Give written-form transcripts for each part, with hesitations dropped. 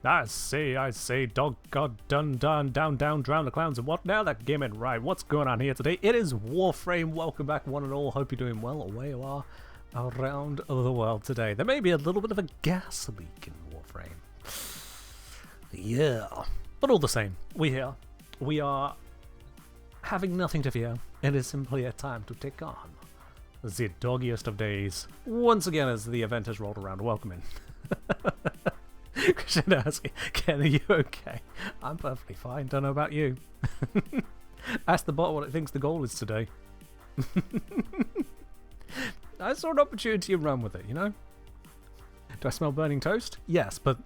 I say, dog, god, down, drown the clowns, and what now? That gaming, right? What's going on here today? It is Warframe. Welcome back, one and all. Hope you're doing well. Away you are around the world today. There may be a little bit of a gas leak in Warframe. Yeah, but all the same, we here. We are having nothing to fear. It is simply a time to take on the doggiest of days. Once again, as the event has rolled around, welcome in. Christian asking, Ken, are you okay? I'm perfectly fine. Don't know about you. Ask the bot what it thinks the goal is today. I saw an opportunity and run with it, you know? Do I smell burning toast? Yes, but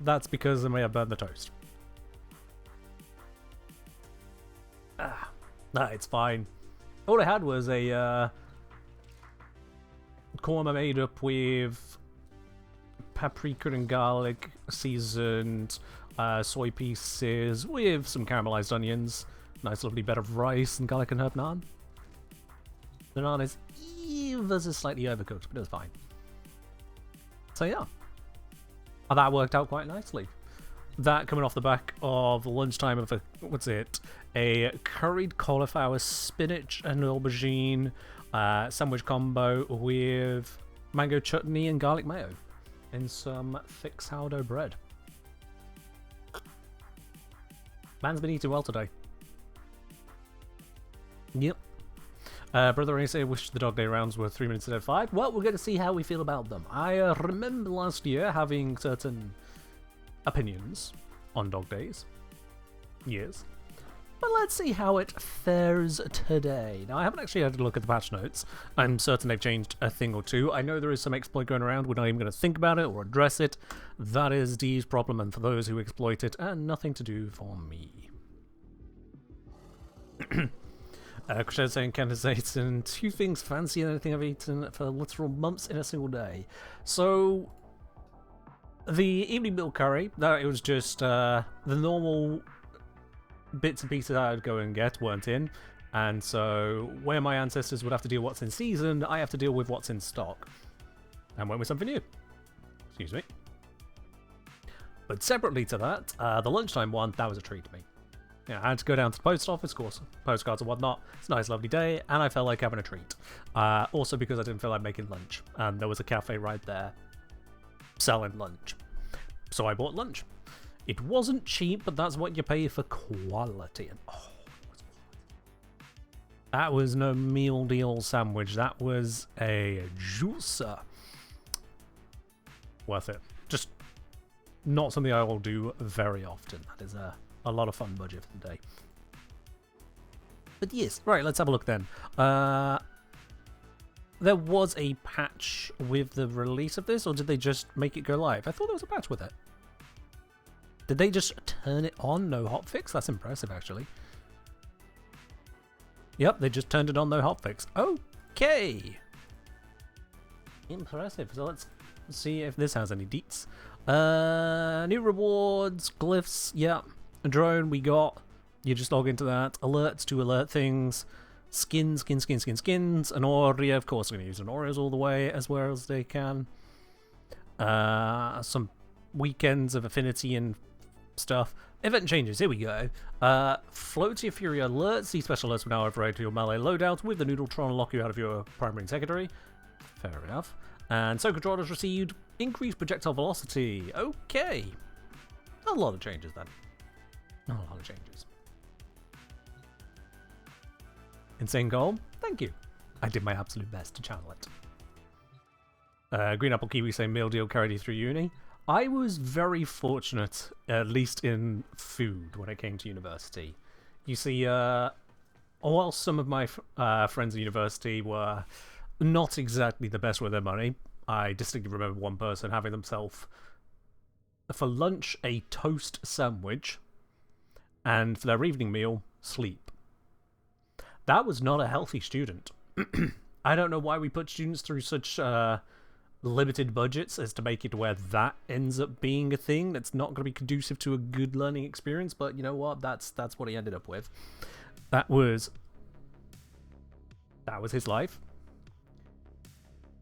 that's because I may have burned the toast. Nah, it's fine. All I had was a korma made up with paprika and garlic, seasoned soy pieces with some caramelized onions, nice lovely bed of rice and garlic and herb naan. The naan is ever so slightly overcooked, but it was fine. So yeah, that worked out quite nicely. That coming off the back of lunchtime of a curried cauliflower, spinach and aubergine sandwich combo with mango chutney and garlic mayo and some thick sourdough bread. Man's been eating well today. Yep. Brother I say wish the dog day rounds were 3 minutes instead of 5. Well, we're going to see how we feel about them. I remember last year having certain opinions on dog days. Yes. But let's see how it fares today. Now, I haven't actually had a look at the patch notes. I'm certain they've changed a thing or two. I know there is some exploit going around. We're not even going to think about it or address it. That is D's problem, and for those who exploit it, and nothing to do for me. Christian saying Candace ate and 2 things fancier than anything I've eaten for literal months in a single day. So, the evening meal curry, it was just the normal bits and pieces I'd go and get weren't in, and so where my ancestors would have to deal with what's in season, I have to deal with what's in stock, and went with something new. Excuse me. But separately to that, the lunchtime one, that was a treat to me. Yeah, I had to go down to the post office, of course, postcards and whatnot. It's a nice, lovely day, and I felt like having a treat. Also because I didn't feel like making lunch, and there was a cafe right there selling lunch. So I bought lunch. It wasn't cheap, but that's what you pay for quality. And that was no meal deal sandwich. That was a juicer. Worth it. Just not something I will do very often. That is a lot of fun budget for the day. But yes, right, let's have a look then. There was a patch with the release of this, or did they just make it go live? I thought there was a patch with it. Did they just turn it on, no hotfix? That's impressive, actually. Yep, they just turned it on, no hotfix. Okay. Impressive. So let's see if this has any deets. New rewards, glyphs, yeah. A drone we got. You just log into that. Alerts to alert things. Skins. An Aurea, of course, I'm going to use an Aureas all the way as well as they can. Some weekends of affinity and stuff. Event changes, here we go. Float your Fury alerts. These special alerts will now override to your melee loadout with the Noodletron and lock you out of your primary and secondary. Fair enough. And so controllers received increased projectile velocity. Okay. A lot of changes then. A lot of changes. Insane goal? Thank you. I did my absolute best to channel it. Green Apple Kiwi saying meal deal carried you through uni. I was very fortunate, at least in food, when I came to university. You see, while some of my friends at university were not exactly the best with their money, I distinctly remember one person having themselves, for lunch, a toast sandwich, and for their evening meal, sleep. That was not a healthy student. I don't know why we put students through such limited budgets as to make it where that ends up being a thing that's not going to be conducive to a good learning experience, but you know what? That's what he ended up with. That was his life.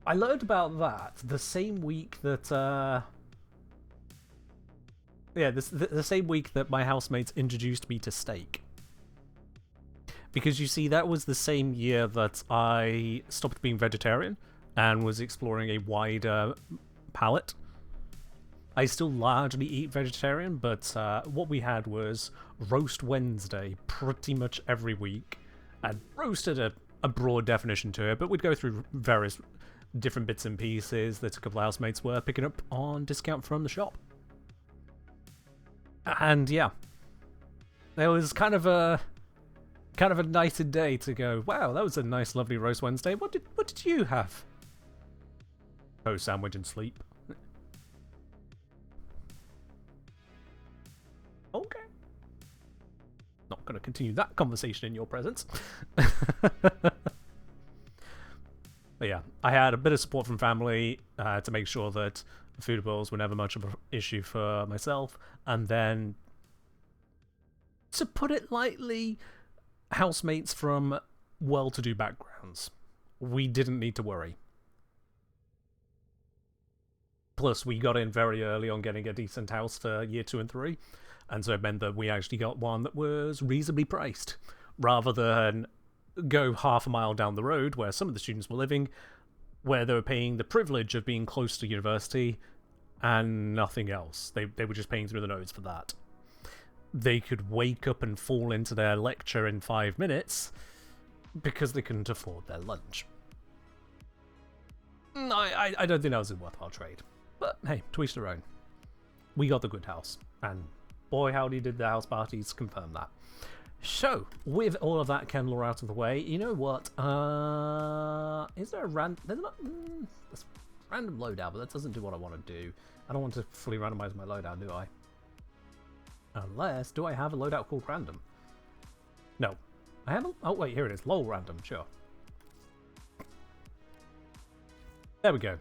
I learned about that the same week that Yeah, the same week that my housemates introduced me to steak. Because you see, that was the same year that I stopped being vegetarian and was exploring a wider palette. I still largely eat vegetarian, but what we had was Roast Wednesday pretty much every week. And roast had a broad definition to it, but we'd go through various different bits and pieces that a couple of housemates were picking up on discount from the shop. And yeah, it was kind of a night and day to go, wow, that was a nice lovely Roast Wednesday. What did you have? Toast sandwich and sleep. Okay. Not going to continue that conversation in your presence. But yeah, I had a bit of support from family to make sure that food bills were never much of an issue for myself. And then, to put it lightly, housemates from well-to-do backgrounds. We didn't need to worry. Plus, we got in very early on getting a decent house for year 2 and 3. And so it meant that we actually got one that was reasonably priced, rather than go half a mile down the road where some of the students were living, where they were paying the privilege of being close to university and nothing else. They were just paying through the nose for that. They could wake up and fall into their lecture in 5 minutes because they couldn't afford their lunch. I don't think that was a worthwhile trade. But hey, to each their own. We got the good house, and boy howdy did the house parties confirm that. So, with all of that Kendall out of the way, you know what? Is there a there's random loadout, but that doesn't do what I want to do. I don't want to fully randomize my loadout, do I? Unless, do I have a loadout called random? No. I haven't. Oh, wait, here it is. Lol random, sure. There we go.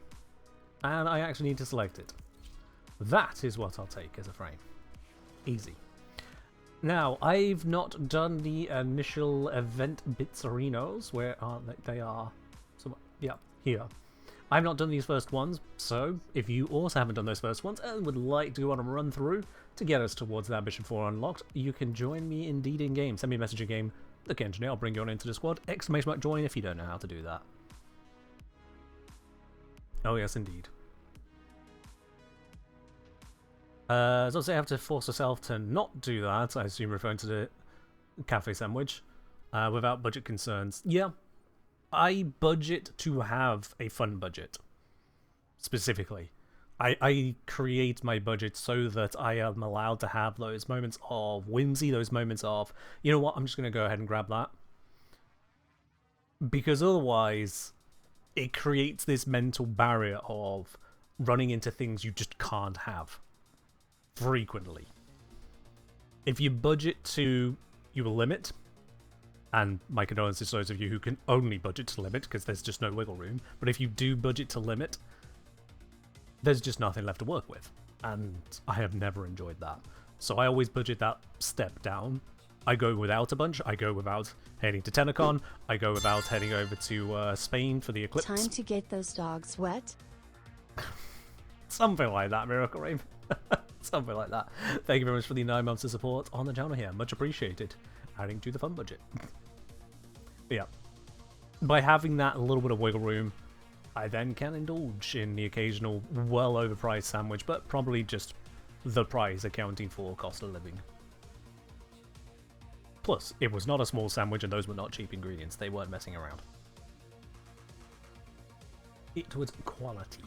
And I actually need to select it. That is what I'll take as a frame. Easy. Now, I've not done the initial event bitsarinos. Where are they? They are... yeah, here. I've not done these first ones, so if you also haven't done those first ones and would like to go on a run through to get us towards that Mission 4 unlocked, you can join me indeed in game. Send me a message in game, look engineer, I'll bring you on into the squad. Exclamation mark join if you don't know how to do that. Oh yes, indeed. So say I have to force myself to not do that, I assume referring to the cafe sandwich, without budget concerns. Yeah, I budget to have a fun budget, specifically. I create my budget so that I am allowed to have those moments of whimsy, those moments of, you know what, I'm just going to go ahead and grab that. Because otherwise, it creates this mental barrier of running into things you just can't have frequently. If you budget to your limit, and my condolences to those of you who can only budget to limit, because there's just no wiggle room, but if you do budget to limit, there's just nothing left to work with, and I have never enjoyed that. So I always budget that step down. I go without a bunch, I go without heading to Tenacon, I go without heading over to Spain for the Eclipse. Time to get those dogs wet? Something like that, Miracle Rain. Something like that. Thank you very much for the 9 months of support on the channel here, much appreciated. Adding to the fun budget. But yeah, by having that little bit of wiggle room, I then can indulge in the occasional well overpriced sandwich, but probably just the price accounting for cost of living. Plus, it was not a small sandwich and those were not cheap ingredients, they weren't messing around. It was quality.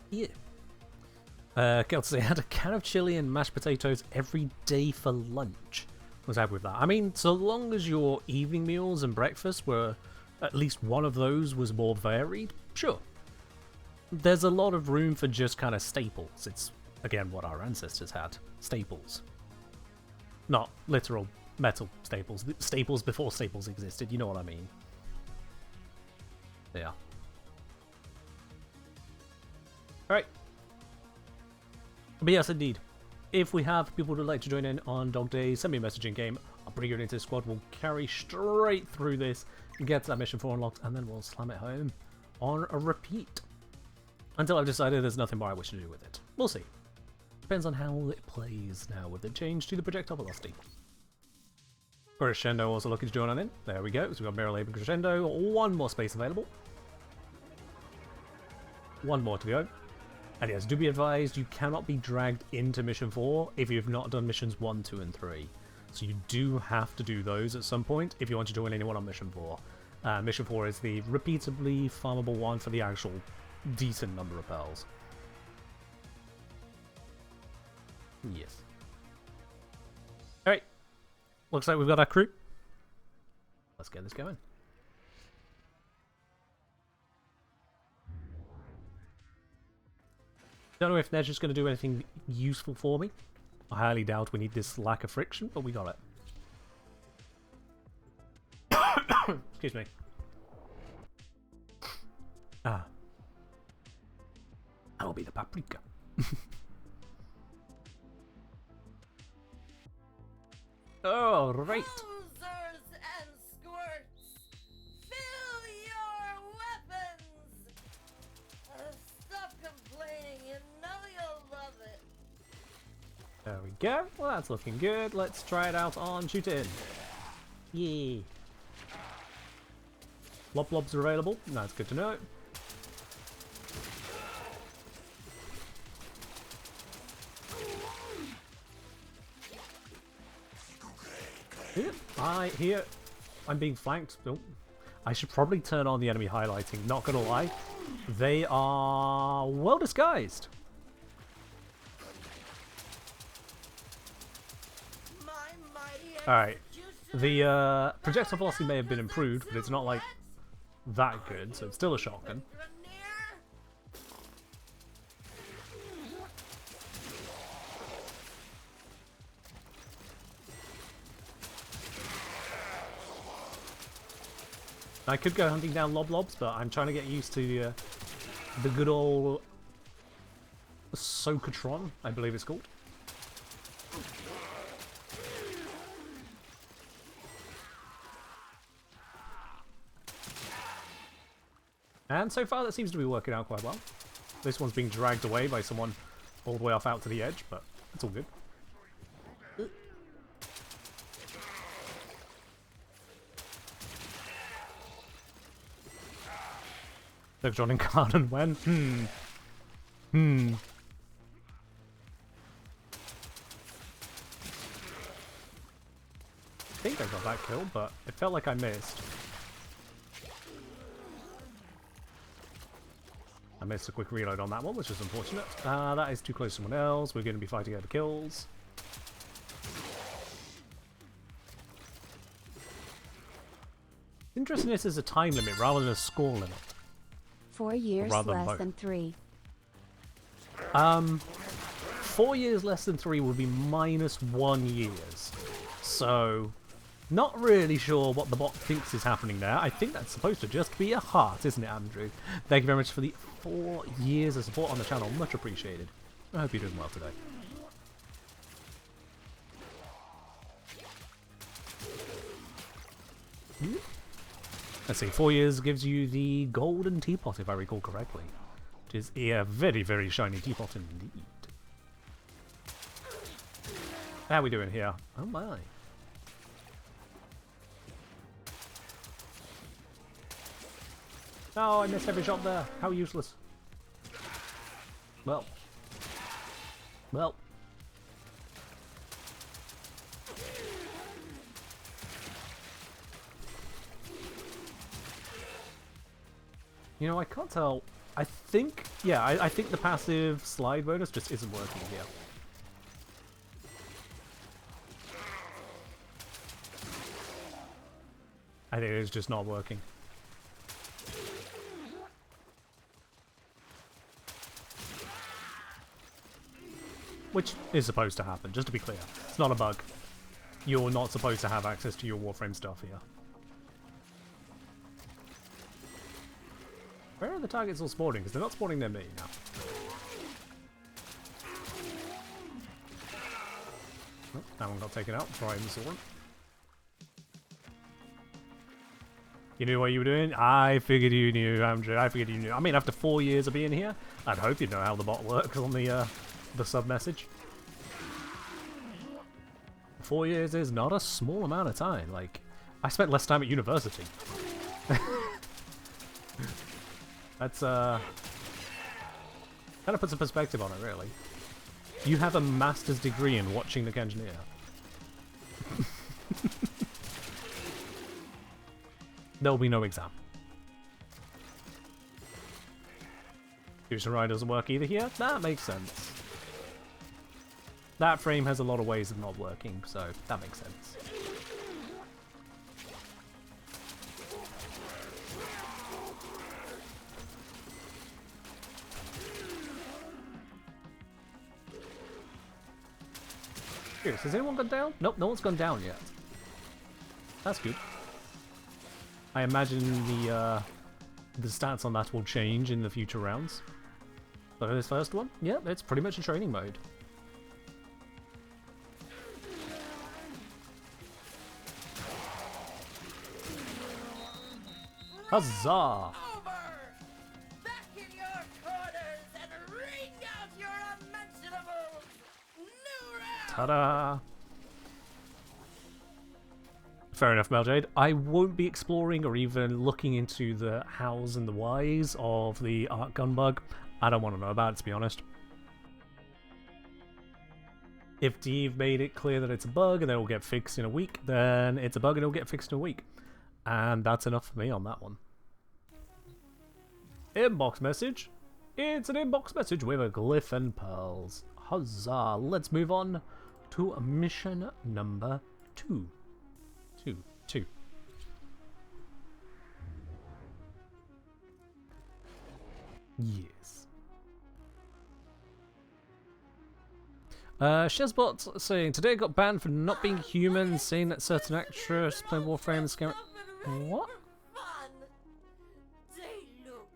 Yeah. Kelsey, I had a can of chili and mashed potatoes every day for lunch. Was happy with that. I mean, so long as your evening meals and breakfast were, at least one of those was more varied, sure. There's a lot of room for just kind of staples. It's, again, what our ancestors had. Staples. Not literal metal staples. Staples before staples existed, you know what I mean. Yeah. Alright. But yes, indeed. If we have people who would like to join in on Dog Days, send me a message in game. I'll bring you into the squad. We'll carry straight through this, get to that Mission 4 unlocked, and then we'll slam it home on a repeat. Until I've decided there's nothing more I wish to do with it. We'll see. Depends on how it plays now with the change to the projectile velocity. Crescendo also looking to join on in. There we go. So we've got Mirror Lab and Crescendo. One more space available. One more to go. And yes, do be advised, you cannot be dragged into Mission 4 if you've not done Missions 1, 2, and 3. So you do have to do those at some point if you want to join anyone on Mission 4. Mission 4 is the repeatably farmable one for the actual decent number of pearls. Yes. Alright. Looks like we've got our crew. Let's get this going. Don't know if they're just going to do anything useful for me. I highly doubt we need this lack of friction, but we got it. Excuse me. Ah. That'll be the paprika. Oh, right. Posers and squirts, fill your weapons. Stop complaining, you know you'll love it. There we go. Well, that's looking good. Let's try it out on shoot in. Yay. Blobs are available. That's good to know. I'm being flanked. Oh, I should probably turn on the enemy highlighting, not gonna lie. They are well disguised. Alright. The projectile velocity may have been improved, but it's not like that good, so it's still a shotgun. I could go hunting down lobs, but I'm trying to get used to the good old Sokatron, I believe it's called. And so far that seems to be working out quite well. This one's being dragged away by someone all the way off out to the edge, but it's all good. They've drawn in card and when? I think I got that kill, but it felt like I missed. I missed a quick reload on that one, which is unfortunate. That is too close to someone else. We're going to be fighting over kills. Interesting, this is a time limit rather than a score limit. 4 years less than 3. 4 years less than 3 would be -1 years. So, not really sure what the bot thinks is happening there. I think that's supposed to just be a heart, isn't it, Andrew? Thank you very much for the 4 years of support on the channel. Much appreciated. I hope you're doing well today. Let's see, 4 years gives you the golden teapot, if I recall correctly. Which is a very, very shiny teapot indeed. How are we doing here? Oh my. Oh, I missed every shot there. How useless. Well. Well. You know, I can't tell. I think, yeah, I think the passive slide bonus just isn't working here. I think it's just not working. Which is supposed to happen, just to be clear. It's not a bug. You're not supposed to have access to your Warframe stuff here. Where are the targets all spawning? Because they're not spawning near me now. Oh, that one got taken out. Try and sword. You knew what you were doing? I figured you knew, Andrew. I figured you knew. I mean, after 4 years of being here, I'd hope you know how the bot works on the sub message. 4 years is not a small amount of time. Like, I spent less time at university. That's, kind of puts a perspective on it, really. You have a master's degree in watching the engineer. There'll be no exam. Fusion Ride doesn't work either here? That makes sense. That frame has a lot of ways of not working, so that makes sense. Curious, has anyone gone down? Nope, no one's gone down yet. That's good. I imagine the stats on that will change in the future rounds. But for this first one, yeah, it's pretty much a training mode. Huzzah! Back in your corners and wring out your unmentionables! New round! Ta-da! Fair enough, Meljade. I won't be exploring or even looking into the hows and the whys of the arc gun bug. I don't want to know about it, to be honest. If Steve made it clear that it's a bug and it will get fixed in a week, then it's a bug and it'll get fixed in a week. And that's enough for me on that one. Inbox message. It's an inbox message with a glyph and pearls. Huzzah! Let's move on to mission number 2. Two. Yes. Shezbot saying, today I got banned for not being human, saying that certain actress playing Warframe is scary. What?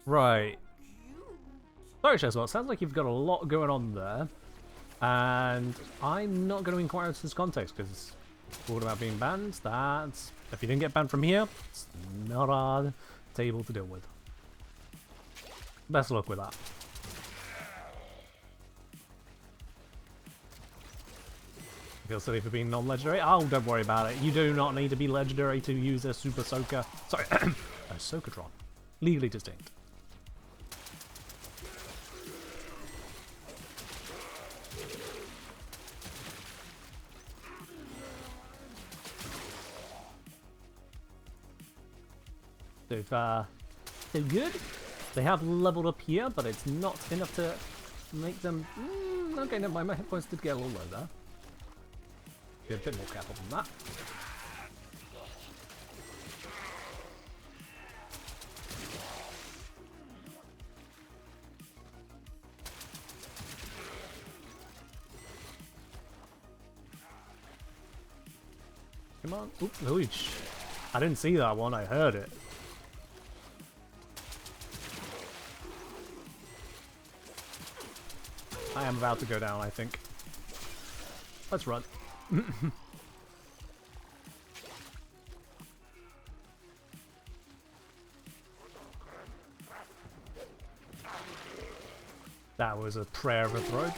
Right. Sorry, Shezbot, sounds like you've got a lot going on there. And I'm not going to inquire into this context, because all about being banned, that's... If you didn't get banned from here, it's not our table to deal with. Best of luck with that. Feel silly for being non-legendary? Oh, don't worry about it. You do not need to be legendary to use a Super Soaker. Sorry, a Soakatron. Legally distinct. They're good. They have leveled up here, but it's not enough to make them... okay, never mind. My hit points did get a little low there. Be a bit more careful than that. Come on. Oops. I didn't see that one. I heard it. I am about to go down, I think. Let's run. That was a prayer of a throw.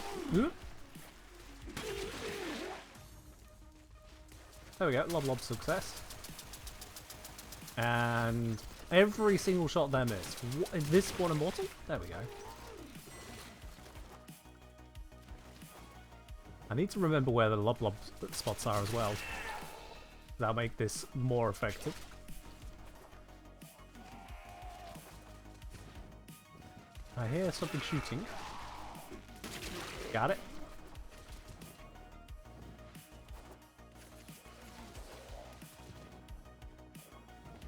There we go, lob success. And every single shot there missed. What, is this one immortal? There we go. I need to remember where the lob spots are as well. That'll make this more effective. I hear something shooting. Got it.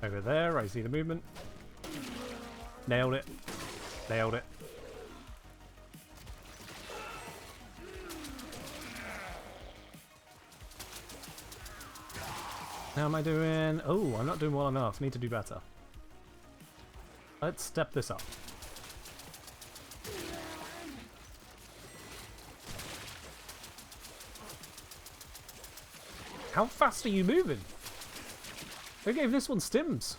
Over there, I see the movement. Nailed it. Nailed it. How am I doing? Oh, I'm not doing well enough. Need to do better. Let's step this up. How fast are you moving? Who gave this one stims?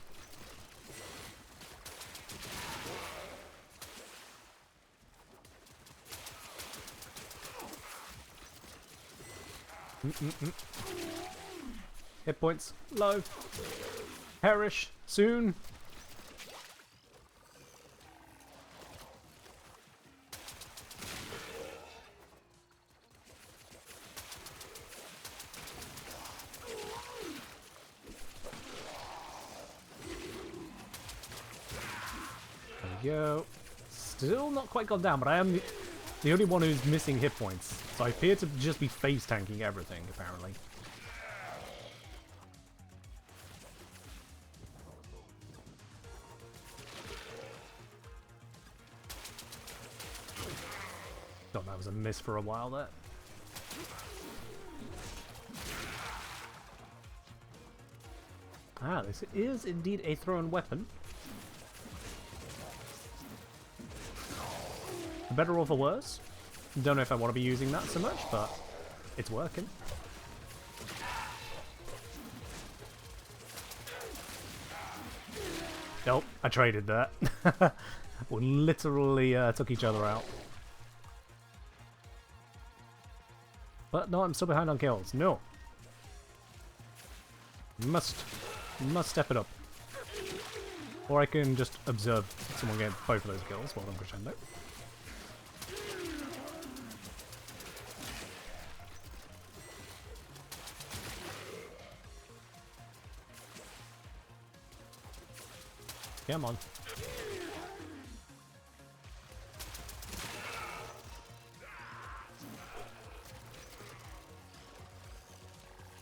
Hit points low. Perish soon. There we go. Still not quite gone down, but I am the only one who's missing hit points. So I appear to just be face tanking everything, apparently. Thought that was a miss for a while there. Ah, this is indeed a thrown weapon. For better or for worse. Don't know if I want to be using that so much, but it's working. Nope, I traded that. We literally took each other out. But no, I'm still behind on kills. No. Must step it up. Or I can just observe someone get both of those kills while I'm crescendo. Come on.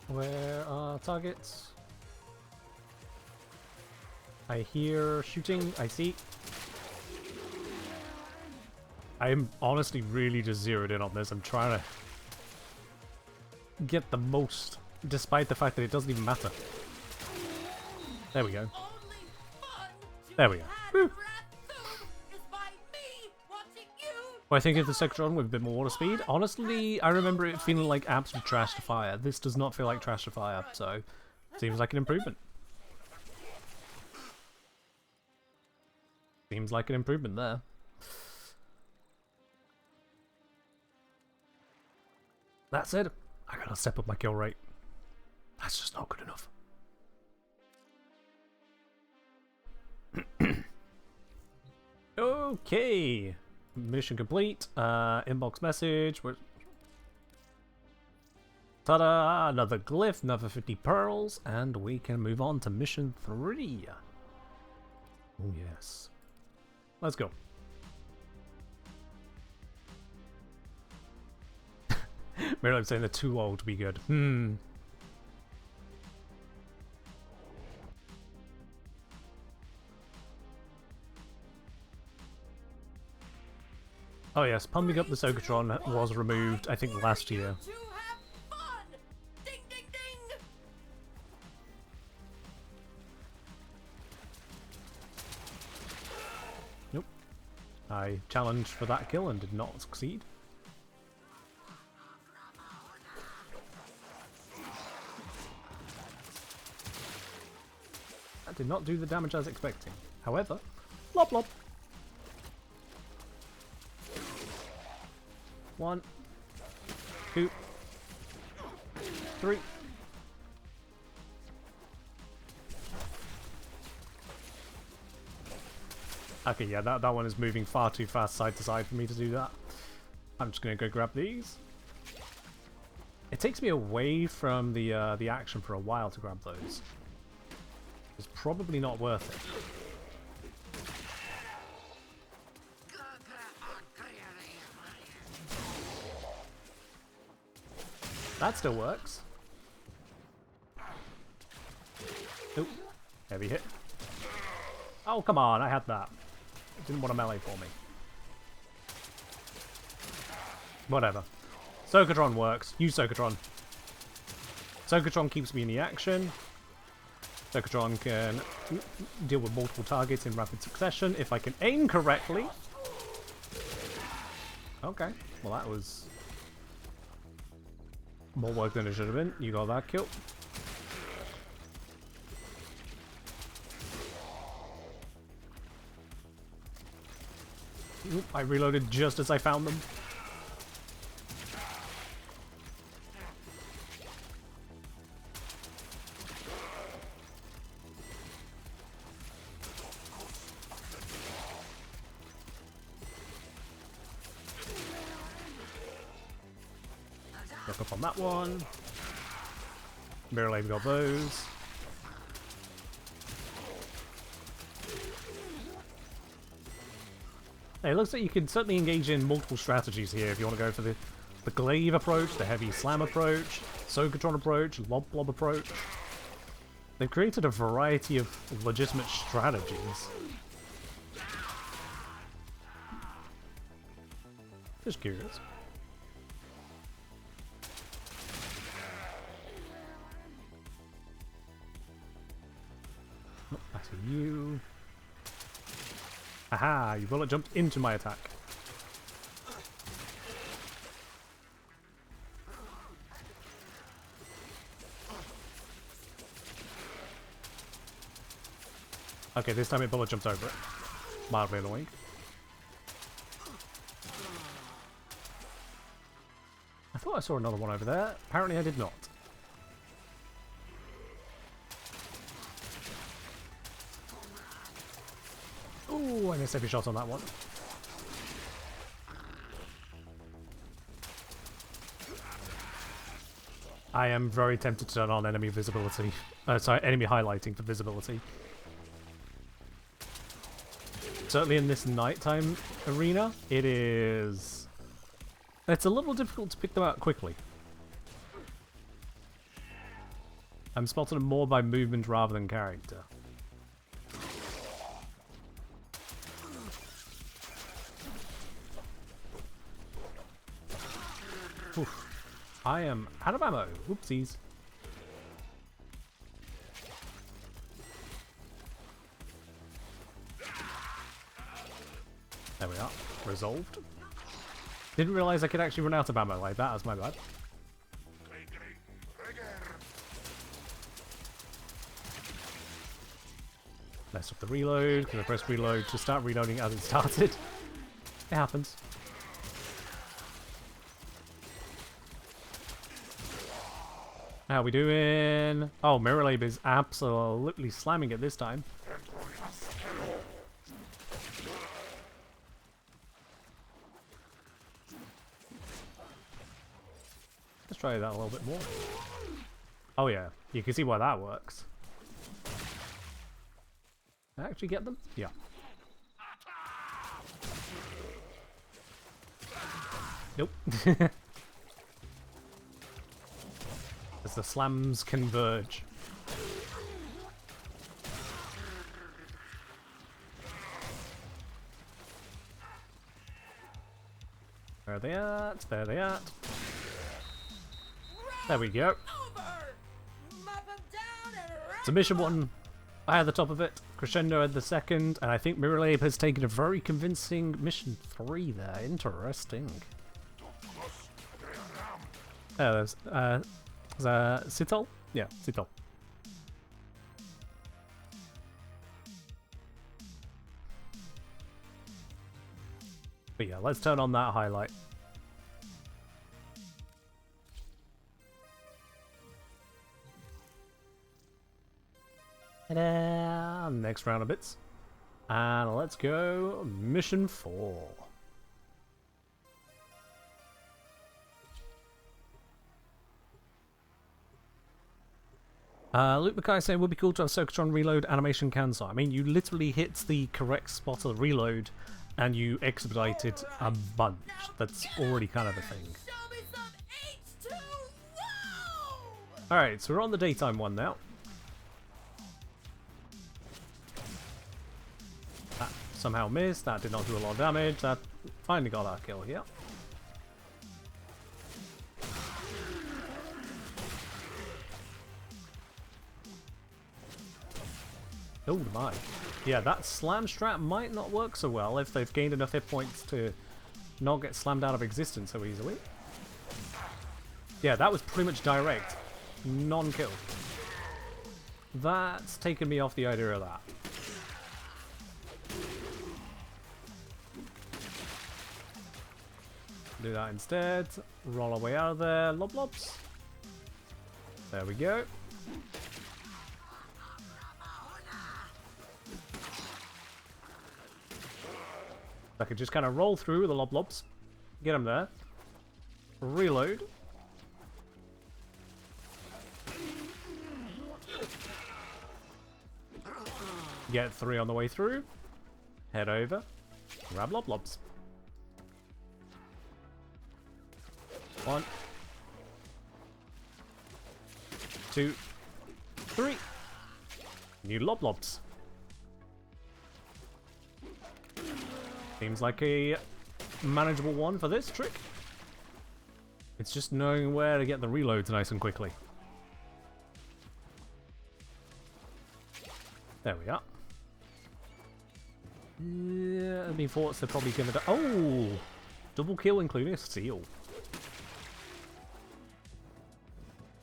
Where are targets? I hear shooting. I see. I'm honestly really just zeroed in on this. I'm trying to get the most, despite the fact that it doesn't even matter. There we go. There we go. Woo. Well, I think if the Sectron with a bit more water speed, honestly, I remember it feeling like absolute trash to fire. This does not feel like trash to fire, so seems like an improvement. Seems like an improvement there. That said, I gotta step up my kill rate. That's just not good enough. Okay. Mission complete. Inbox message. Ta-da! Another glyph, another 50 pearls, and we can move on to mission 3. Oh yes. Let's go. Maybe I'm saying they're too old to be good. Oh yes, pumping up the Socatron was removed, I think, last year. Ding, ding, ding. Nope. I challenged for that kill and did not succeed. That did not do the damage I was expecting. However, lop lop. 1, 2, 3. Okay, yeah, that one is moving far too fast side to side for me to do that. I'm just gonna go grab these. It takes me away from the action for a while to grab those. It's probably not worth it. That still works. Oop. Heavy hit. Oh, come on, I had that. It didn't want a melee for me. Whatever. Socatron works. Use Socatron. Socatron keeps me in the action. Socatron can deal with multiple targets in rapid succession if I can aim correctly. Okay, well that was more work than it should have been. You got that kill. Oop, I reloaded just as I found them. Look up on that one. Mirror Lave got those. Hey, it looks like you can certainly engage in multiple strategies here if you want to go for the glaive approach, the heavy slam approach, Sokatron approach, lob blob approach. They've created a variety of legitimate strategies. Just curious. Oh, I see you. Aha! You bullet jumped into my attack. Okay, this time it bullet jumps over it. Mildly annoying. I thought I saw another one over there. Apparently I did not. Ooh, I missed every shot on that one. I am very tempted to turn on enemy visibility. Sorry, enemy highlighting for visibility. Certainly in this nighttime arena, it's a little difficult to pick them out quickly. I'm spotting them more by movement rather than character. Oof. I am out of ammo. Whoopsies. There we are. Resolved. Didn't realise I could actually run out of ammo like that. That's my bad. Messed up the reload because I pressed reload to start reloading as it started. It happens. How are we doing? Oh, Mirror Lab is absolutely slamming it this time. Let's try that a little bit more. Oh yeah, you can see why that works. Actually get them? Yeah. Nope. As the slams converge. Where are they at? There they are. There we go. Submission 1 I had the top of it, Crescendo had the second, and I think Mirror Lab has taken a very convincing mission 3 there. Interesting. There's Sitol? Yeah, Sitol. But yeah, let's turn on that highlight. Ta-da! Next round of bits. And let's go mission 4. Luke Mackay saying, would be cool to have Sokatron reload animation cancel. I mean, you literally hit the correct spot of the reload and you expedited a bunch. That's already kind of a thing. Alright, so we're on the daytime one now. That somehow missed. That did not do a lot of damage. That finally got our kill here. Oh my. Yeah, that slam strat might not work so well if they've gained enough hit points to not get slammed out of existence so easily. Yeah, that was pretty much direct. Non-kill. That's taken me off the idea of that. Do that instead. Roll our way out of there. Lob lobs. There we go. I could just kind of roll through the lob lobs. Get them there. Reload. Get 3 on the way through. Head over. Grab Loblobs. 1, 2, 3. New Loblobs. Seems like a manageable one for this trick. It's just knowing where to get the reloads nice and quickly. There we are. Yeah, I mean, thoughts they're probably gonna do. Oh! Double kill, including a seal.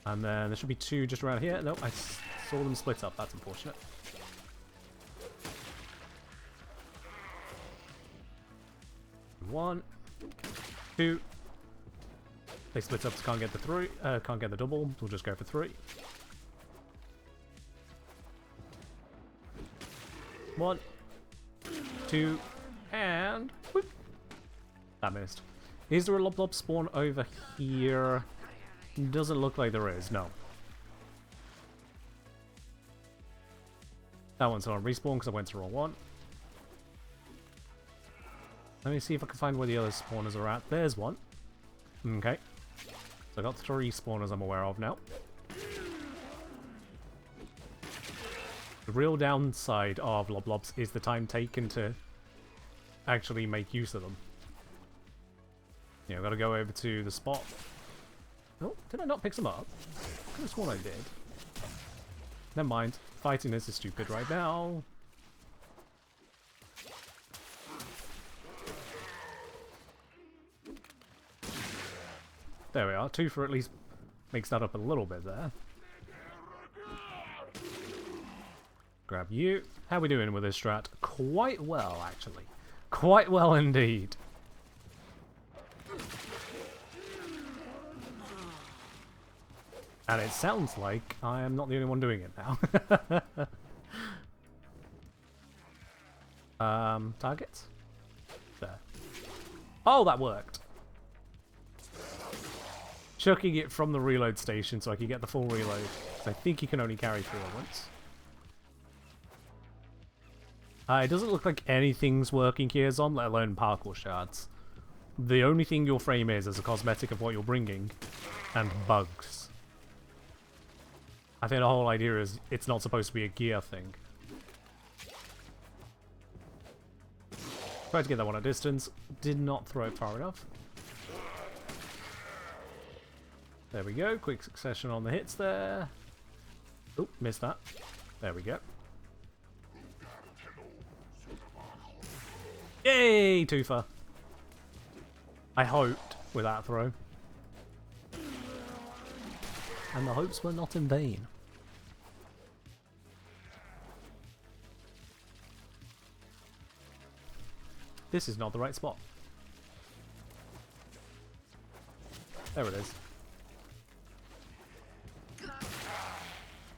And then there should be 2 just around here. Nope, I saw them split up. That's unfortunate. One, 2. They split up, so can't get the 3. Can't get the double. We'll just go for 3. 1, 2, and whoop. That missed. Is there a Loblob spawn over here? Doesn't look like there is, no. That one's on respawn because I went to the wrong one. Let me see if I can find where the other spawners are at. There's one. Okay. So I got 3 spawners I'm aware of now. The real downside of Loblobs is the time taken to actually make use of them. Yeah, I've got to go over to the spot. Oh, did I not pick some up? I could have sworn I did. Never mind. Fighting this is stupid right now. There we are. 2 for at least makes that up a little bit there. Grab you. How are we doing with this strat? Quite well, actually. Quite well indeed. And it sounds like I am not the only one doing it now. Targets? There. Oh, that worked. Chucking it from the reload station so I can get the full reload. So I think you can only carry 3 at once. It doesn't look like anything's working here, Zon, let alone parkour shards. The only thing your frame is a cosmetic of what you're bringing, and bugs. I think the whole idea is it's not supposed to be a gear thing. Tried to get that one at distance, did not throw it far enough. There we go, quick succession on the hits there. Oh, missed that. There we go. Yay, twofer. I hoped with that throw. And the hopes were not in vain. This is not the right spot. There it is.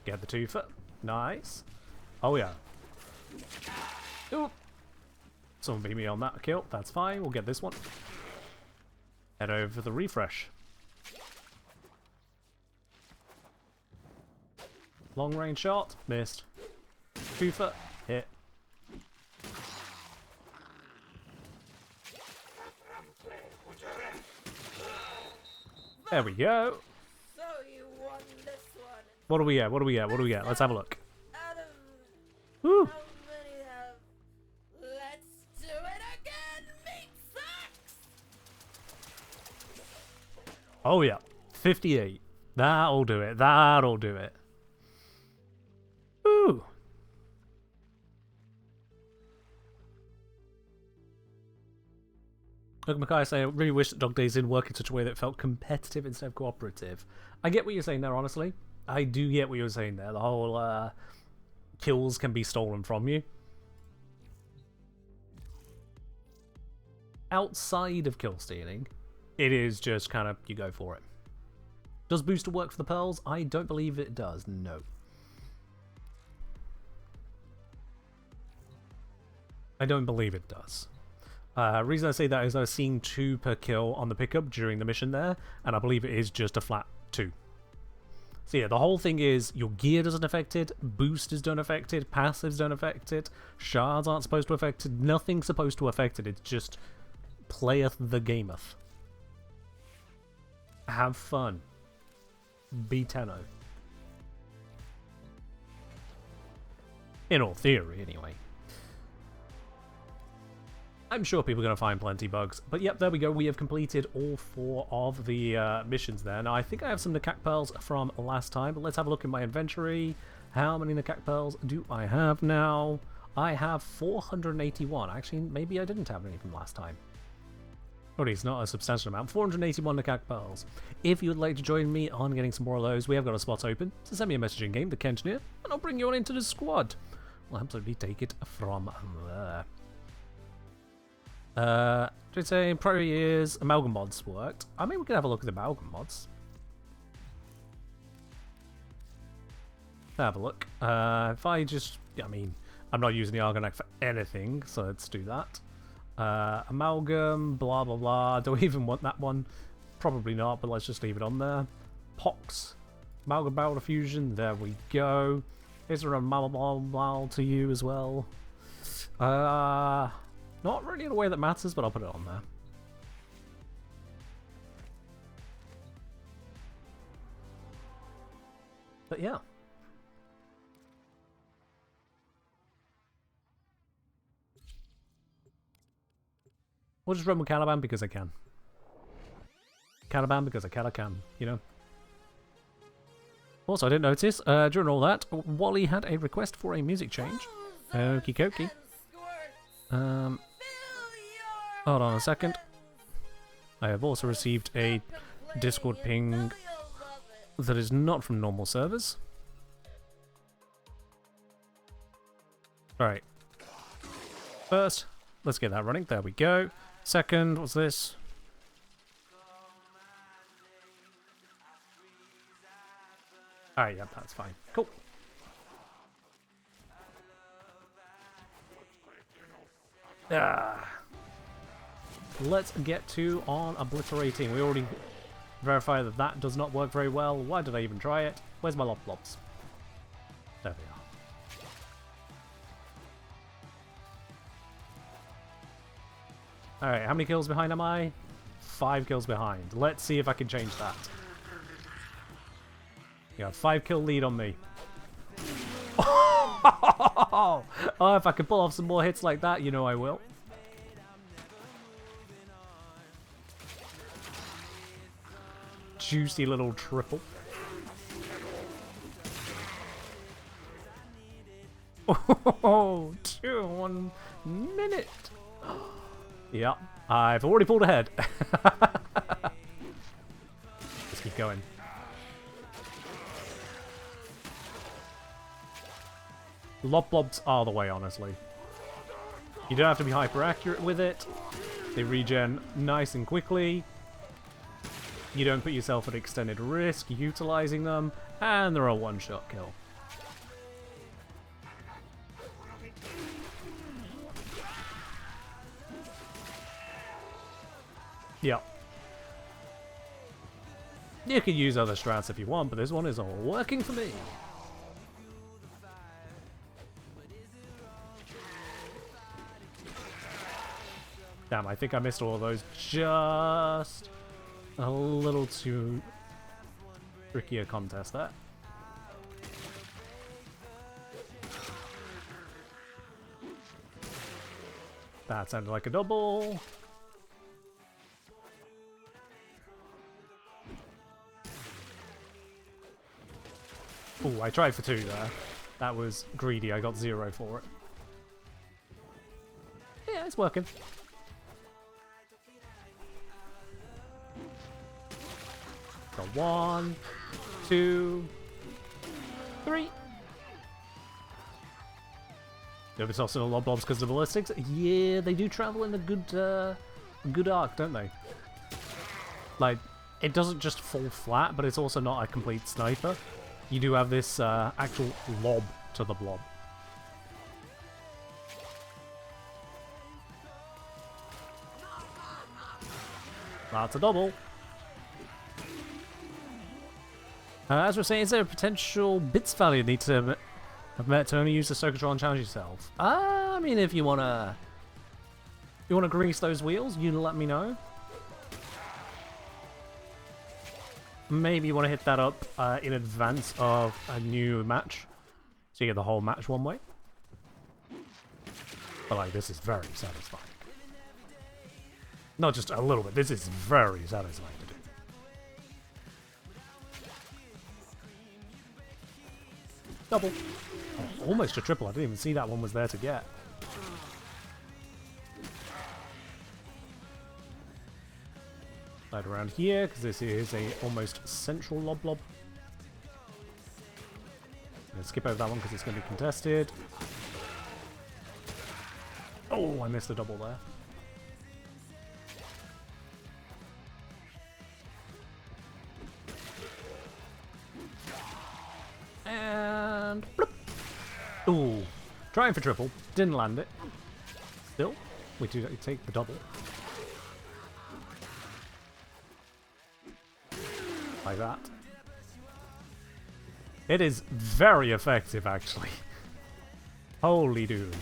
Get the twofer. Nice. Oh yeah. Oop. Someone beat me on that kill. That's fine. We'll get this one. Head over for the refresh. Long range shot. Missed. Twofer. Hit. There we go. So you won this one. What do we get? What do we get? What do we get? Let's have a look. Out of Woo! how many have? Let's do it again. Meat sucks. Oh yeah. 58. That'll do it. That'll do it. Woo! Look, Mackay saying, I really wish that Dog Days didn't work in such a way that felt competitive instead of cooperative. I get what you're saying there, honestly. I do get what you're saying there. The whole kills can be stolen from you. Outside of kill stealing, it is just kind of, you go for it. Does booster work for the pearls? I don't believe it does, no. I don't believe it does. Reason I say that is I was seeing 2 per kill on the pickup during the mission there, and I believe it is just a flat 2. So yeah, the whole thing is your gear doesn't affect it, boosters don't affect it, passives don't affect it, shards aren't supposed to affect it, nothing's supposed to affect it, it's just playeth the gameth. Have fun. Be Tenno. In all theory, anyway. I'm sure people are going to find plenty bugs. But yep, there we go. We have completed all 4 of the missions there. Now, I think I have some Nakak Pearls from last time, but let's have a look in my inventory. How many Nakak Pearls do I have now? I have 481. Actually, maybe I didn't have any from last time. Oh, it's not a substantial amount. 481 Nakak Pearls. If you would like to join me on getting some more of those, we have got a spot open. So send me a message in game, the Kengineer, and I'll bring you on into the squad. We'll absolutely take it from there. Should I say in prior years, amalgam mods worked? I mean, we could have a look at the amalgam mods. Have a look. If I just, I mean, I'm not using the Argonaut for anything, so let's do that. Amalgam, blah blah blah. Do we even want that one? Probably not, but let's just leave it on there. Pox, amalgam barrel diffusion. There we go. Is there a mal to you as well? Not really in a way that matters, but I'll put it on there. But yeah. We'll just run with Caliban because I can. Caliban because I can, you know? Also, I didn't notice, during all that, Wally had a request for a music change. Okie dokie. Hold on a second. I have also received a Discord ping that is not from normal servers. Alright. First, let's get that running. There we go. Second, what's this? Alright, yeah, that's fine. Cool. Let's get to on obliterating. We already verified that that does not work very well. Why did I even try it? Where's my Loblobs? There they are. Alright, how many kills behind am I? 5 kills behind. Let's see if I can change that. You got a 5 kill lead on me. Oh, if I can pull off some more hits like that, you know I will. Juicy little triple. Oh, 2 in 1 minute. Yeah, I've already pulled ahead. Let's keep going. Loblobs are the way, honestly. You don't have to be hyper accurate with it. They regen nice and quickly. You don't put yourself at extended risk utilizing them, and they're a one-shot kill. Yep. You can use other strats if you want, but this one is all working for me. Damn, I think I missed all of those just a little too tricky a contest there. That sounded like a double. Ooh, I tried for 2 there. That was greedy, I got 0 for it. Yeah, it's working. Got 1, 2, 3. If it's also a lot of blobs because of the ballistics, yeah, they do travel in a good arc, don't they? Like, it doesn't just fall flat, but it's also not a complete sniper. You do have this actual lob to the blob. That's a double. As we're saying, is there a potential bits value you need to have met to only use the Soul Control and challenge yourself? I mean, if you wanna grease those wheels, you let me know. Maybe you want to hit that up in advance of a new match, so you get the whole match one way. But like, this is very satisfying. Not just a little bit. This is very satisfying to do. Double. Oh, almost a triple. I didn't even see that one was there to get. Slide around here, because this is a almost central lob lob. I'm going to skip over that one because it's going to be contested. Oh, I missed a double there. And... bloop. Ooh. Trying for triple. Didn't land it. Still, we do take the double. Like that. It is very effective, actually. Holy dude.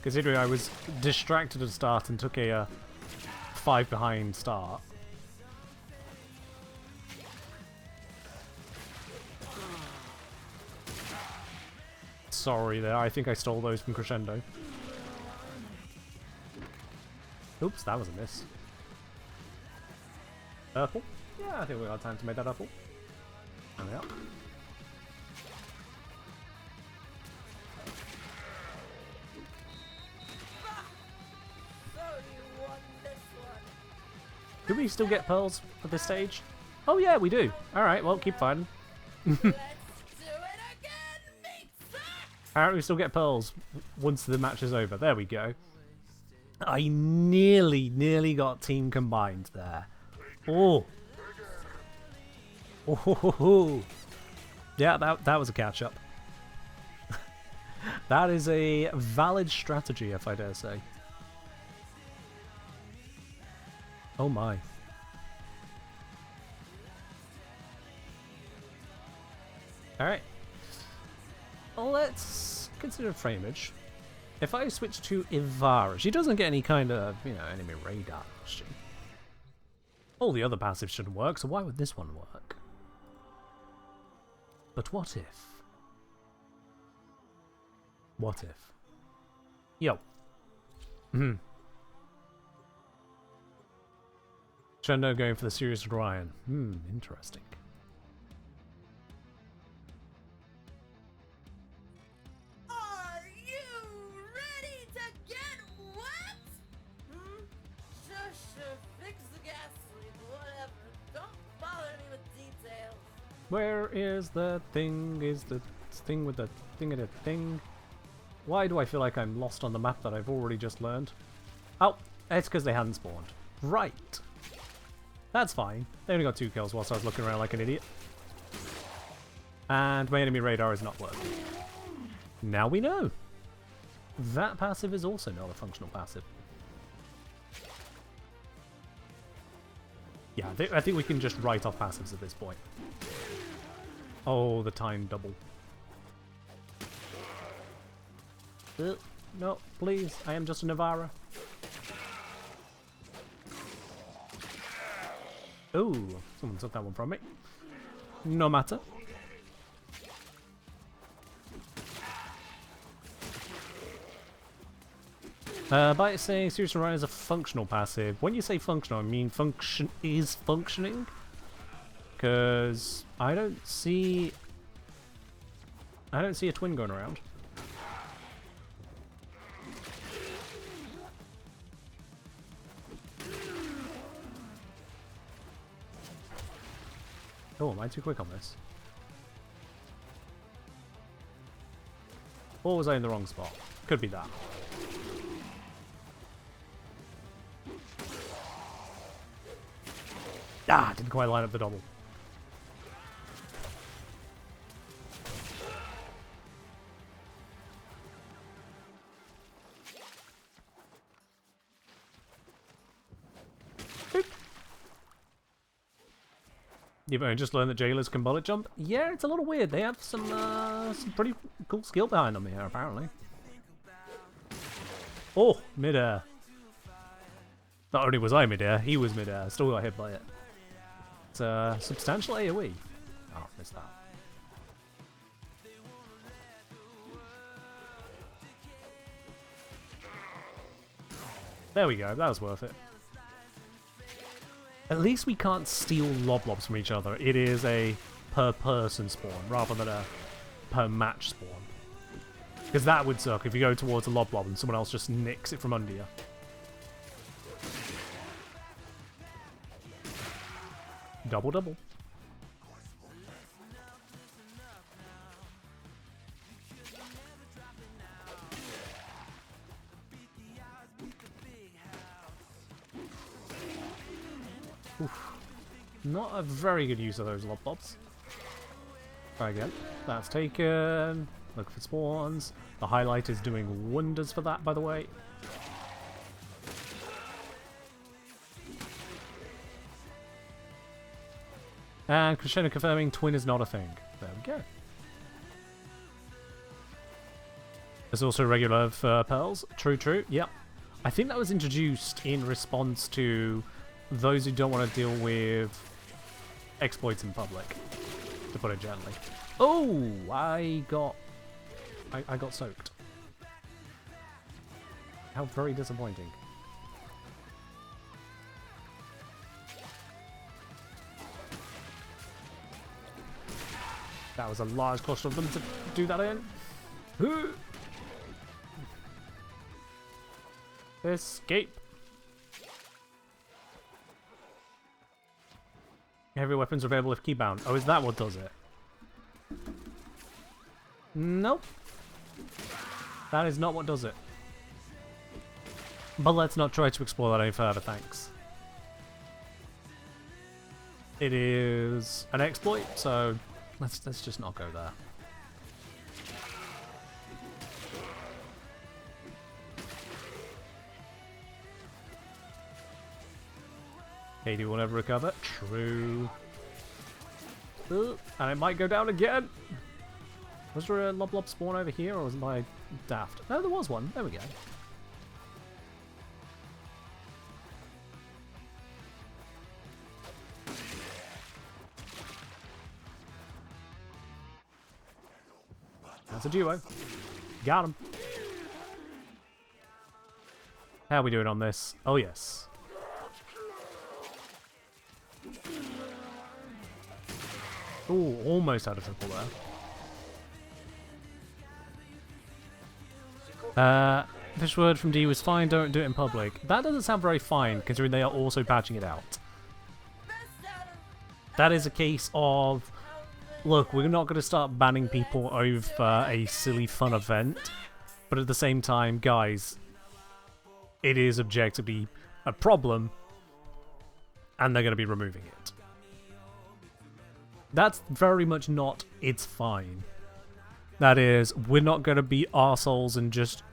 Considering I was distracted at the start and took a 5 behind start. Sorry there, I think I stole those from Crescendo. Oops, that was a miss. Purple? Yeah, I think we got time to make that apple. There we are. Do we still get pearls at this stage? Oh yeah, we do. Alright, well, keep fighting. Apparently we still get pearls once the match is over. There we go. I nearly got team combined there. Oh. Oh. Yeah, that was a catch-up. That is a valid strategy, if I dare say. Oh my. Alright. Let's consider frameage. If I switch to Ivara, she doesn't get any kind of, enemy radar, does she? All the other passives shouldn't work, so why would this one work? But what if? What if? Yo. Shendo going for the Sirius Orion. Interesting. Are you ready to get wet? Sure, fix the gas leak, whatever. Don't bother me with details. Where is the thing? Is the thing with the thing of the thing? Why do I feel like I'm lost on the map that I've already just learned? Oh, it's because they hadn't spawned. Right. That's fine. They only got 2 kills whilst I was looking around like an idiot. And my enemy radar is not working. Now we know. That passive is also not a functional passive. Yeah, I think we can just write off passives at this point. Oh, the time double. No, please. I am just a Navara. Ooh, someone took that one from me. No matter. By saying Sirius Orion is a functional passive, when you say functional, I mean function is functioning? Because I don't see a twin going around. Oh, am I too quick on this? Or was I in the wrong spot? Could be that. Ah, didn't quite line up the double. You've only just learned that jailers can bullet jump? Yeah, it's a little weird. They have some pretty cool skill behind them here, apparently. Oh, mid-air. Not only was I mid-air, he was mid-air. Still got hit by it. It's a substantial AoE. Oh, missed that. There we go, that was worth it. At least we can't steal loblobs from each other. It is a per-person spawn, rather than a per-match spawn. Because that would suck if you go towards a loblob and someone else just nicks it from under you. Double-double. Not a very good use of those loblobs. Try again. That's taken. Look for spawns. The highlight is doing wonders for that, by the way. And Crescendo confirming twin is not a thing. There we go. There's also regular pearls. True, true. Yep. I think that was introduced in response to those who don't want to deal with exploits in public, to put it gently. Oh, I got soaked. How very disappointing. That was a large cluster of them to do that in. Escape. Heavy weapons are available if keybound. Oh, is that what does it? Nope. That is not what does it. But let's not try to explore that any further, thanks. It is an exploit, so let's just not go there. KD will never recover. True. Ooh, and it might go down again. Was there a loblob spawn over here, or was my daft? No, there was one. There we go. That's a duo. Got him. How are we doing on this? Oh, yes. Ooh, almost out of triple there. This word from D was fine, don't do it in public. That doesn't sound very fine, considering they are also patching it out. That is a case of, look, we're not going to start banning people over a silly fun event, but at the same time, guys, it is objectively a problem, and they're going to be removing it. That's very much not, it's fine. That is, we're not going to be arseholes and just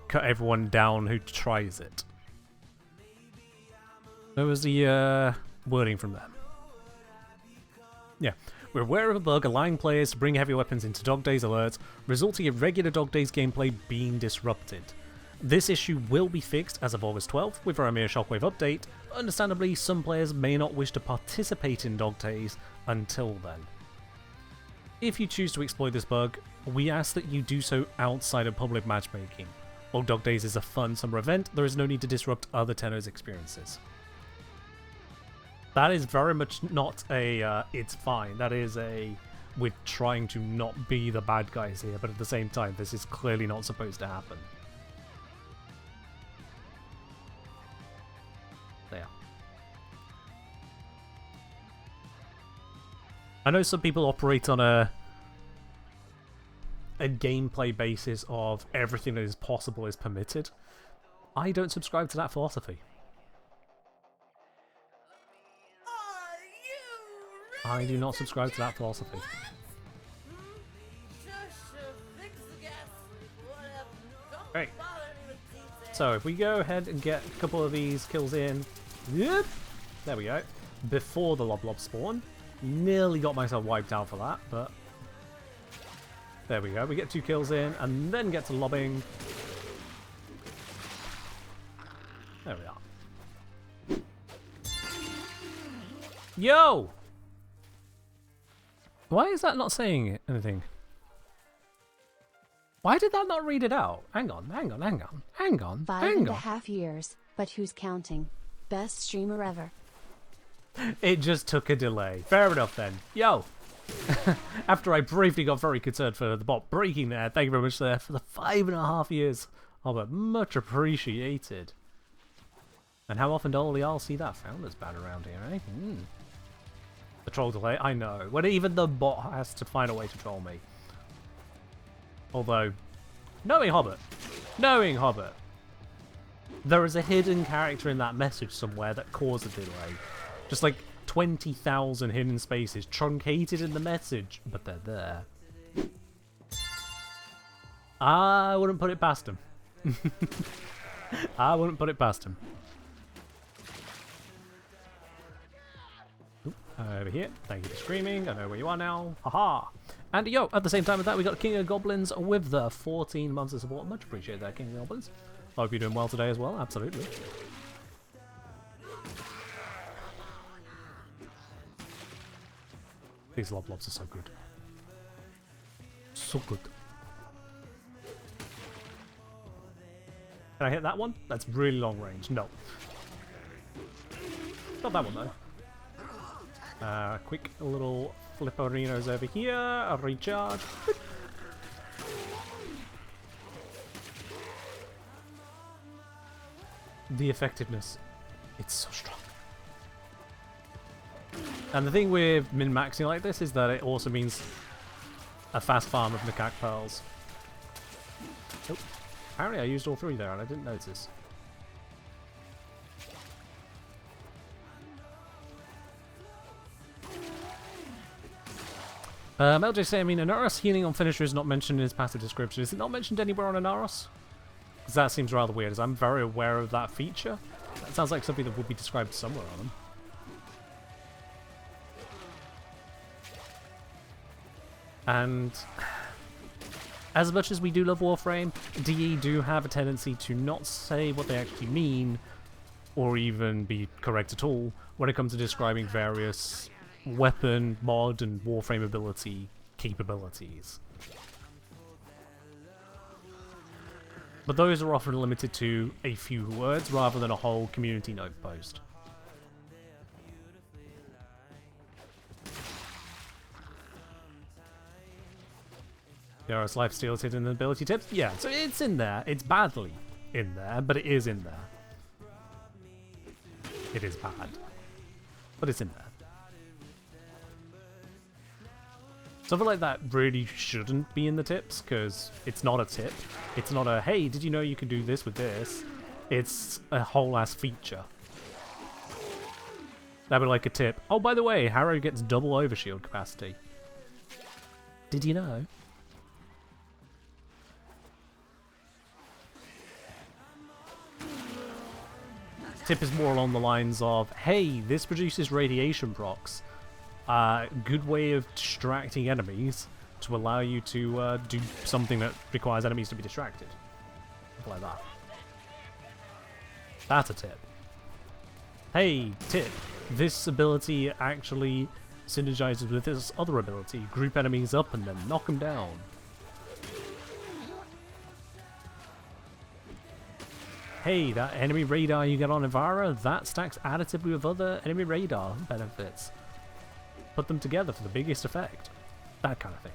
cut everyone down who tries it. That was the wording from them. Yeah. We're aware of a bug allowing players to bring heavy weapons into Dog Days alerts, resulting in regular Dog Days gameplay being disrupted. This issue will be fixed as of August 12th with our mere Shockwave update. Understandably, some players may not wish to participate in Dog Days until then. If you choose to exploit this bug, we ask that you do so outside of public matchmaking. While Dog Days is a fun summer event, there is no need to disrupt other tenors' experiences. That is very much not a, it's fine. That is a, we're trying to not be the bad guys here, but at the same time, this is clearly not supposed to happen. There. I know some people operate on a gameplay basis of everything that is possible is permitted. I don't subscribe to that philosophy. I do not subscribe to that philosophy. Great. So if we go ahead and get a couple of these kills in, yep, there we go, before the loblob spawn, Nearly got myself wiped out for that, but there we go. We get 2 kills in and then get to lobbing. There we are. Yo! Why is that not saying anything? Why did that not read it out? Hang on. 5.5 years, but who's counting? Best streamer ever. It just took a delay. Fair enough then. Yo! After I briefly got very concerned for the bot breaking there, thank you very much there for the 5.5 years. Oh, but much appreciated. And how often do y'all see that Founders ban around here, eh? The troll delay, I know. When even the bot has to find a way to troll me. Although, knowing Hobbit, there is a hidden character in that message somewhere that caused a delay. Just like 20,000 hidden spaces truncated in the message, but they're there. I wouldn't put it past him. I wouldn't put it past him. Over here. Thank you for screaming. I know where you are now. Haha. And yo, at the same time with that, we got King of Goblins with the 14 months of support. Much appreciate that, King of Goblins. Hope you're doing well today as well. Absolutely. These lobs are so good. So good. Can I hit that one? That's really long range. No. Not that one though. Quick little flipperinos over here. A recharge. The effectiveness. It's so strong. And the thing with min-maxing like this is that it also means a fast farm of macaque pearls. Oh, apparently I used all 3 there and I didn't notice. LJ saying, I mean, Anaros healing on finisher is not mentioned in his passive description. Is it not mentioned anywhere on Anaros? Because that seems rather weird, as I'm very aware of that feature. That sounds like something that would be described somewhere on him. And as much as we do love Warframe, DE do have a tendency to not say what they actually mean, or even be correct at all, when it comes to describing various weapon, mod, and Warframe ability capabilities. But those are often limited to a few words rather than a whole community note post. Yara's lifesteal hidden ability tips? Yeah, so it's in there. It's badly in there, but it is in there. It is bad, but it's in there. Something like that really shouldn't be in the tips, because it's not a tip. It's not a, hey, did you know you can do this with this? It's a whole ass feature. That'd be like a tip. Oh, by the way, Harrow gets double overshield capacity. Did you know? Tip is more along the lines of, hey, this produces radiation procs. Good way of distracting enemies to allow you to do something that requires enemies to be distracted. Something like that. That's a tip. Hey, tip. This ability actually synergizes with this other ability. Group enemies up and then knock them down. Hey, that enemy radar you get on Ivara, that stacks additively with other enemy radar benefits. Put them together for the biggest effect. That kind of thing.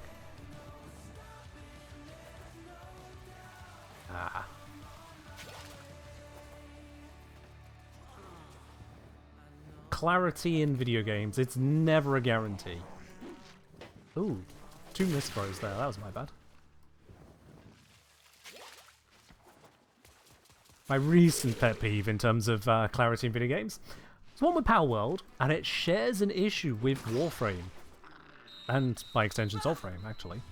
Ah. Clarity in video games, it's never a guarantee. Ooh, 2 misthrows there, that was my bad. My recent pet peeve in terms of clarity in video games is one with Power World, and it shares an issue with Warframe. And, by extension, Soulframe, actually.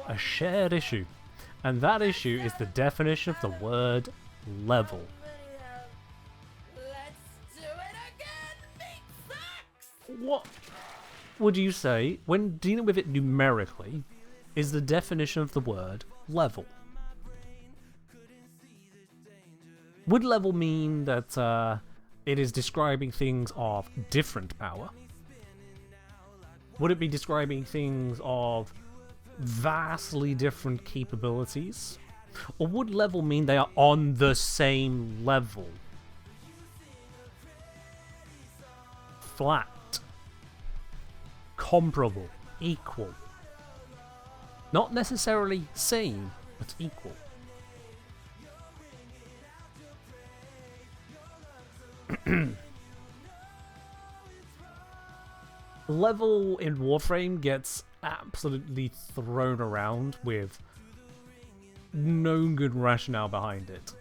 A shared issue. And that issue is the definition of the word level. Let's do it again, meat sacks! What? would you say, when dealing with it numerically, is the definition of the word level? Would level mean that it is describing things of different power? Would it be describing things of vastly different capabilities? Or would level mean they are on the same level? Flat. Comparable. Equal. Not necessarily same, but equal. Level in Warframe gets absolutely thrown around with no good rationale behind it.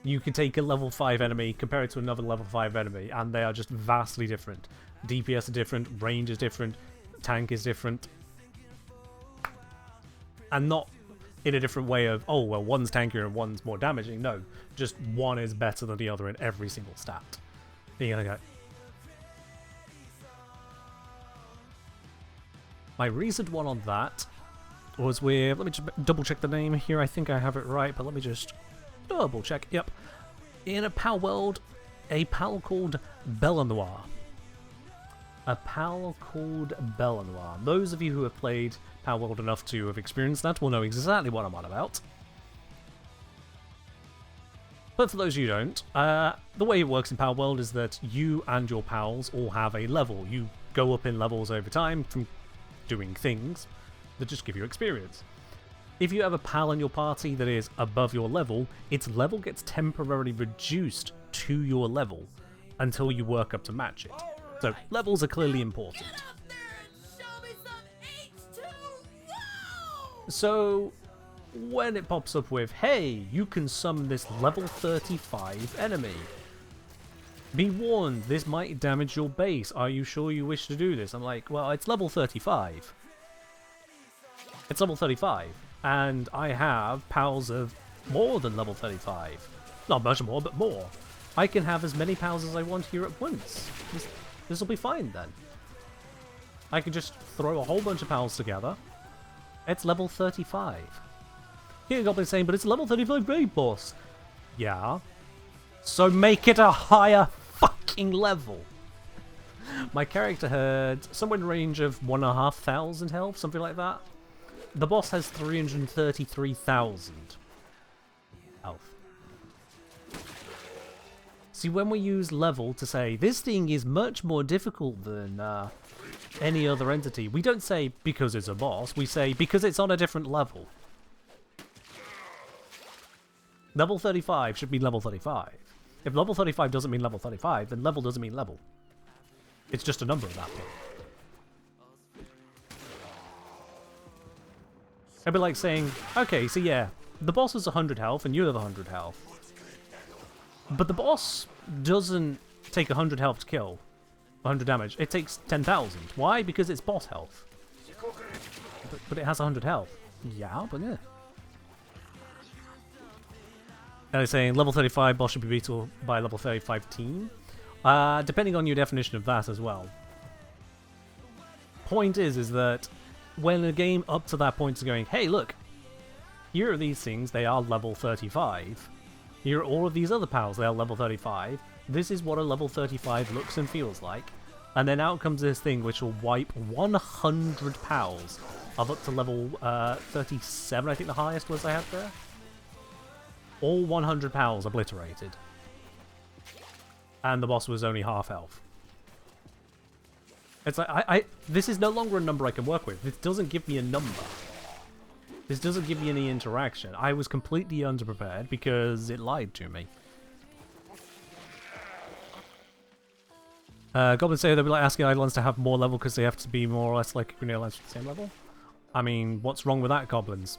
You can take a level 5 enemy, compare it to another level 5 enemy, and they are just vastly different. DPS are different, range is different, tank is different. And not in a different way of, oh, well, one's tankier and one's more damaging. No, just one is better than the other in every single stat. You're gonna go. My recent one on that was with, let me just double check the name here. I think I have it right, but let me just double check. Yep. In a PAL world, a PAL called Belanoir. A PAL called Belanoir. Those of you who have played PAL World enough to have experienced that will know exactly what I'm on about. But for those who don't, the way it works in PAL World is that you and your pals all have a level. You go up in levels over time from doing things that just give you experience. If you have a pal in your party that is above your level, its level gets temporarily reduced to your level until you work up to match it. So levels are clearly important. Get up there and show me some H2O! So when it pops up with, hey, you can summon this level 35 enemy. Be warned, this might damage your base. Are you sure you wish to do this? I'm like, well, it's level 35. It's level 35. And I have pals of more than level 35. Not much more, but more. I can have as many pals as I want here at once. This will be fine then. I can just throw a whole bunch of pals together. It's level 35. Here Goblin's saying, but it's level 35 raid boss. Yeah. So make it a higher fucking level. My character had somewhere in the range of 1,500 health, something like that. The boss has 333,000 health. See, when we use level to say, this thing is much more difficult than any other entity, we don't say because it's a boss, we say because it's on a different level. Level 35 should be level 35. If level 35 doesn't mean level 35, then level doesn't mean level. It's just a number at that point. It'd be like saying, okay, so yeah, the boss has 100 health and you have 100 health. But the boss doesn't take 100 health to kill, 100 damage. It takes 10,000. Why? Because it's boss health. But it has 100 health. Yeah, but yeah. And it's saying level 35 boss should be beatable by level 35 team. Depending on your definition of that as well. Point is that when a game up to that point is going, hey look, here are these things, they are level 35. Here are all of these other pals, they are level 35. This is what a level 35 looks and feels like. And then out comes this thing which will wipe 100 pals of up to level 37, I think the highest was I had there. All 100 pals obliterated. And the boss was only half health. It's like, this is no longer a number I can work with. This doesn't give me a number. This doesn't give me any interaction. I was completely underprepared because it lied to me. Goblins say they'll be like asking Eidolons to have more level because they have to be more or less like Grenadier Lancers at the same level. I mean, what's wrong with that, Goblins?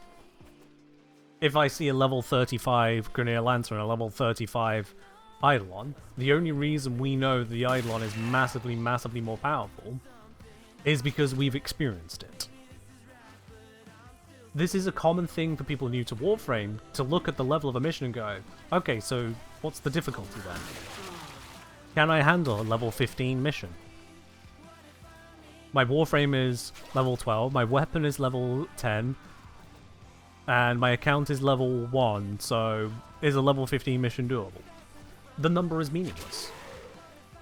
If I see a level 35 Grenadier Lancer and a level 35 Eidolon, the only reason we know the Eidolon is massively, massively more powerful is because we've experienced it. This is a common thing for people new to Warframe, to look at the level of a mission and go, okay, so what's the difficulty then? Can I handle a level 15 mission? My Warframe is level 12, my weapon is level 10, and my account is level 1, so is a level 15 mission doable? The number is meaningless.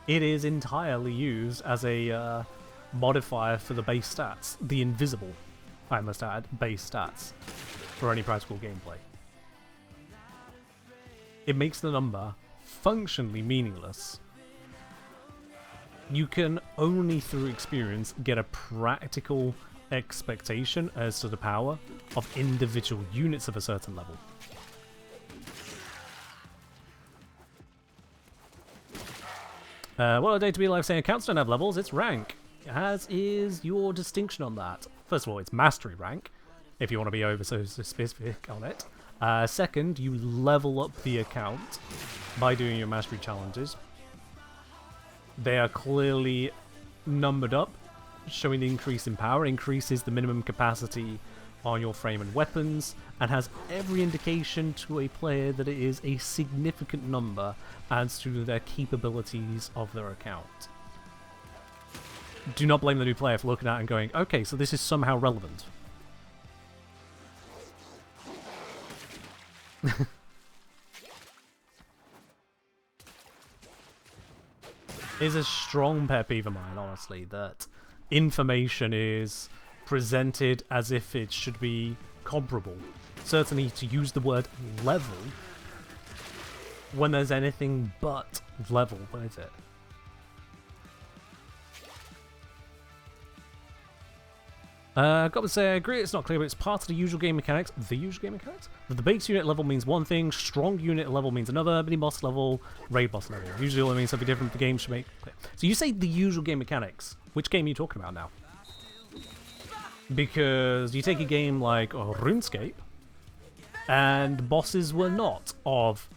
It is entirely used as a modifier for the base stats. The invisible, I must add, base stats for any practical gameplay. It makes the number functionally meaningless. You can only through experience get a practical expectation as to the power of individual units of a certain level. What a day to be alive saying accounts don't have levels, it's rank. As is your distinction on that. First of all, it's mastery rank, if you want to be over so specific on it. Second, you level up the account by doing your mastery challenges. They are clearly numbered up, showing the increase in power, increases the minimum capacity on your frame and weapons, and has every indication to a player that it is a significant number as to their capabilities of their account. Do not blame the new player for looking at it and going, okay, so this is somehow relevant. Is a strong pet peeve of mine, honestly, that information is presented as if it should be comparable. Certainly to use the word level when there's anything but level with it. Got to say, I agree it's not clear, but it's part of the usual game mechanics. The usual game mechanics? The base unit level means one thing, strong unit level means another, mini-boss level, raid boss level. Usually all it means something different, the game should make clear. So you say the usual game mechanics. Which game are you talking about now? Because you take a game like RuneScape, and bosses were not of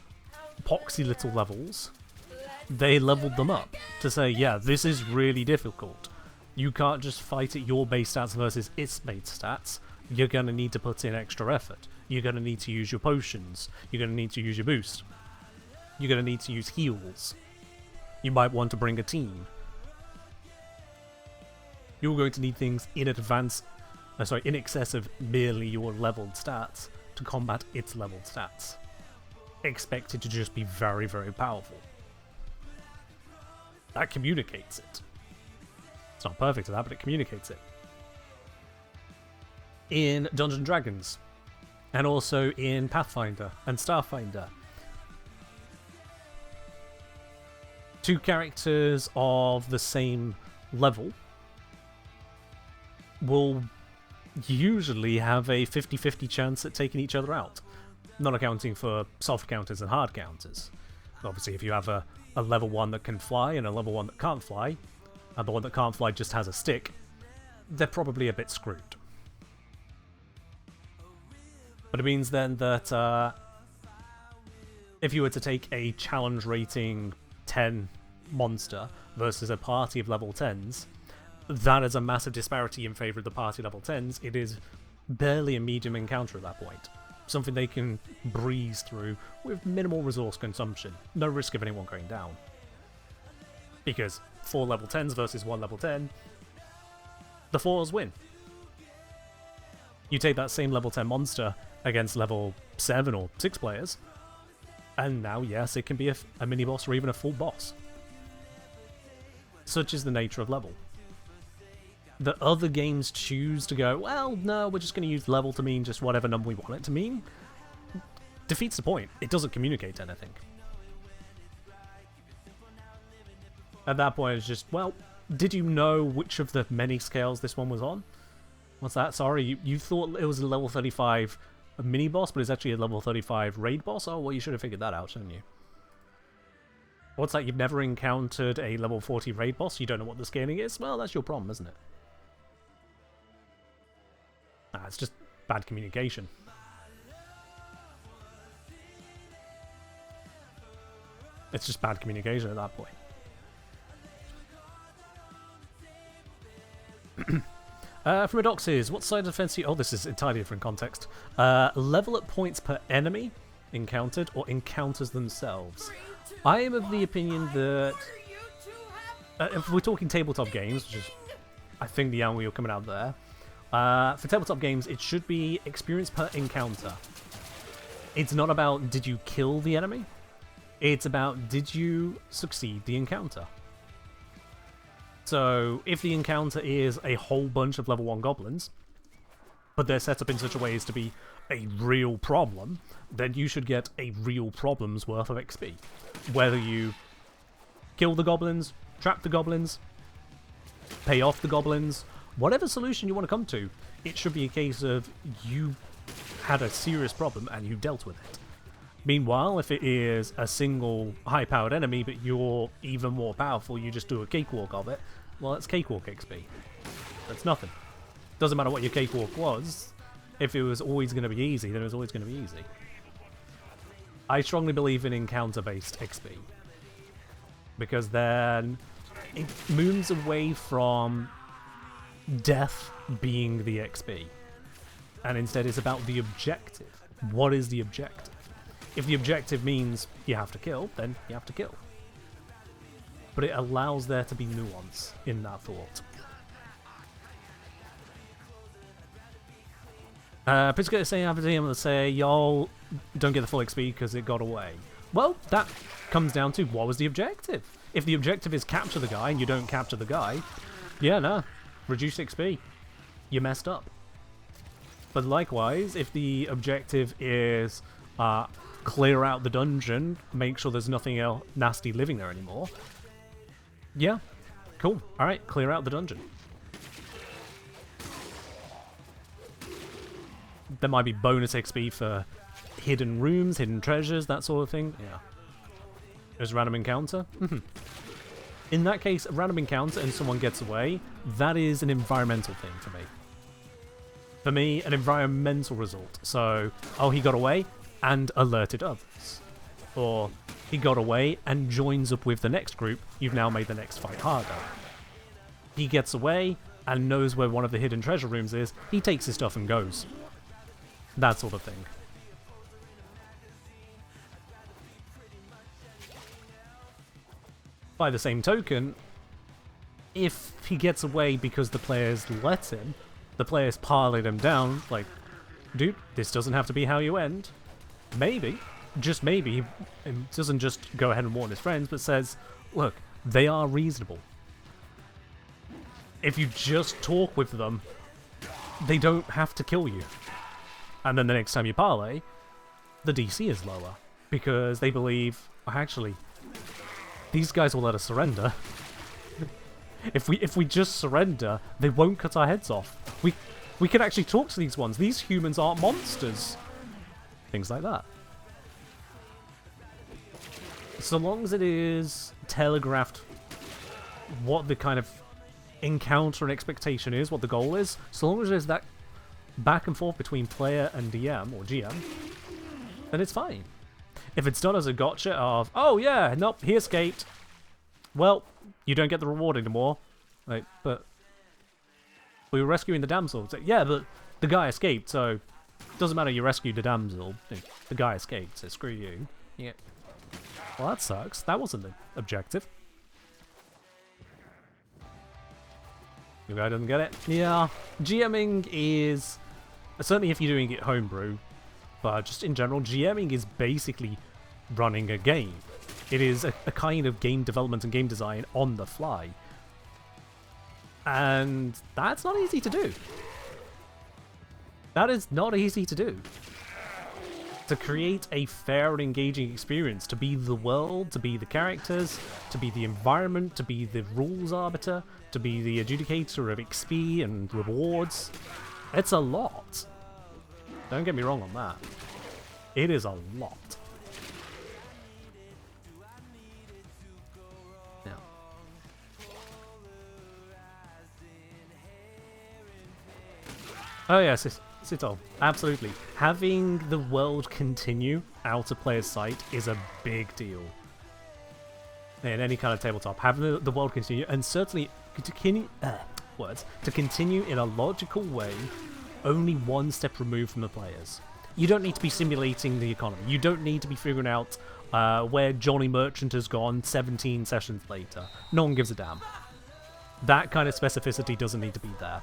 poxy little levels. They leveled them up to say, yeah, this is really difficult. You can't just fight at your base stats versus its base stats. You're going to need to put in extra effort. You're going to need to use your potions. You're going to need to use your boost. You're going to need to use heals. You might want to bring a team. You're going to need things in advance, in excess of merely your leveled stats to combat its leveled stats. Expected to just be very, very powerful. That communicates it. It's not perfect at that, but it communicates it. In Dungeons & Dragons, and also in Pathfinder and Starfinder, two characters of the same level will usually have a 50-50 chance at taking each other out, not accounting for soft counters and hard counters. Obviously, if you have a level 1 that can fly and a level 1 that can't fly, and the one that can't fly just has a stick, they're probably a bit screwed. But it means then that if you were to take a challenge rating 10 monster versus a party of level 10s, that is a massive disparity in favour of the party level 10s. It is barely a medium encounter at that point. Something they can breeze through with minimal resource consumption. No risk of anyone going down. Because 4 level 10s versus 1 level 10, the 4s win. You take that same level 10 monster against level 7 or 6 players, and now, yes, it can be a mini-boss or even a full boss. Such is the nature of level. The other games choose to go, well, no, we're just going to use level to mean just whatever number we want it to mean, defeats the point. It doesn't communicate anything. At that point, it's just, well, did you know which of the many scales this one was on? What's that? Sorry, you thought it was a level 35 mini-boss, but it's actually a level 35 raid boss? Oh, well, you should have figured that out, shouldn't you? What's that? You've never encountered a level 40 raid boss? You don't know what the scaling is? Well, that's your problem, isn't it? Nah, it's just bad communication. It's just bad communication at that point. From Adoxes, what side of the fence do you... Oh, this is entirely different context. Level up points per enemy encountered or encounters themselves. I am of the opinion that... if we're talking tabletop games, which is I think the angle you're coming out there. For tabletop games, it should be experience per encounter. It's not about did you kill the enemy, it's about did you succeed the encounter. So if the encounter is a whole bunch of level 1 goblins, but they're set up in such a way as to be a real problem, then you should get a real problem's worth of XP. Whether you kill the goblins, trap the goblins, pay off the goblins, whatever solution you want to come to, it should be a case of you had a serious problem and you dealt with it. Meanwhile, if it is a single high-powered enemy but you're even more powerful, you just do a cakewalk of it, well, that's cakewalk XP. That's nothing. Doesn't matter what your cakewalk was. If it was always going to be easy, then it was always going to be easy. I strongly believe in encounter-based XP. Because then it moves away from death being the XP. And instead it's about the objective. What is the objective? If the objective means you have to kill, then you have to kill. But it allows there to be nuance in that thought. Pisco saying, I'm going to say, y'all don't get the full XP because it got away. Well, that comes down to what was the objective. If the objective is capture the guy and you don't capture the guy, yeah, no, reduce XP. You messed up. But likewise, if the objective is clear out the dungeon, make sure there's nothing else nasty living there anymore, yeah, cool. Alright, clear out the dungeon. There might be bonus XP for hidden rooms, hidden treasures, that sort of thing. Yeah. There's a random encounter. In that case, a random encounter and someone gets away, that is an environmental thing for me. For me, an environmental result. So, oh, he got away and alerted others. Or he got away and joins up with the next group. You've now made the next fight harder. He gets away and knows where one of the hidden treasure rooms is. He takes his stuff and goes. That sort of thing. By the same token, if he gets away because the players let him, the players parlayed him down, like, dude, this doesn't have to be how you end. Maybe, just maybe, he doesn't just go ahead and warn his friends, but says, look, they are reasonable. If you just talk with them, they don't have to kill you. And then the next time you parlay, the DC is lower. Because they believe, actually, these guys will let us surrender. If we just surrender, they won't cut our heads off. We can actually talk to these ones. These humans aren't monsters. Things like that. So long as it is telegraphed what the kind of encounter and expectation is, what the goal is, so long as there's that back and forth between player and DM or GM, then it's fine. If it's done as a gotcha of, oh yeah, nope, he escaped. Well, you don't get the reward anymore. Like, but we were rescuing the damsel. It's like, yeah, but the guy escaped, so it doesn't matter you rescued the damsel. The guy escaped, so screw you. Yeah. Well, that sucks. That wasn't the objective. The guy doesn't get it. Yeah, GMing is, certainly if you're doing it homebrew, but just in general, GMing is basically running a game. It is a kind of game development and game design on the fly. And that's not easy to do. That is not easy to do. To create a fair and engaging experience, to be the world, to be the characters, to be the environment, to be the rules arbiter, to be the adjudicator of XP and rewards. It's a lot. Don't get me wrong on that. It is a lot. Now. Oh yes, Sito, absolutely. Having the world continue out of player's sight is a big deal. In any kind of tabletop, having the world continue, and certainly to continue in a logical way, only one step removed from the players. You don't need to be simulating the economy. You don't need to be figuring out where Johnny Merchant has gone 17 sessions later. No one gives a damn. That kind of specificity doesn't need to be there.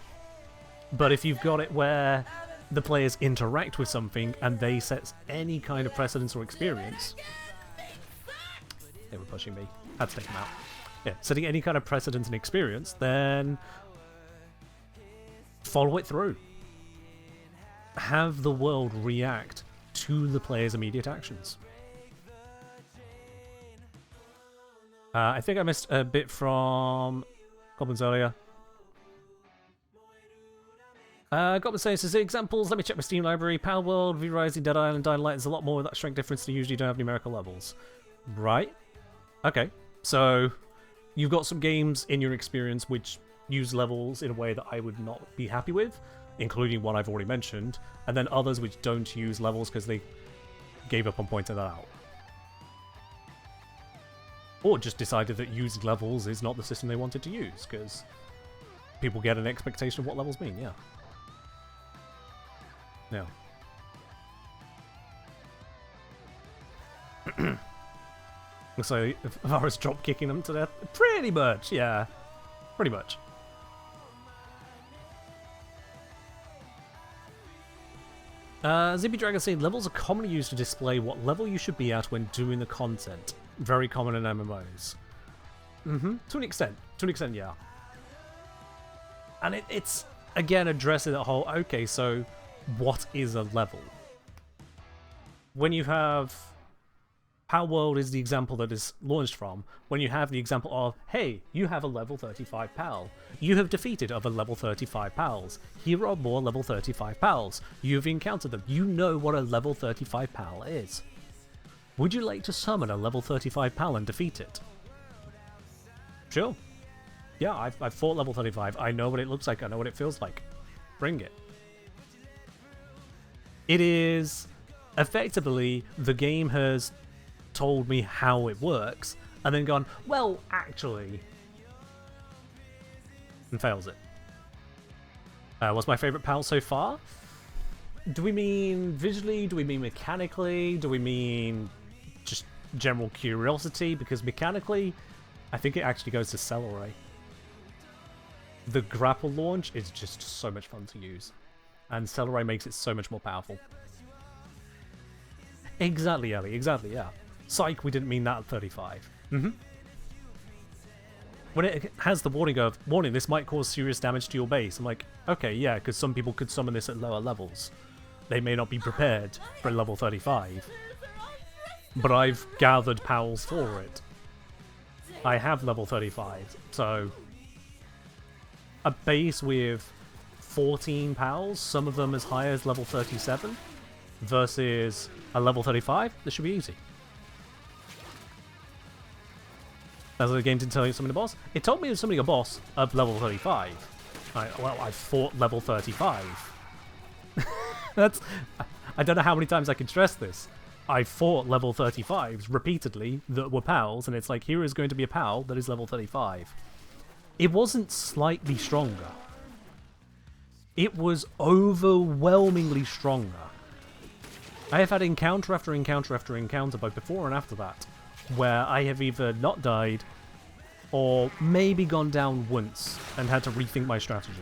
But if you've got it where the players interact with something and they set any kind of precedence or experience... They were pushing me. Had to take them out. Yeah, setting any kind of precedence and experience, then follow it through. Have the world react to the player's immediate actions. I think I missed a bit from Goblins earlier. Goblin says, examples, let me check my Steam library. Power World, V-Rising, Dead Island, Dying Light, there's a lot more of that strength difference they usually don't have numerical levels. Right. Okay. So, you've got some games in your experience which use levels in a way that I would not be happy with, including one I've already mentioned, and then others which don't use levels because they gave up on pointing that out. Or just decided that using levels is not the system they wanted to use, because people get an expectation of what levels mean, yeah. No. So, if I was drop kicking them to death, pretty much, yeah. Pretty much. Zippy Dragon saying levels are commonly used to display what level you should be at when doing the content. Very common in MMOs. To an extent. To an extent, yeah. And it's, again, addressing that whole, okay, so what is a level? When you have... Power World is the example that is launched from. When you have the example of, hey, you have a level 35 pal. You have defeated other level 35 pals. Here are more level 35 pals. You've encountered them. You know what a level 35 pal is. Would you like to summon a level 35 pal and defeat it? Sure. Yeah, I've fought level 35. I know what it looks like. I know what it feels like. Bring it. It is... Effectively, the game has told me how it works, and then gone, well, actually... And fails it. What's my favourite pal so far? Do we mean visually? Do we mean mechanically? Do we mean just general curiosity? Because mechanically, I think it actually goes to Celeray. The grapple launch is just so much fun to use, and Celeray makes it so much more powerful. Exactly, Ellie, exactly, yeah. Psych, we didn't mean that at 35. When it has the warning of, warning, this might cause serious damage to your base. I'm like, okay, yeah, because some people could summon this at lower levels. They may not be prepared for level 35. But I've gathered pals for it. I have level 35, so... A base with 14 pals, some of them as high as level 37, versus a level 35, this should be easy. As the game didn't tell you something a boss. It told me it was something a boss of level 35. Well, I fought level 35. That's... I don't know how many times I can stress this. I fought level 35s repeatedly that were pals, and it's like, here is going to be a pal that is level 35. It wasn't slightly stronger. It was overwhelmingly stronger. I have had encounter after encounter after encounter, both before and after that, where I have either not died or maybe gone down once and had to rethink my strategy.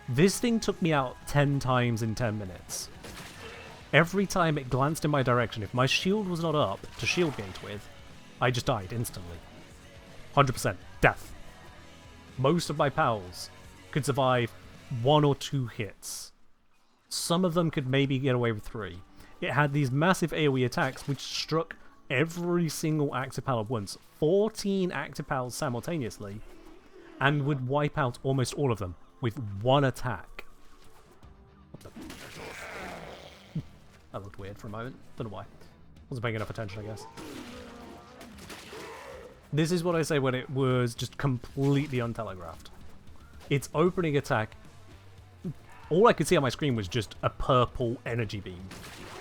This thing took me out 10 times in 10 minutes. Every time it glanced in my direction, if my shield was not up to shield gate with, I just died instantly. 100% death. Most of my pals could survive 1 or 2 hits. Some of them could maybe get away with 3. It had these massive AoE attacks which struck every single active pal at once, 14 active pals simultaneously, and would wipe out almost all of them with 1 attack. What the... That looked weird for a moment. Don't know why. Wasn't paying enough attention, I guess. This is what I say when it was just completely untelegraphed. Its opening attack, all I could see on my screen was just a purple energy beam.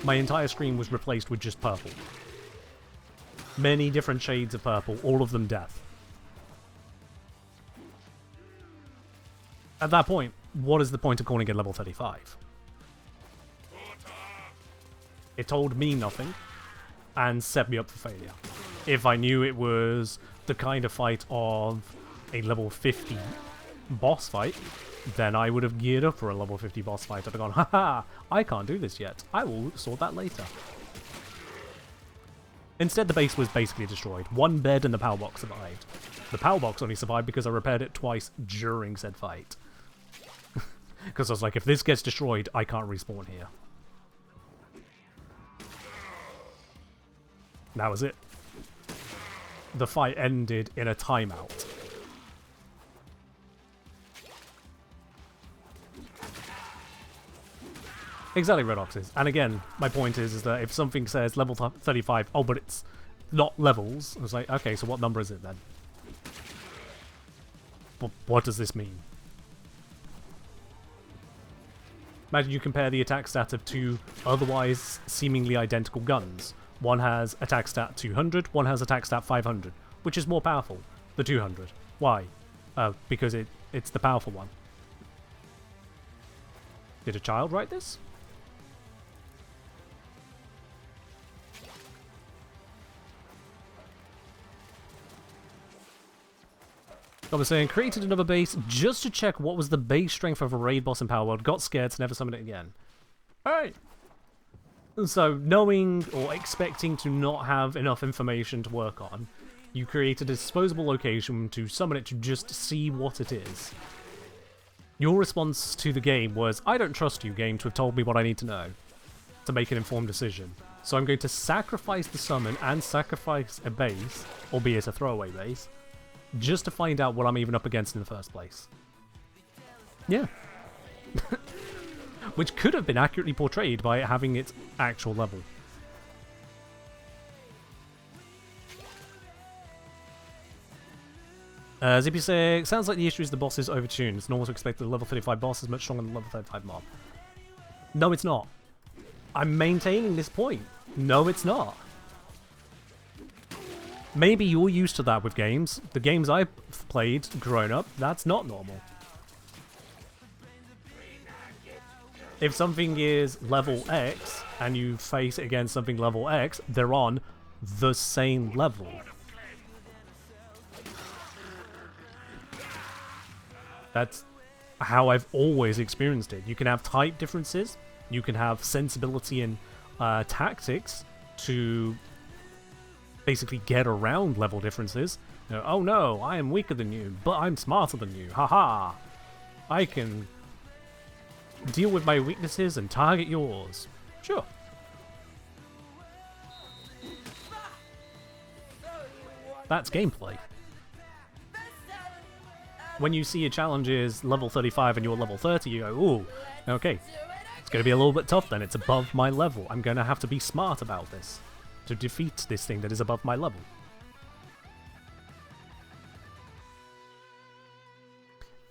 My entire screen was replaced with just purple. Many different shades of purple, all of them death. At that point, what is the point of calling it level 35? It told me nothing, and set me up for failure. If I knew it was the kind of fight of a level 50 boss fight, then I would have geared up for a level 50 boss fight. I'd have gone, haha, I can't do this yet. I will sort that later. Instead, the base was basically destroyed. One bed and the power box survived. The power box only survived because I repaired it twice during said fight. Because I was like, if this gets destroyed, I can't respawn here. That was it. The fight ended in a timeout. Exactly, Redoxes. And again, my point is that if something says level 35, oh, but it's not levels, I was like, okay, so what number is it then? What does this mean? Imagine you compare the attack stat of two otherwise seemingly identical guns. One has attack stat 200, one has attack stat 500. Which is more powerful? The 200. Why? Because it's the powerful one. Did a child write this? I was saying, created another base just to check what was the base strength of a raid boss in Power World, got scared to never summon it again. Alright. So, knowing or expecting to not have enough information to work on, you created a disposable location to summon it to just see what it is. Your response to the game was, I don't trust you, game, to have told me what I need to know to make an informed decision. So I'm going to sacrifice the summon and sacrifice a base, albeit a throwaway base, just to find out what I'm even up against in the first place. Yeah. Which could have been accurately portrayed by it having its actual level. Zippy say, sounds like the issue is the boss is overtuned. It's normal to expect the level 35 boss is much stronger than the level 35 mob. No, it's not. I'm maintaining this point. No, it's not. Maybe you're used to that with games. The games I've played growing up, that's not normal. If something is level X and you face it against something level X, they're on the same level. That's how I've always experienced it. You can have type differences, you can have sensibility and tactics to basically get around level differences. You know, oh no, I am weaker than you, but I'm smarter than you. Haha. I can deal with my weaknesses and target yours. Sure. That's gameplay. When you see a challenge is level 35 and you're level 30, you go, ooh, okay. It's going to be a little bit tough then. It's above my level. I'm going to have to be smart about this to defeat this thing that is above my level.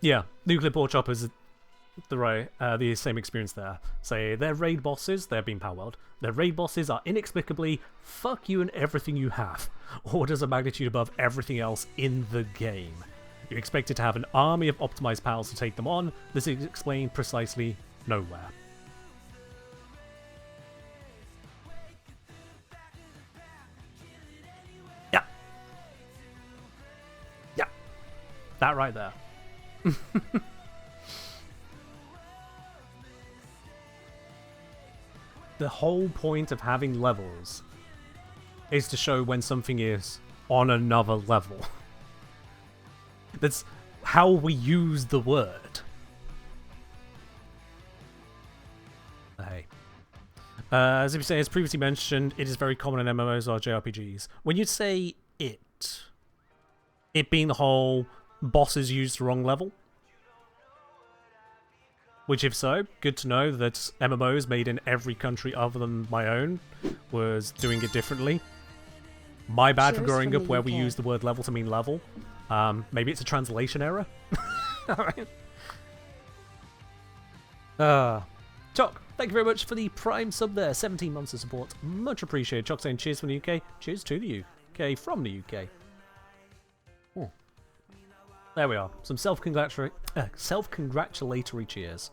Yeah, nuclear pork choppers, the same experience there. Say, their raid bosses, they're being power weld. Their raid bosses are inexplicably fuck you and everything you have. Orders of magnitude above everything else in the game. You're expected to have an army of optimized pals to take them on. This is explained precisely nowhere. Yeah. Yeah. That right there. The whole point of having levels is to show when something is on another level. That's how we use the word. Hey. As if you say, as previously mentioned, it is very common in MMOs or JRPGs. When you say it being the whole bosses used the wrong level, which if so, good to know that MMOs made in every country other than my own was doing it differently. My bad for growing up where we use the word level to mean level. Maybe it's a translation error. Alright. Choc, thank you very much for the Prime sub there. 17 months of support. Much appreciated. Choc saying cheers from the UK. Cheers to the UK from the UK. Oh. There we are. Some self-congratulatory cheers.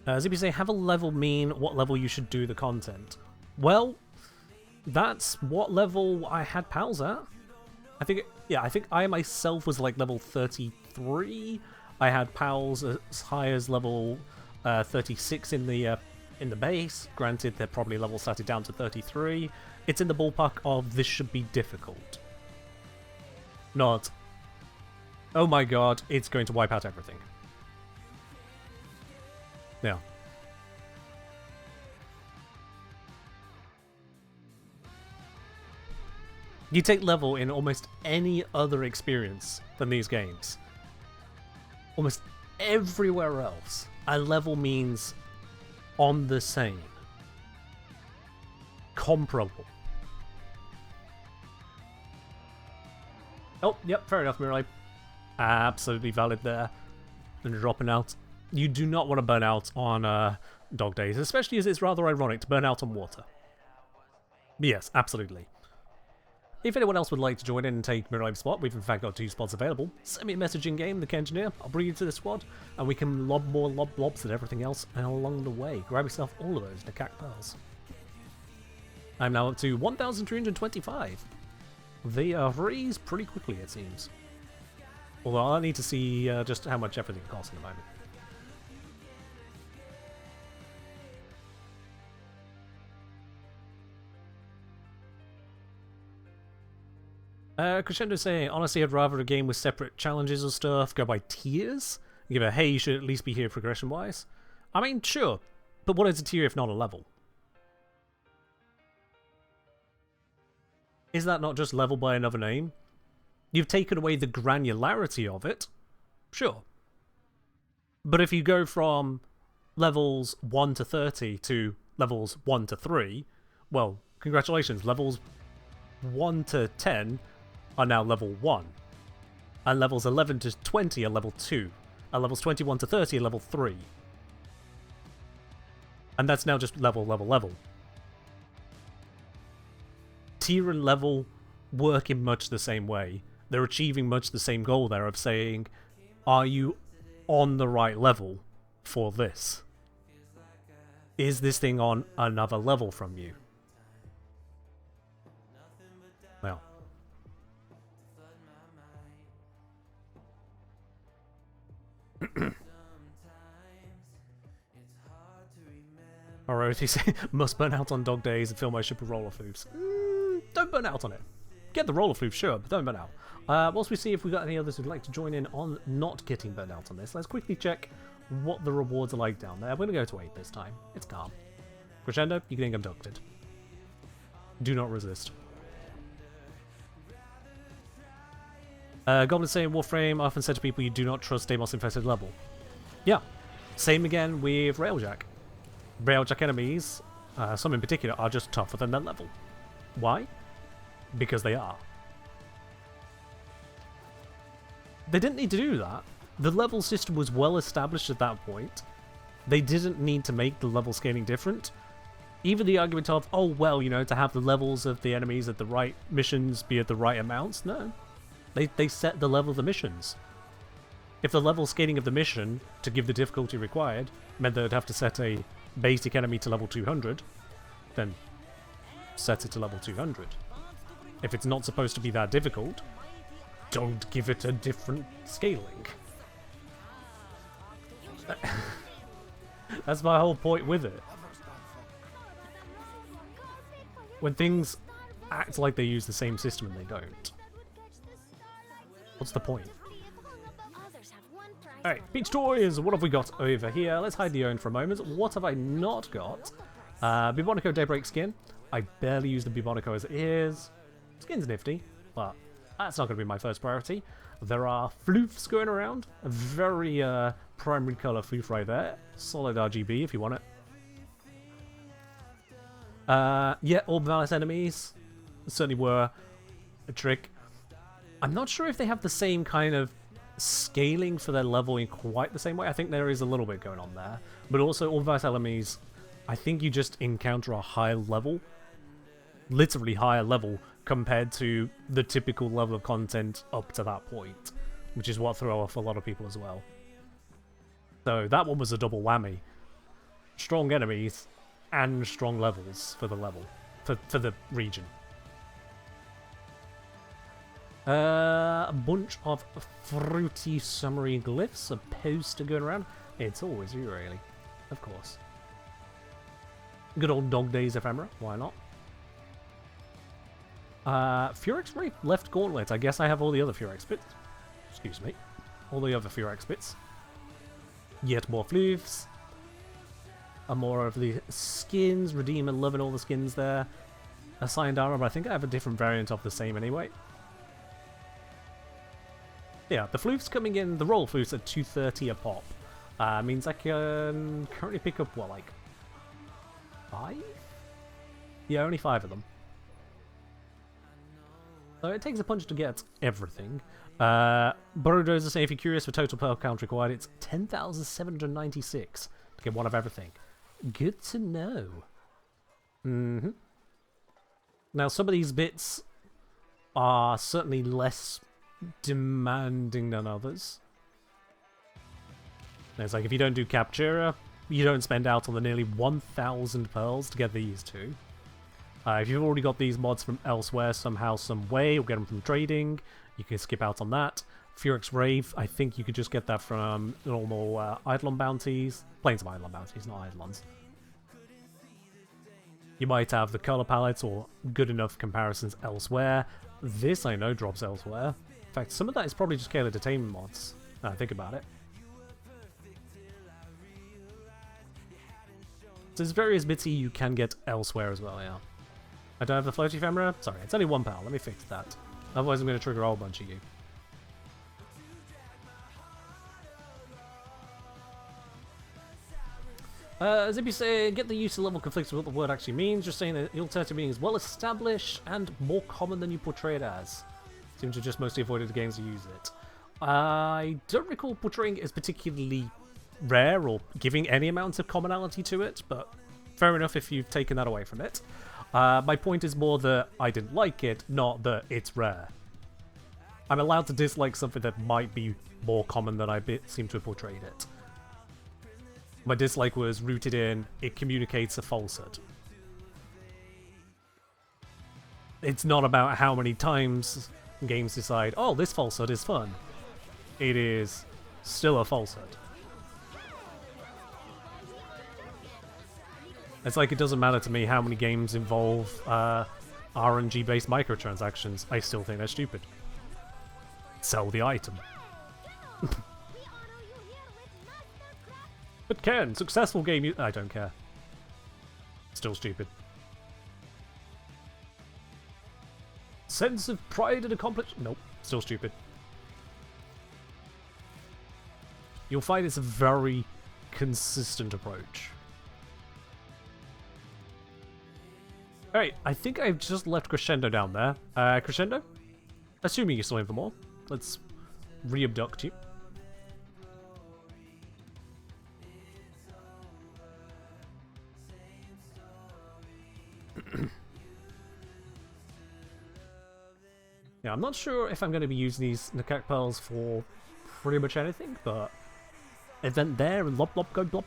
ZBC, have a level mean what level you should do the content? Well, that's what level I had pals at. I think, yeah, I think I myself was like level 33. I had pals as high as level 36 in the base. Granted, they're probably level started down to 33. It's in the ballpark of this should be difficult. Not, oh my god, it's going to wipe out everything. Yeah. You take level in almost any other experience than these games. Almost everywhere else, a level means on the same. Comparable. Oh, yep, fair enough, Mirai. Absolutely valid there. And dropping out. You do not want to burn out on dog days, especially as it's rather ironic to burn out on water. Yes, absolutely. If anyone else would like to join in and take Mirai's spot, we've in fact got 2 spots available. Send me a message in game, the Kengineer. I'll bring you to the squad, and we can lob more lobs and everything else along the way. Grab yourself all of those Nakak pearls. I'm now up to 1,325. The freeze pretty quickly, it seems. Although I need to see just how much everything costs in a moment. Crescendo saying, honestly, I'd rather a game with separate challenges or stuff go by tiers. Give a, hey, you should at least be here progression-wise. I mean, sure, but what is a tier if not a level? Is that not just level by another name? You've taken away the granularity of it. Sure. But if you go from levels 1 to 30 to levels 1 to 3, well, congratulations, levels 1 to 10 are now level 1. And levels 11 to 20 are level 2. And levels 21 to 30 are level 3. And that's now just level. Tier and level work in much the same way. They're achieving much the same goal there of saying, are you on the right level for this? Is this thing on another level from you? Well. Alright, you say, must burn out on dog days and fill my ship with roller foofs. Don't burn out on it. Get the roller floof, sure, but don't burn out. Whilst we see if we've got any others who'd like to join in on not getting burnt out on this, let's quickly check what the rewards are like down there. We're going to go to 8 this time. It's calm. Crescendo, you're getting abducted. Do not resist. Goblin saying, Warframe, I often said to people you do not trust Deimos infested level. Yeah. Same again with Railjack. Railjack enemies, some in particular, are just tougher than their level. Why? Because they are. They didn't need to do that. The level system was well established at that point. They didn't need to make the level scaling different. Even the argument of, oh well, you know, to have the levels of the enemies at the right missions be at the right amounts. No. They set the level of the missions. If the level scaling of the mission, to give the difficulty required, meant that they'd have to set a basic enemy to level 200, then set it to level 200. If it's not supposed to be that difficult, don't give it a different scaling. That's my whole point with it. When things act like they use the same system and they don't. What's the point? Alright, beach toys! What have we got over here? Let's hide the urn for a moment. What have I not got? Bubonico Daybreak skin. I barely use the Bubonico as it is. Skin's nifty, but that's not going to be my first priority. There are floofs going around. A very primary colour floof right there. Solid RGB if you want it. Yeah, Orb Malice enemies certainly were a trick. I'm not sure if they have the same kind of scaling for their level in quite the same way. I think there is a little bit going on there. But also, Orb Malice enemies, I think you just encounter a higher level. Literally higher level compared to the typical level of content up to that point. Which is what threw off a lot of people as well. So that one was a double whammy. strong enemies and strong levels for the for the region. A bunch of fruity summary glyphs, a poster going around. It's always you, really. Of course. Good old Dog Days ephemera, why not? Furex Ray left gauntlet. I guess I have all the other Furex bits. Excuse me. All the other Furex bits. Yet more floofs. More of the skins. Redeemer, loving all the skins there. Assigned armor, but I think I have a different variant of the same anyway. Yeah, the floofs coming in, the roll floofs at 230 a pop. Means I can currently pick up, what, like 5? Yeah, only 5 of them. So it takes a punch to get everything. Burrodozer saying if you're curious for total pearl count required, it's 10,796 to get one of everything. Good to know. Now some of these bits are certainly less demanding than others. It's like if you don't do Captura, you don't spend out on the nearly 1,000 pearls to get these two. If you've already got these mods from elsewhere somehow, some way, or get them from trading, you can skip out on that. Furex Rave, I think you could just get that from normal Eidolon bounties. Plains of Eidolon bounties, not Eidolons. You might have the color palettes or good enough comparisons elsewhere. This, I know, drops elsewhere. In fact, some of that is probably just Kale Entertainment mods, now I think about it. So there's various bits you can get elsewhere as well, yeah. I don't have the floaty ephemera? Sorry, it's only £1. Let me fix that. Otherwise I'm going to trigger a whole bunch of you. Zippy say, get the use of level conflicts with what the word actually means. Just saying that the alternative meaning is well established and more common than you portray it as. Seems to just mostly avoided the games that use it. I don't recall portraying it as particularly rare or giving any amount of commonality to it, but fair enough if you've taken that away from it. My point is more that I didn't like it, not that it's rare. I'm allowed to dislike something that might be more common than I seem to have portrayed it. My dislike was rooted in it communicates a falsehood. It's not about how many times games decide, oh, this falsehood is fun. It is still a falsehood. It's like it doesn't matter to me how many games involve RNG-based microtransactions. I still think they're stupid. Sell the item. But Ken, successful game I don't care. Still stupid. Sense of pride and accomplishment? Nope, still stupid. You'll find it's a very consistent approach. Alright, I think I've just left Crescendo down there. Crescendo? Assuming you're still in for more. Let's re-abduct you. Yeah, I'm not sure if I'm going to be using these Nakak Pearls for pretty much anything, but event there and lop lop go blop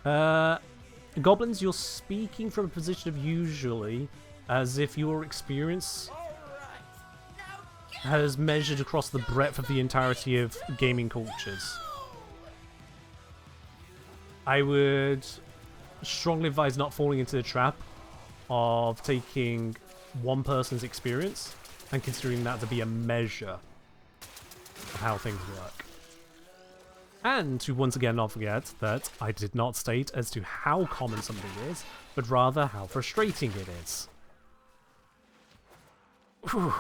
blop. Goblins, you're speaking from a position of usually, as if your experience has measured across the breadth of the entirety of gaming cultures. I would strongly advise not falling into the trap of taking one person's experience and considering that to be a measure of how things work. And to once again not forget that I did not state as to how common something is, but rather how frustrating it is. Whew.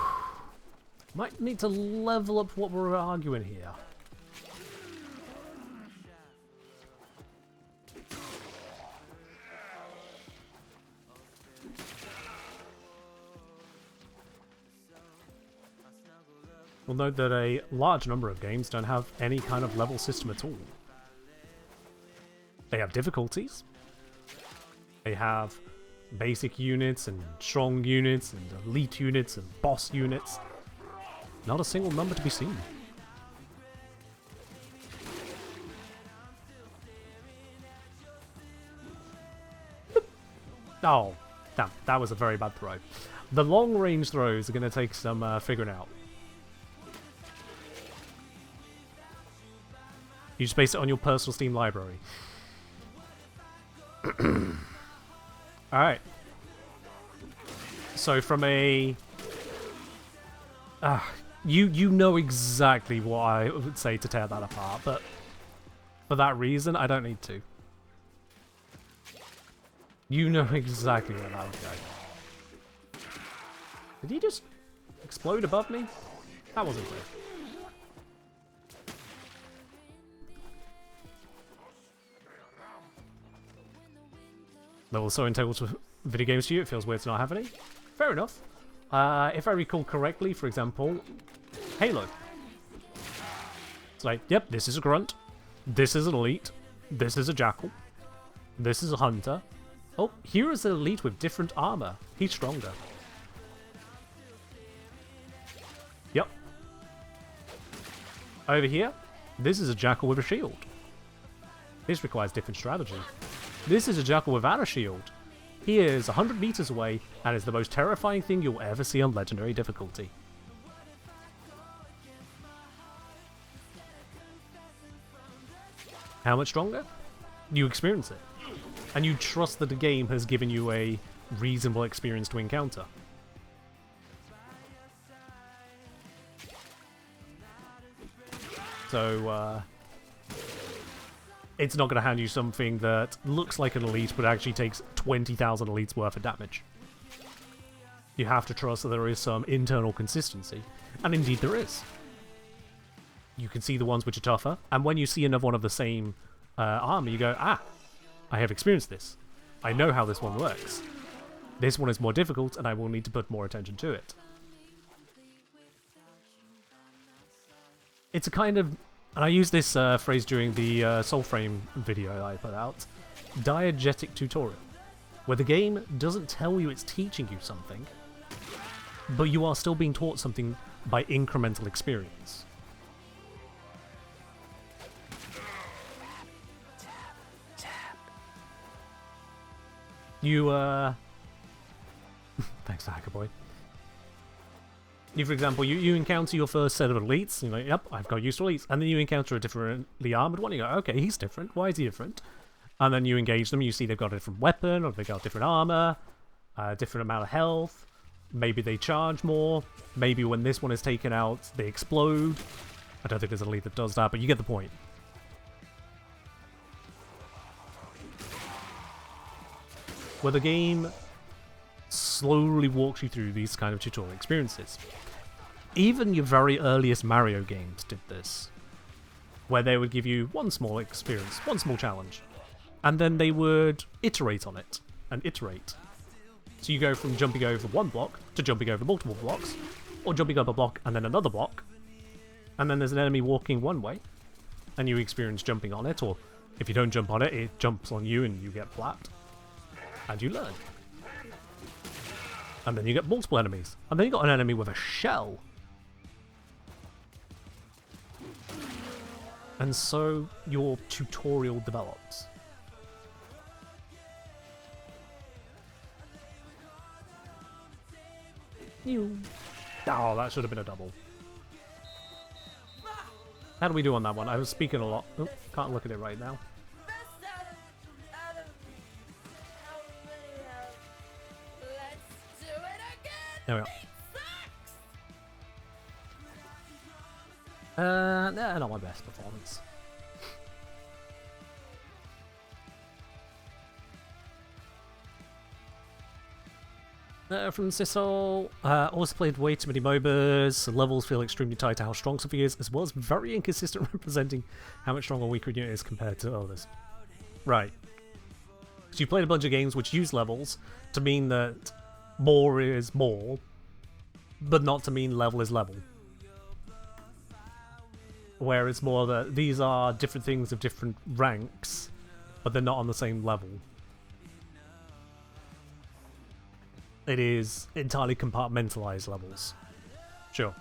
Might need to level up what we're arguing here. We'll note that a large number of games don't have any kind of level system at all. They have difficulties. They have basic units and strong units and elite units and boss units. Not a single number to be seen. Oh, damn, that was a very bad throw. The long-range throws are going to take some figuring out. You just base it on your personal Steam library. Alright. So from a... you know exactly what I would say to tear that apart, but for that reason, I don't need to. You know exactly where that would go. Did he just explode above me? That wasn't clear. Level so integral to video games to you, it feels weird to not have any. Fair enough. If I recall correctly, for example, Halo. It's like, yep, this is a grunt. This is an elite. This is a jackal. This is a hunter. Oh, here is an elite with different armor. He's stronger. Yep. Over here, this is a jackal with a shield. This requires different strategy. This is a jackal without a shield. He is 100 meters away and is the most terrifying thing you'll ever see on Legendary difficulty. How much stronger? You experience it. And you trust that the game has given you a reasonable experience to encounter. So, it's not going to hand you something that looks like an elite but actually takes 20,000 elites worth of damage. You have to trust that there is some internal consistency, and indeed there is. You can see the ones which are tougher, and when you see another one of the same armor, you go, ah, I have experienced this. I know how this one works. This one is more difficult, and I will need to put more attention to it. It's a kind of... And I used this phrase during the Warframe video that I put out. Diegetic tutorial. Where the game doesn't tell you it's teaching you something, but you are still being taught something by incremental experience. You, Thanks, Hacker Boy. You, for example, you encounter your first set of elites, and you're like, yep, I've got used to elites. And then you encounter a differently armored one, you go, okay, he's different. Why is he different? And then you engage them, you see they've got a different weapon, or they've got different armor, a different amount of health. Maybe they charge more. Maybe when this one is taken out, they explode. I don't think there's an elite that does that, but you get the point. Where the game slowly walks you through these kind of tutorial experiences. Even your very earliest Mario games did this, where they would give you one small experience, one small challenge, and then they would iterate on it, and iterate. So you go from jumping over one block to jumping over multiple blocks, or jumping up a block and then another block, and then there's an enemy walking one way, and you experience jumping on it, or if you don't jump on it, it jumps on you and you get flapped, and you learn. And then you get multiple enemies, and then you got an enemy with a shell. And so your tutorial develops. Oh, that should have been a double. How do we do on that one? I was speaking a lot. Oh, can't look at it right now. There we are. Nah, not my best performance. From Sissel, also played way too many MOBAs, levels feel extremely tied to how strong something is, as well as very inconsistent representing how much stronger or weaker a unit is compared to others. Right. So you played a bunch of games which use levels to mean that more is more, but not to mean level is level. Where it's more that these are different things of different ranks, but they're not on the same level. It is entirely compartmentalized levels. Sure.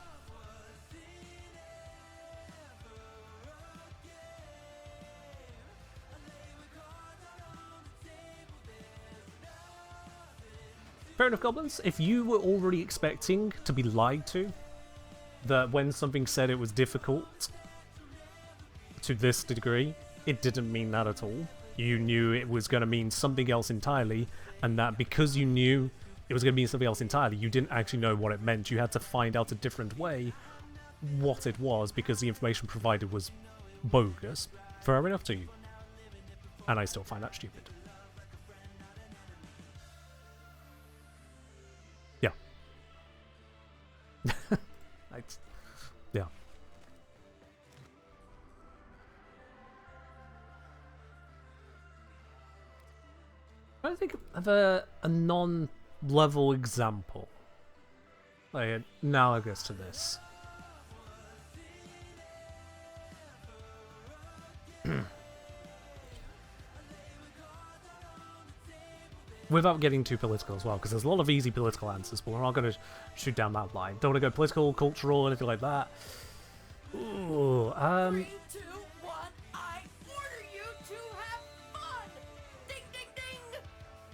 Fair enough, Goblins. If you were already expecting to be lied to, that when something said it was difficult to this degree, it didn't mean that at all. You knew it was going to mean something else entirely, and that because you knew it was going to mean something else entirely, you didn't actually know what it meant. You had to find out a different way what it was because the information provided was bogus. Fair enough to you. And I still find that stupid. Yeah. Yeah. I think of a non-level example, like analogous to this. Without getting too political as well, because there's a lot of easy political answers, but we're not going to shoot down that line. Don't want to go political, cultural, anything like that. Ooh, 3, 2, 1, I order you to have fun! Ding, ding,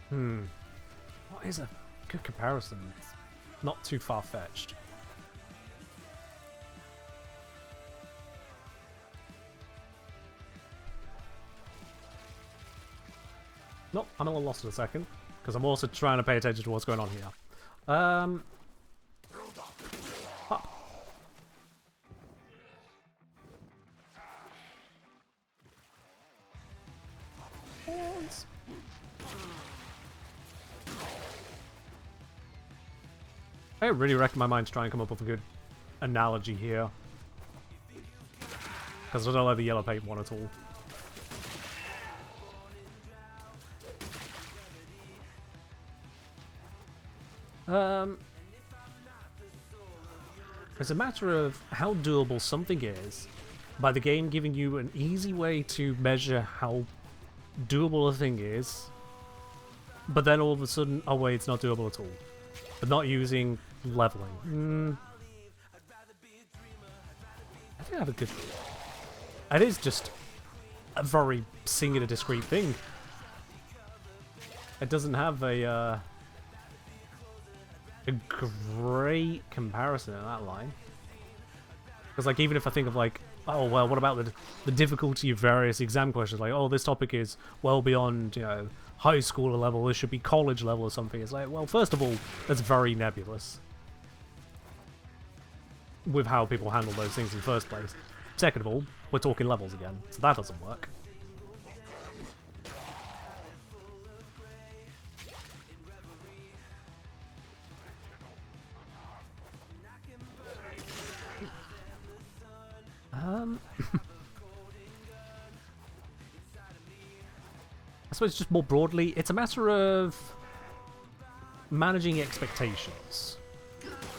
ding! What is a good comparison? It's not too far-fetched. Nope, I'm a little lost in a second, because I'm also trying to pay attention to what's going on here. Ah. I really reckon my mind to try and come up with a good analogy here, because I don't like the yellow paint one at all. It's a matter of how doable something is by the game giving you an easy way to measure how doable a thing is, but then all of a sudden, oh wait, it's not doable at all. But not using leveling. I think I have a good... It is just a very singular, discrete thing. It doesn't have a great comparison in that line. Because, like, even if I think of, like, oh, well, what about the difficulty of various exam questions? Like, oh, this topic is well beyond, you know, high school level, this should be college level or something. It's like, well, first of all, that's very nebulous with how people handle those things in the first place. Second of all, we're talking levels again, so that doesn't work. I suppose just more broadly, it's a matter of managing expectations.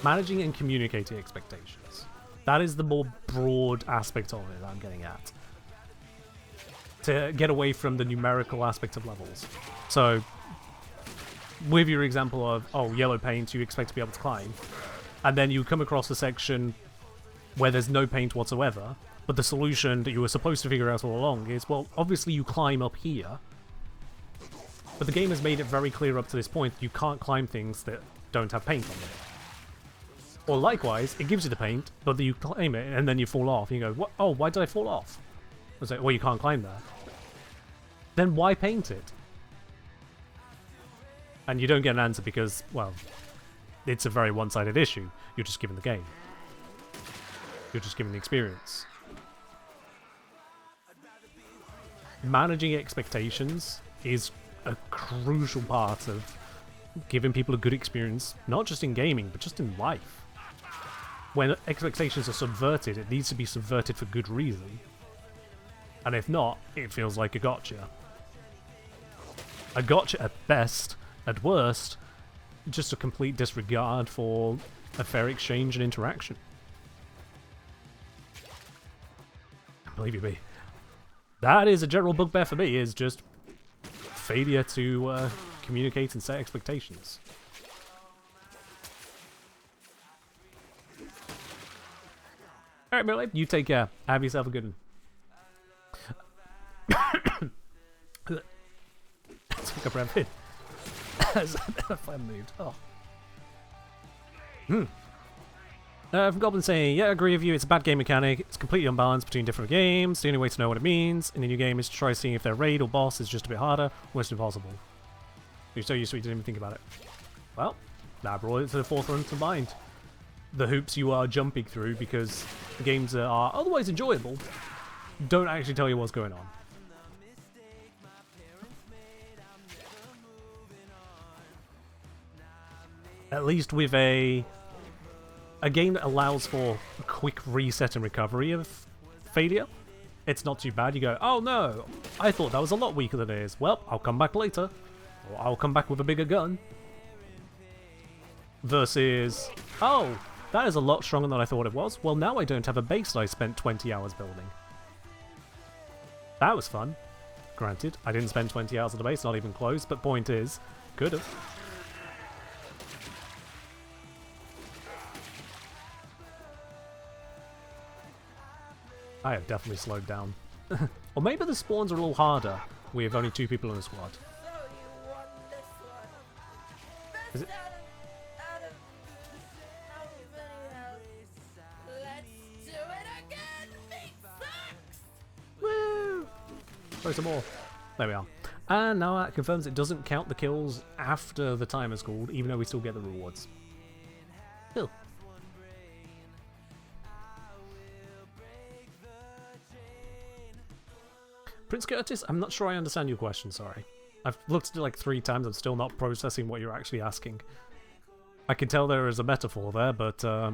Managing and communicating expectations. That is the more broad aspect of it that I'm getting at. To get away from the numerical aspect of levels. So, with your example of, oh, yellow paint, you expect to be able to climb. And then you come across a section where there's no paint whatsoever, but the solution that you were supposed to figure out all along is, well, obviously you climb up here, but the game has made it very clear up to this point that you can't climb things that don't have paint on them. Or likewise, it gives you the paint, but you climb it and then you fall off. And you go, what? Oh, why did I fall off? I was like, well, you can't climb there. Then why paint it? And you don't get an answer because, well, it's a very one-sided issue. You're just given the game. You're just given the experience. Managing expectations is a crucial part of giving people a good experience, not just in gaming, but just in life. When expectations are subverted, it needs to be subverted for good reason. And if not, it feels like a gotcha. A gotcha at best, at worst, just a complete disregard for a fair exchange and interaction. Believe you me. That is a general bugbear for me, is just failure to communicate and set expectations. Alright, Millie, you take care. Have yourself a good one. Take a breath in. if I moved. Oh. From Goblin saying, yeah, I agree with you, it's a bad game mechanic, it's completely unbalanced between different games, the only way to know what it means in a new game is to try seeing if their raid or boss is just a bit harder, almost impossible. You're so used to it you didn't even think about it. Well, that brought it to the forefront of mind. The hoops you are jumping through because the games that are otherwise enjoyable don't actually tell you what's going on. At least with a game that allows for a quick reset and recovery of failure, it's not too bad. You go, oh no, I thought that was a lot weaker than it is. Well, I'll come back later. Or I'll come back with a bigger gun. Versus, oh, that is a lot stronger than I thought it was. Well, now I don't have a base that I spent 20 hours building. That was fun. Granted, I didn't spend 20 hours on the base, not even close, but point is, could have. I have definitely slowed down. Or maybe the spawns are a little harder with only 2 people in a squad. So you won this one. Is it? Out of how many else? Let's do it again. Beat sucks. Woo! Throw some more. There we are. And now that confirms it doesn't count the kills after the time is called, even though we still get the rewards. Cool. Prince Curtis, I'm not sure I understand your question, sorry. I've looked at it like 3 times, I'm still not processing what you're actually asking. I can tell there is a metaphor there, but that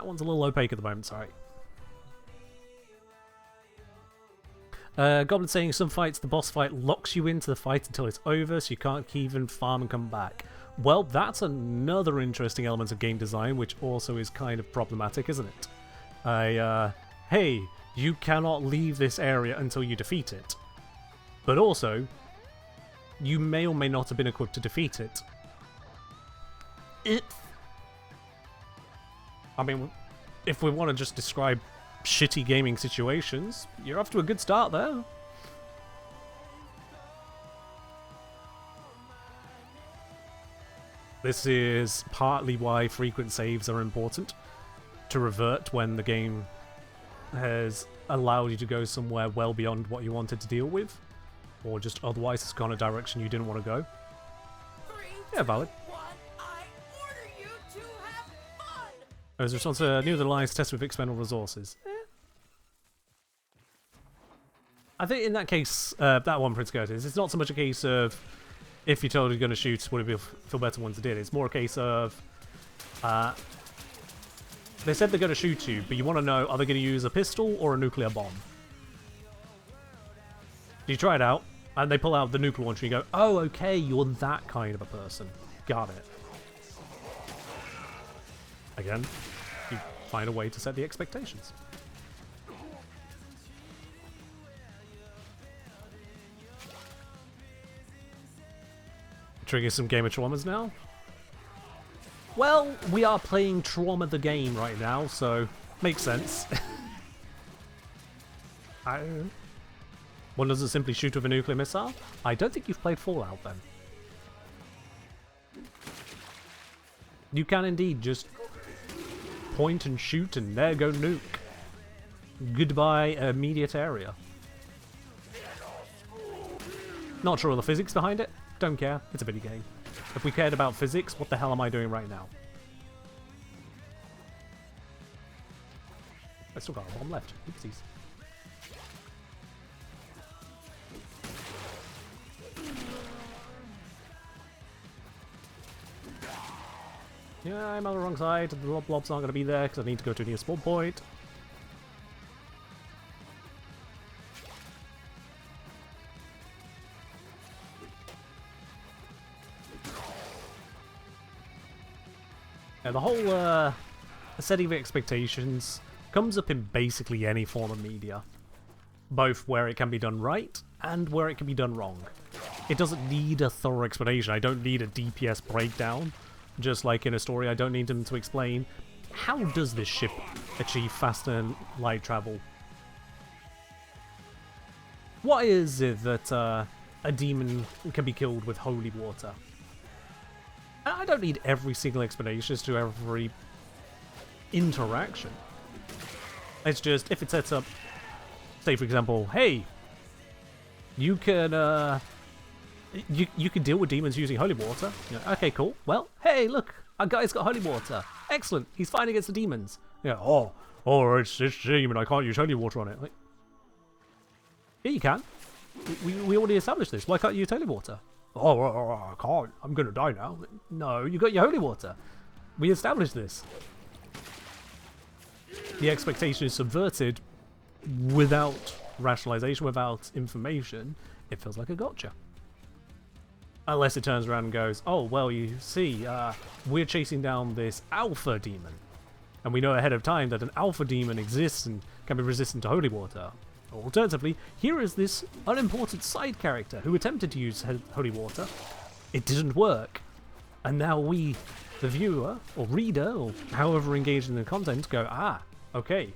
one's a little opaque at the moment, sorry. Goblin saying some fights, the boss fight locks you into the fight until it's over, so you can't even farm and come back. Well, that's another interesting element of game design, which also is kind of problematic, isn't it? Hey, you cannot leave this area until you defeat it. But also, you may or may not have been equipped to defeat it. I mean, if we want to just describe shitty gaming situations, you're off to a good start there. This is partly why frequent saves are important, to revert when the game has allowed you to go somewhere well beyond what you wanted to deal with, or just otherwise it's gone a direction you didn't want to go. 3, Yeah, valid. 2, 1, I order you to have fun. As a response to New the Lines test with expendable resources. I think in that case, that one, Prince Curtis, it's not so much a case of if you're totally going to shoot, would it feel better once it did. It's more a case of they said they're going to shoot you, but you want to know, are they going to use a pistol or a nuclear bomb? You try it out, and they pull out the nuclear launcher, and you go, oh, okay, you're that kind of a person. Got it. Again, you find a way to set the expectations. Trigger some gamer traumas now. Well, we are playing Trauma the game right now, so makes sense. One doesn't simply shoot with a nuclear missile. I don't think you've played Fallout then. You can indeed just point and shoot and there go nuke. Goodbye immediate area. Not sure of the physics behind it. Don't care. It's a video game. If we cared about physics, what the hell am I doing right now? I still got a bomb left. Oopsies. Yeah, I'm on the wrong side. The blobs aren't going to be there because I need to go to a near spawn point. Yeah, the whole setting of expectations comes up in basically any form of media. Both where it can be done right and where it can be done wrong. It doesn't need a thorough explanation. I don't need a DPS breakdown. Just like in a story, I don't need them to explain how does this ship achieve faster light travel? What is it that a demon can be killed with holy water. And I don't need every single explanation as to every interaction. It's just, if it sets up, say for example, hey, you can you can deal with demons using holy water. You know, okay, cool. Well, hey, look, our guy's got holy water. Excellent. He's fighting against the demons. Yeah. It's demon. I can't use holy water on it. Like, yeah, you can. We already established this. Why can't you use holy water? I can't. I'm gonna die now. No, you got your holy water. We established this. The expectation is subverted without rationalization, without information. It feels like a gotcha. Unless it turns around and goes, oh, well, you see, we're chasing down this alpha demon. And we know ahead of time that an alpha demon exists and can be resistant to holy water. Alternatively, here is this unimportant side character who attempted to use holy water. It didn't work. And now we, the viewer, or reader, or however engaged in the content, go, okay,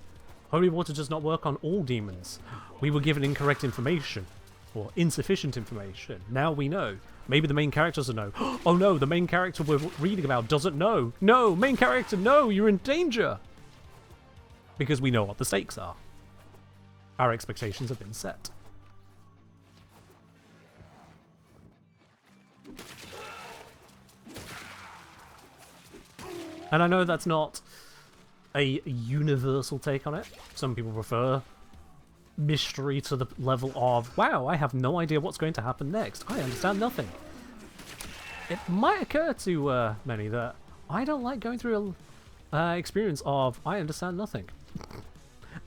holy water does not work on all demons. We were given incorrect information, or insufficient information. Now we know. Maybe the main character doesn't know. Oh no, the main character we're reading about doesn't know. No, main character, no, you're in danger. Because we know what the stakes are. Our expectations have been set. And I know that's not a universal take on it. Some people prefer mystery to the level of, wow, I have no idea what's going to happen next. I understand nothing. It might occur to many that I don't like going through an experience of, I understand nothing.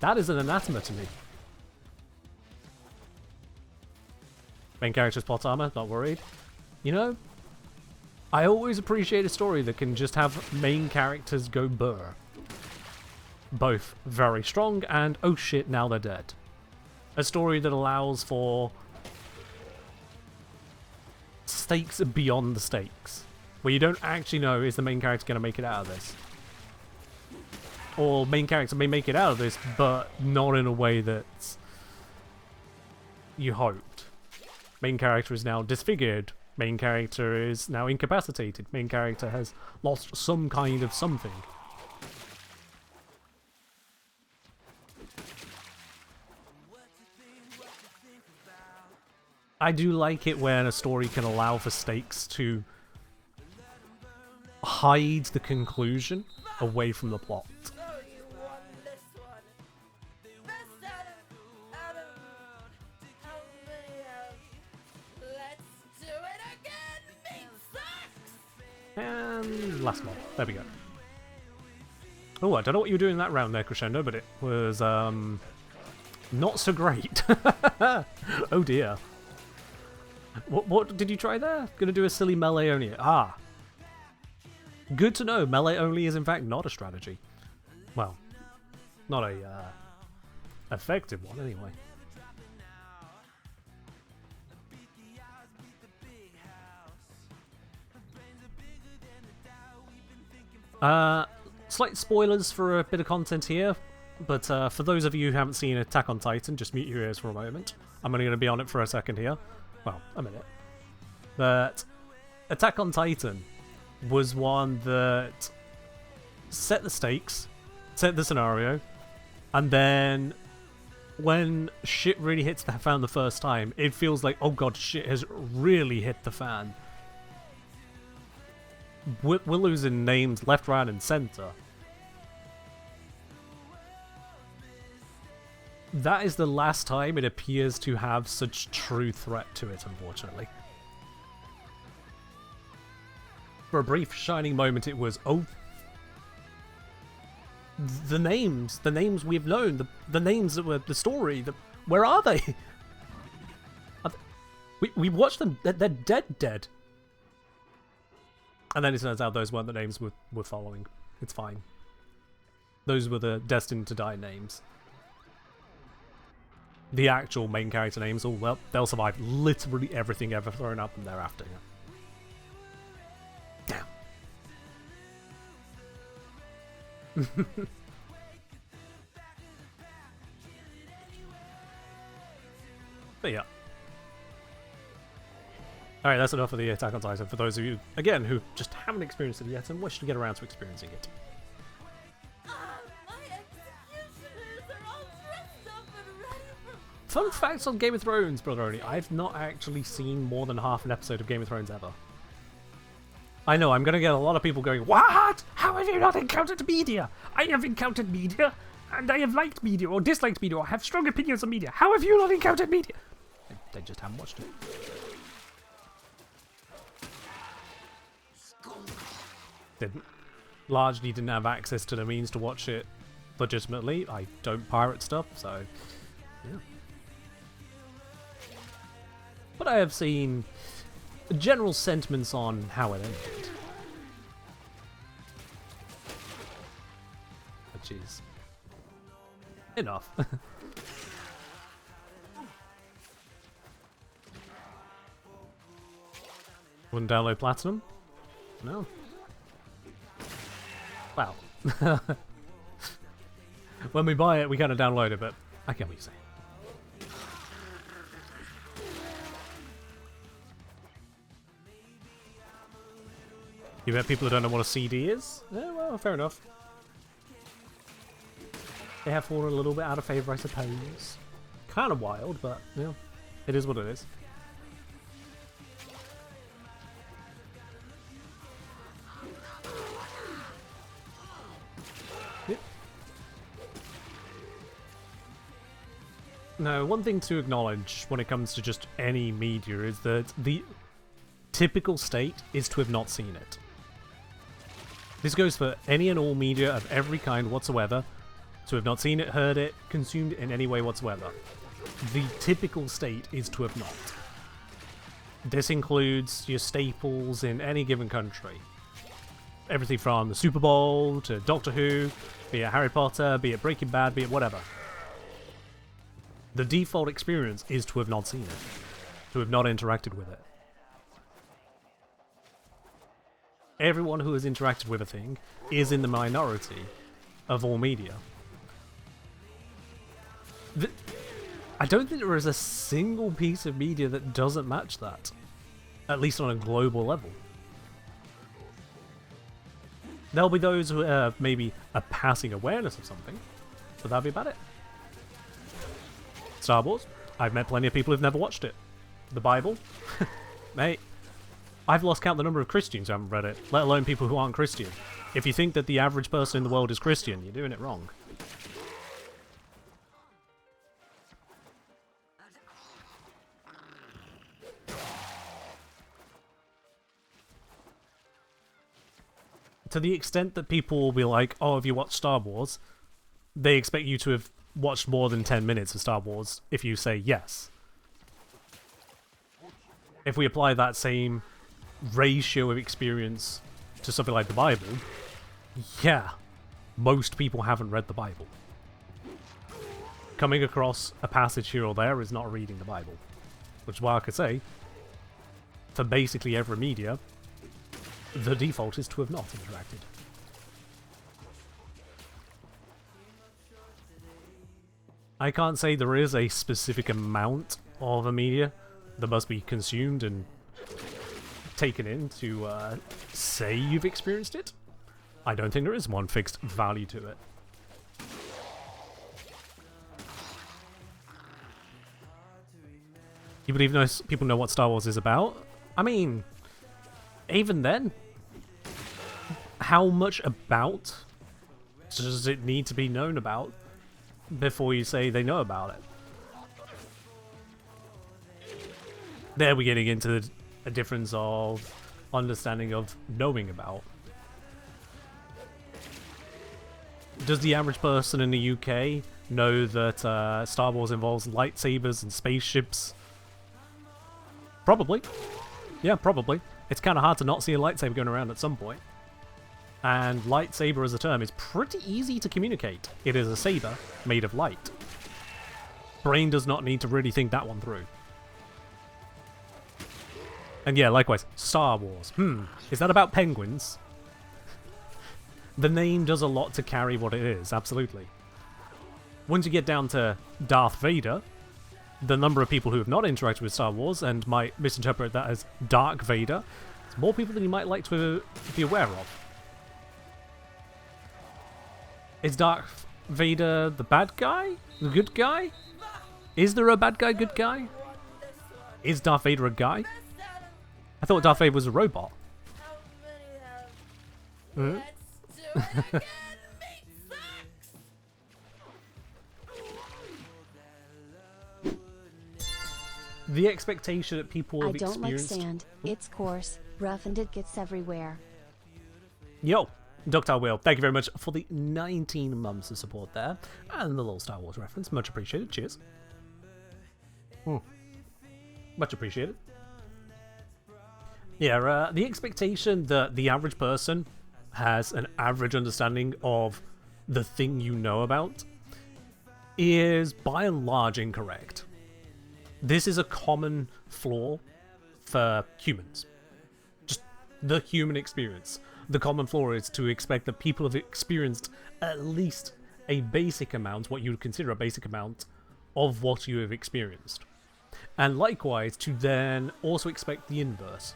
That is an anathema to me. Main character's plot armor, not worried. You know, I always appreciate a story that can just have main characters go burr. Both very strong and, oh shit, now they're dead. A story that allows for stakes beyond the stakes. Where you don't actually know, is the main character going to make it out of this? Or main character may make it out of this, but not in a way that you hoped. Main character is now disfigured. Main character is now incapacitated. Main character has lost some kind of something. I do like it when a story can allow for stakes to hide the conclusion away from the plot. So you won this one. Best out of how many out? Let's do it again, meat sucks! And last one. There we go. Oh, I don't know what you were doing that round there, Crescendo, but it was not so great. Oh dear. What did you try there? Gonna do a silly melee only. Good to know. Melee only is in fact not a strategy. Well, not a effective one anyway. Slight spoilers for a bit of content here, but for those of you who haven't seen Attack on Titan, just mute your ears for a moment. I'm only going to be on it for a second here. Well, a minute. But Attack on Titan was one that set the stakes, set the scenario, and then when shit really hits the fan the first time, it feels like, oh god, shit has really hit the fan. We're losing names left, right, and center. That is the last time it appears to have such true threat to it, unfortunately. For a brief shining moment it was, oh, the names we've known, the names that were the story, where are they? We watched them, they're dead. And then it turns out those weren't the names we're following. It's fine. Those were the destined to die names. The actual main character names, oh well, they'll survive literally everything ever thrown at them thereafter. Damn. But yeah. Alright, that's enough of the Attack on Titan for those of you, again, who just haven't experienced it yet and wish to get around to experiencing it. My executioners are all dressed up and ready for... Fun facts on Game of Thrones, Brother Oni. I've not actually seen more than half an episode of Game of Thrones ever. I know, I'm going to get a lot of people going, "What? How have you not encountered media? I have encountered media, and I have liked media, or disliked media, or have strong opinions on media. How have you not encountered media?" They just haven't watched it. Largely didn't have access to the means to watch it legitimately. I don't pirate stuff, so yeah. But I have seen general sentiments on how it ended, which is enough. Wouldn't download Platinum? No. Wow. When we buy it, we kind of download it, but I get what you're saying. You bet people who don't know what a CD is? Yeah, well, fair enough. They have fallen a little bit out of favour, I suppose. Kind of wild, but, yeah, it is what it is. Yep. Now, one thing to acknowledge when it comes to just any media is that the typical state is to have not seen it. This goes for any and all media of every kind whatsoever, to have not seen it, heard it, consumed it in any way whatsoever. The typical state is to have not. This includes your staples in any given country. Everything from the Super Bowl to Doctor Who, be it Harry Potter, be it Breaking Bad, be it whatever. The default experience is to have not seen it, to have not interacted with it. Everyone who has interacted with a thing is in the minority of all media. I don't think there is a single piece of media that doesn't match that, at least on a global level. There'll be those who have maybe a passing awareness of something, but that'll be about it. Star Wars, I've met plenty of people who've never watched it. The Bible, mate, I've lost count the number of Christians who haven't read it, let alone people who aren't Christian. If you think that the average person in the world is Christian, you're doing it wrong. To the extent that people will be like, "Oh, have you watched Star Wars?" They expect you to have watched more than 10 minutes of Star Wars if you say yes. If we apply that same ratio of experience to something like the Bible, yeah, most people haven't read the Bible. Coming across a passage here or there is not reading the Bible. Which is why I could say, for basically every media, the default is to have not interacted. I can't say there is a specific amount of a media that must be consumed and taken in to say you've experienced it. I don't think there is one fixed value to it. You believe people know what Star Wars is about? I mean, even then, how much about does it need to be known about before you say they know about it? There we're getting into a difference of understanding of knowing about. Does the average person in the UK know that Star Wars involves lightsabers and spaceships? Probably. Yeah, probably. It's kind of hard to not see a lightsaber going around at some point. And lightsaber as a term is pretty easy to communicate. It is a saber made of light. Brain does not need to really think that one through. And yeah, likewise, Star Wars. Is that about penguins? The name does a lot to carry what it is, absolutely. Once you get down to Darth Vader, the number of people who have not interacted with Star Wars and might misinterpret that as Dark Vader, it's more people than you might like to be aware of. Is Dark Vader the bad guy? The good guy? Is there a bad guy, good guy? Is Darth Vader a guy? I thought Darth Vader was a robot. How many have? Let's do it again. Meat sucks. The expectation that people I have don't like experienced... sand. It's coarse, rough, and it gets everywhere. Yo, Ductile Wheel, thank you very much for the 19 months of support there. And the little Star Wars reference, much appreciated. Cheers. Much appreciated. Yeah, the expectation that the average person has an average understanding of the thing you know about is by and large incorrect. This is a common flaw for humans. Just the human experience. The common flaw is to expect that people have experienced at least a basic amount, what you would consider a basic amount, of what you have experienced. And likewise, to then also expect the inverse.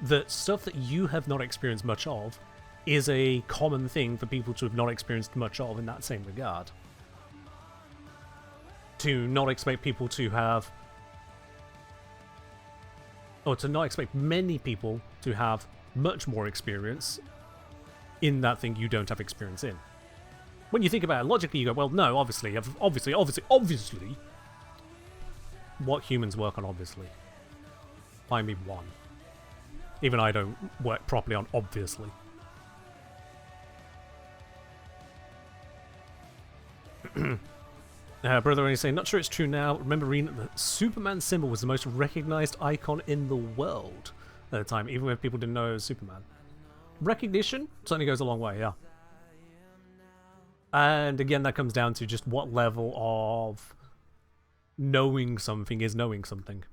That stuff that you have not experienced much of is a common thing for people to have not experienced much of in that same regard. To not expect people to have... or to not expect many people to have much more experience in that thing you don't have experience in. When you think about it logically, you go, well, no, obviously. What humans work on, obviously. Find me one. Even I don't work properly on obviously. Brother only saying, not sure it's true now. Remember reading that the Superman symbol was the most recognized icon in the world at the time, even when people didn't know it was Superman. Recognition certainly goes a long way, yeah. And again, that comes down to just what level of knowing something is knowing something.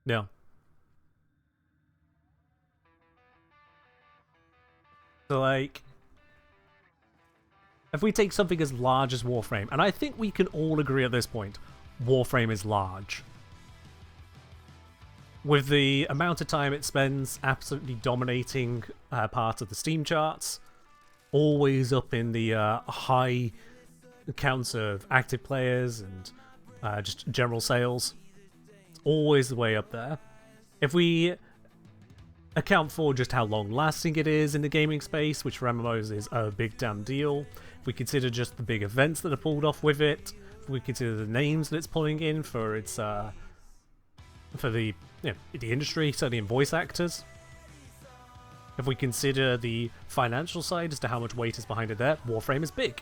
Yeah. So, like, if we take something as large as Warframe, and I think we can all agree at this point, Warframe is large. With the amount of time it spends absolutely dominating part of the Steam charts, always up in the high counts of active players and just general sales, it's always the way up there. If we account for just how long-lasting it is in the gaming space, which for MMOs is a big damn deal, if we consider just the big events that are pulled off with it, if we consider the names that it's pulling in for its for the industry, certainly in voice actors, if we consider the financial side as to how much weight is behind it there, Warframe is big.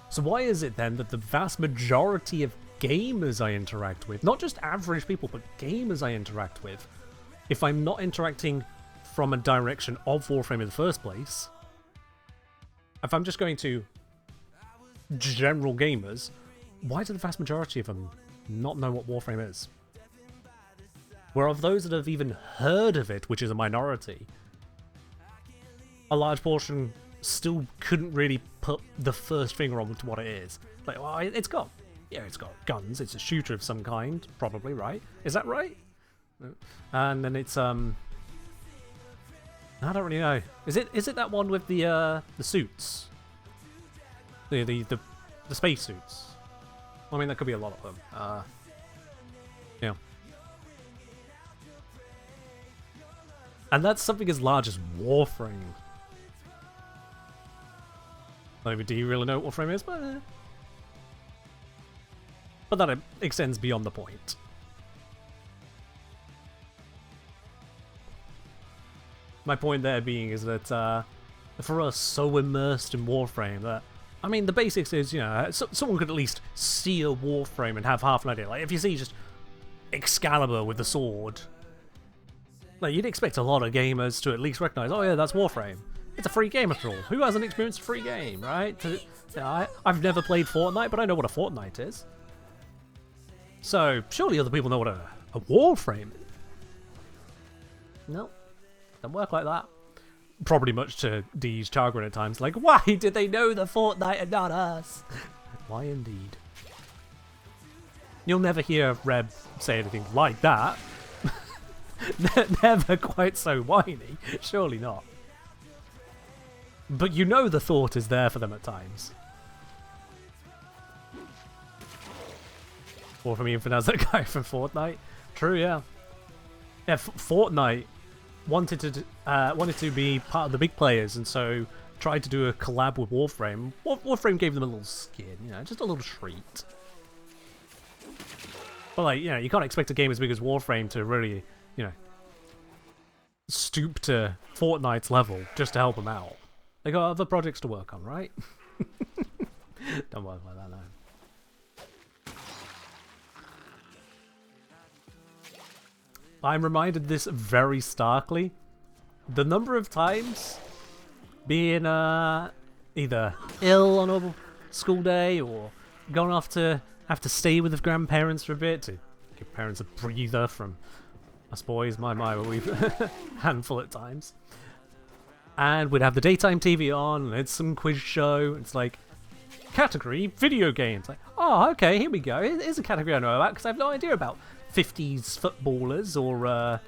So why is it then that the vast majority of gamers I interact with, not just average people, but gamers I interact with, if I'm not interacting from a direction of Warframe in the first place, if I'm just going to general gamers, why do the vast majority of them not know what Warframe is? Where of those that have even heard of it, which is a minority, a large portion still couldn't really put the first finger on to what it is. Like, well, it's got guns, it's a shooter of some kind, probably, right? Is that right? And then it's I don't really know. Is it that one with the suits? The space suits? I mean, that could be a lot of them. Yeah. And that's something as large as Warframe. Not even do you really know what Warframe is, but that extends beyond the point. My point there being is that for us, so immersed in Warframe that, I mean, the basics is, someone could at least see a Warframe and have half an idea. Like, if you see just Excalibur with the sword, like, you'd expect a lot of gamers to at least recognize, oh yeah, that's Warframe. It's a free game after all. Who hasn't experienced a free game, right? I've never played Fortnite, but I know what a Fortnite is. So, surely other people know what a Warframe is. No, don't work like that. Probably much to Dee's chagrin at times. Like, why did they know the Fortnite and not us? Why indeed? You'll never hear Reb say anything like that. Never quite so whiny. Surely not. But you know the thought is there for them at times. Or from even as that guy from Fortnite. True, yeah. Yeah, Fortnite wanted to be part of the big players, and so tried to do a collab with Warframe. Warframe gave them a little skin, you know, just a little treat. But like, you know, you can't expect a game as big as Warframe to really, you know, stoop to Fortnite's level just to help them out. They got other projects to work on, right? Don't work like that now. I'm reminded this very starkly. The number of times being either ill on a school day or going off to have to stay with the grandparents for a bit to give parents a breather from us boys. My, we've handful at times. And we'd have the daytime TV on, and it's some quiz show. It's like, category, video games. Like, oh, okay, here we go. Here's a category I know about, because I have no idea about 50s footballers or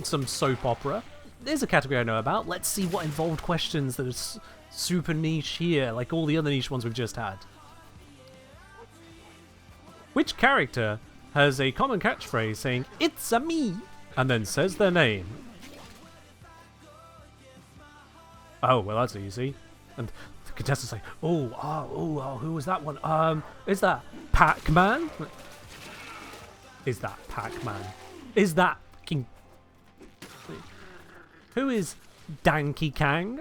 some soap opera. There's a category I know about. Let's see what involved questions that are super niche here, like all the other niche ones we've just had. Which character has a common catchphrase saying, "It's a me," and then says their name? Oh, well, that's easy. And the contestant's like, oh, who was that one? Is that Pac-Man? Is that Pac-Man? Is that King? Who is Donkey Kong?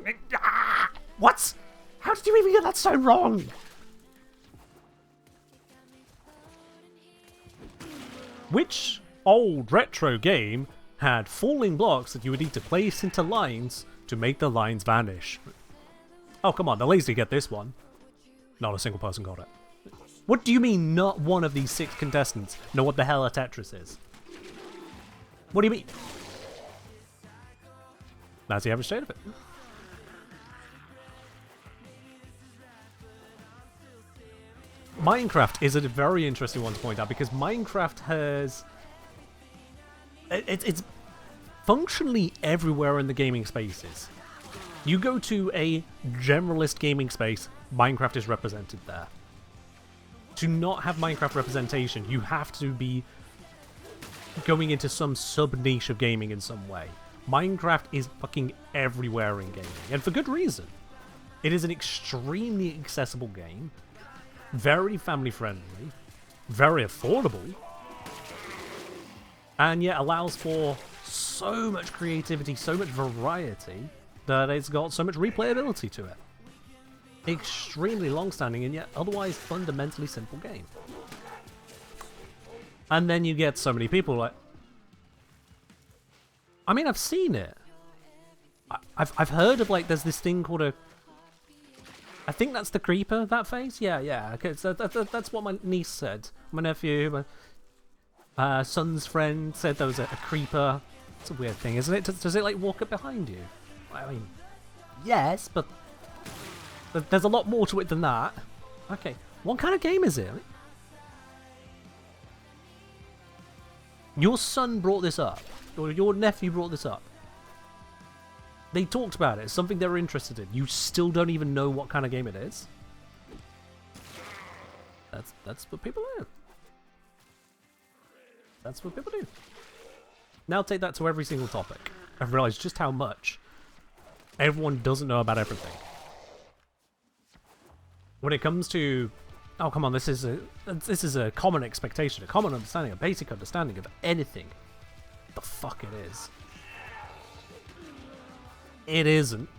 What? How did you even get that so wrong? Which old retro game had falling blocks that you would need to place into lines to make the lines vanish? Oh, come on, the lazy get this one. Not a single person got it. What do you mean not one of these 6 contestants know what the hell a Tetris is? What do you mean? That's the average state of it. Minecraft is a very interesting one to point out because Minecraft has... It's functionally everywhere in the gaming spaces. You go to a generalist gaming space, Minecraft is represented there. To not have Minecraft representation, you have to be going into some sub-niche of gaming in some way. Minecraft is fucking everywhere in gaming, and for good reason. It is an extremely accessible game, very family-friendly, very affordable, and yet allows for so much creativity, so much variety, that it's got so much replayability to it. Extremely long-standing and yet otherwise fundamentally simple game. And then you get so many people like... I mean, I've seen it. I've heard of, like, there's this thing called a... I think that's the creeper, that face? Yeah. Okay, so that's what my niece said. My nephew, my son's friend said there was a creeper. It's a weird thing, isn't it? Does it, like, walk up behind you? I mean, yes, but there's a lot more to it than that. Okay, what kind of game is it? Your son brought this up, or your nephew brought this up. They talked about it, it's something they were interested in. You still don't even know what kind of game it is? That's what people do. That's what people do. Now take that to every single topic. I've realised just how much everyone doesn't know about everything. When it comes to, oh come on, this is a common expectation, a common understanding, a basic understanding of anything. The fuck it is. It isn't.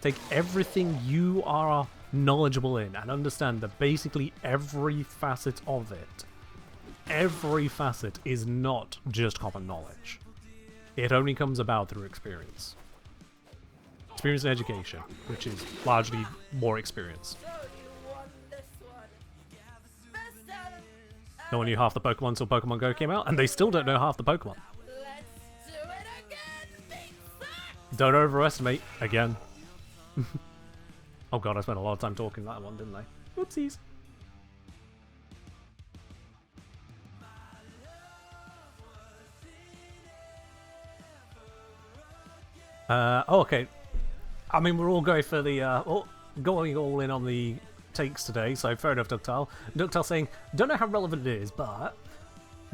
Take everything you are knowledgeable in and understand that basically every facet of it, every facet is not just common knowledge. It only comes about through experience. Experience and education, which is largely more experience. No one knew half the Pokemon until Pokemon Go came out, and they still don't know half the Pokemon. Don't overestimate, again. Oh god, I spent a lot of time talking that one, didn't I? Oopsies. Oh, okay. I mean, we're all going for the going all in on the takes today, so fair enough, Ductile. Ductile saying, don't know how relevant it is, but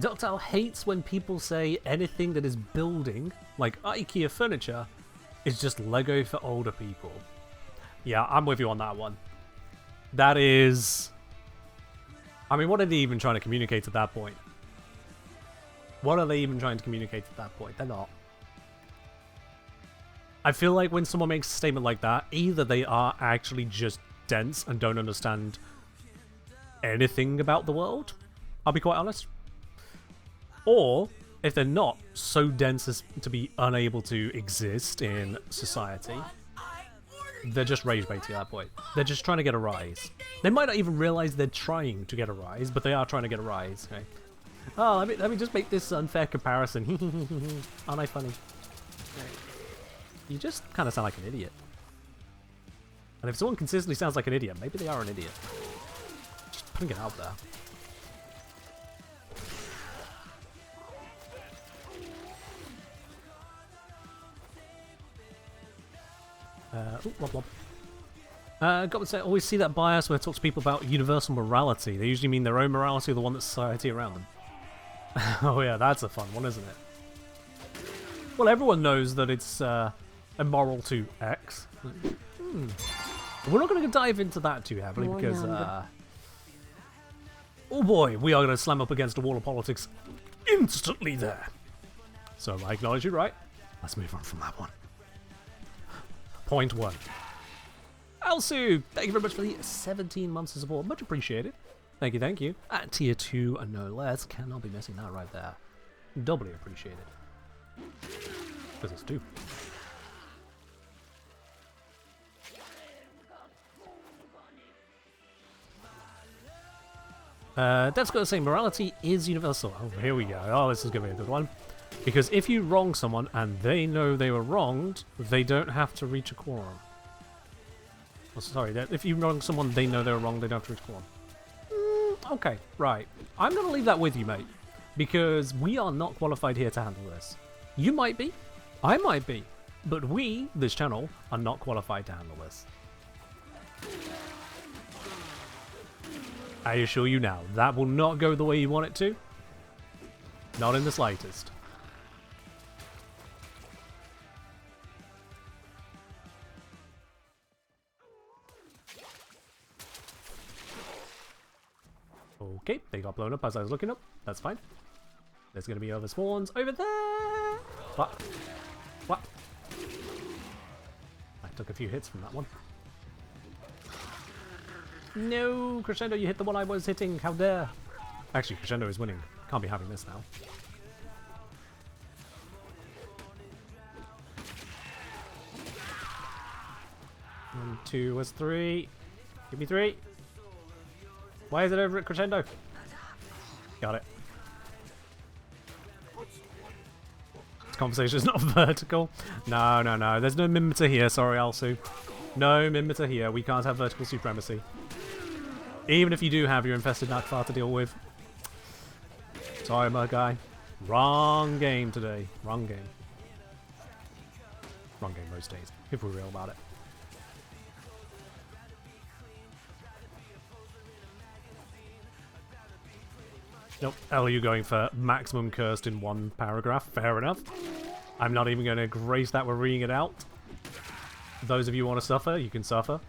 Ductile hates when people say anything that is building, like IKEA furniture, is just Lego for older people. Yeah, I'm with you on that one. That is... I mean, what are they even trying to communicate at that point? What are they even trying to communicate at that point? They're not. I feel like when someone makes a statement like that, either they are actually just dense and don't understand anything about the world, I'll be quite honest. Or, if they're not so dense as to be unable to exist in society, they're just rage baiting at that point. They're just trying to get a rise. They might not even realize they're trying to get a rise, but they are trying to get a rise. Okay? Oh, let me just make this unfair comparison. Aren't I funny? Okay. You just kind of sound like an idiot. And if someone consistently sounds like an idiot, maybe they are an idiot. Just putting it out there. Got to say, I always see that bias when I talk to people about universal morality. They usually mean their own morality or the one that's society around them. Oh yeah, that's a fun one, isn't it? Well, everyone knows that it's immoral to X. We're not going to dive into that too heavily because, oh boy, we are going to slam up against a wall of politics instantly there. So I acknowledge you, right? Let's move on from that one. Point 1. Alsu, thank you very much for the 17 months of support. Much appreciated. Thank you, thank you. At tier 2 and no less. Cannot be missing that right there. Doubly appreciated. Because it's 2. Dev's got to say, morality is universal. Oh, here we go. Oh, this is going to be a good one. Because if you wrong someone and they know they were wronged, they don't have to reach a quorum. Oh, sorry, if you wrong someone, they know they were wrong, they don't have to reach a quorum. Okay, right. I'm going to leave that with you, mate. Because we are not qualified here to handle this. You might be. I might be. But we, this channel, are not qualified to handle this. I assure you now, that will not go the way you want it to. Not in the slightest. Okay, they got blown up as I was looking up. That's fine. There's going to be other spawns over there. What? What? I took a few hits from that one. No, Crescendo, you hit the one I was hitting. How dare? Actually, Crescendo is winning. Can't be having this now. One, two was 3. Give me 3. Why is it over at Crescendo? Got it. This conversation is not vertical. No, no, no. There's no Mimita here. Sorry, Alsu. No Mimita here. We can't have vertical supremacy. Even if you do have your infested Nakfar to deal with. Sorry, my guy. Wrong game today. Wrong game. Wrong game most days, if we're real about it. Nope. LU going for maximum cursed in 1 paragraph. Fair enough. I'm not even going to grace that with reading it out. Those of you who want to suffer, you can suffer.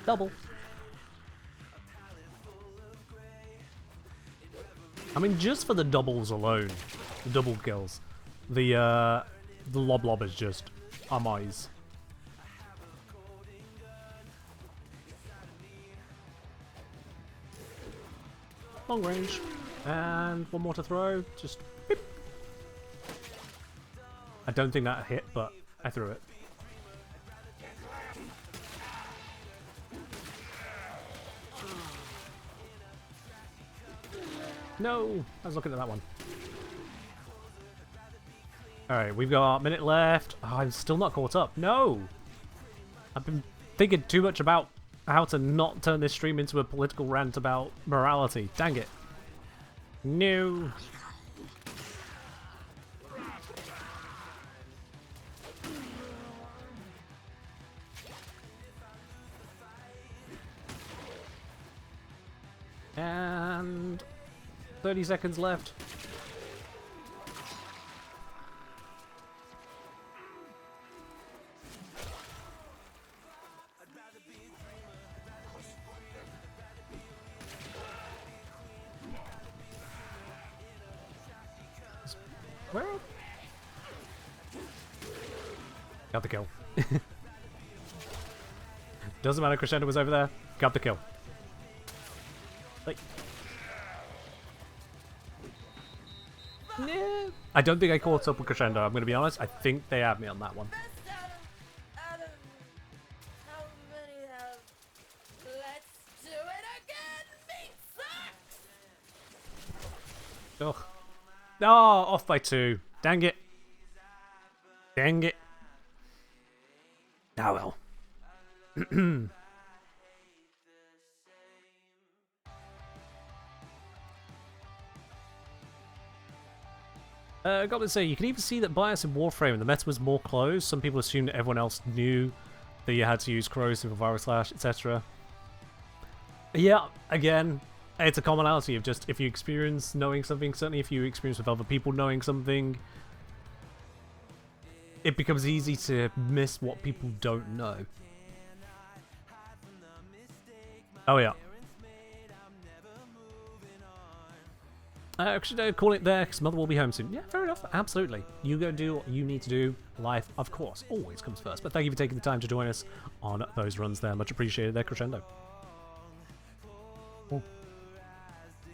Double. I mean, just for the doubles alone, the double kills, the lob is just amaze. Long range, and one more to throw. Just beep. I don't think that hit, but I threw it. No, I was looking at that one. Alright, we've got a minute left. Oh, I'm still not caught up. No! I've been thinking too much about how to not turn this stream into a political rant about morality. Dang it. No. And 30 seconds left. Where? Got the kill. Doesn't matter, Crescendo was over there. Got the kill. Like, no. I don't think I caught up with Crescendo, I'm going to be honest. I think they had me on that one. Best Adam, how many have? Let's do it again, meat sucks! Ugh. Oh, off by 2. Dang it. Dang it. Ah, well. Got to say, you can even see that bias in Warframe. The meta was more closed. Some people assumed that everyone else knew that you had to use corrosive or virus slash, etc. Yeah, again, it's a commonality of just if you experience knowing something, certainly if you experience with other people knowing something, it becomes easy to miss what people don't know. Oh yeah. Actually, call it there because Mother will be home soon. Yeah, fair enough. Absolutely. You go do what you need to do. Life, of course, always comes first. But thank you for taking the time to join us on those runs there. Much appreciated there, Crescendo. Oh.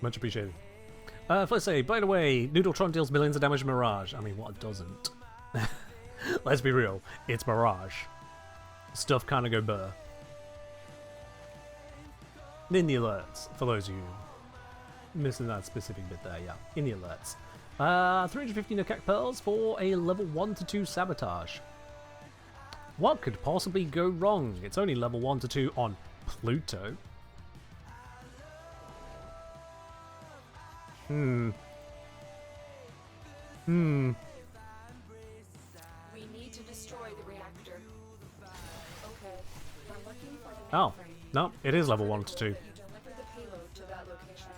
Much appreciated. Let's say, by the way, Noodletron deals millions of damage to Mirage. I mean, what doesn't? Let's be real. It's Mirage. Stuff kind of go burr. In the alerts, for those of you missing that specific bit there, yeah. In the alerts. 350 Nukak Pearls for a level 1 to 2 Sabotage. What could possibly go wrong? It's only level 1 to 2 on Pluto. Hmm. Hmm. We need to destroy the reactor. Okay, we're looking for the Oh, mainframe. no, it is level 1 to 2. Deliver the payload to that location.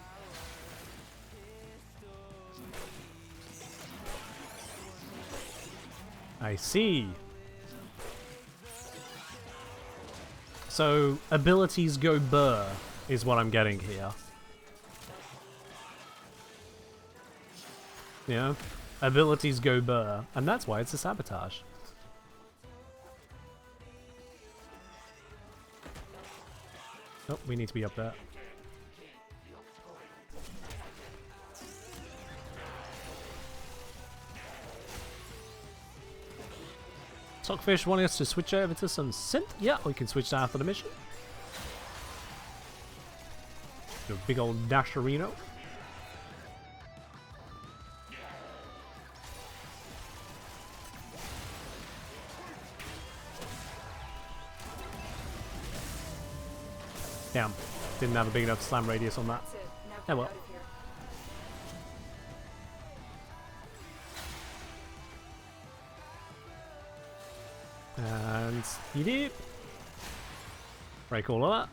I see. So, abilities go burr, is what I'm getting here. Yeah? Abilities go burr, and that's why it's a sabotage. Oh, we need to be up there. Stockfish wanting us to switch over to some synth. Yeah, we can switch that after the mission. Do a big old dasherino. Damn, didn't have a big enough slam radius on that. That's it. Now Oh get well. out of here. And you do. Very cool, all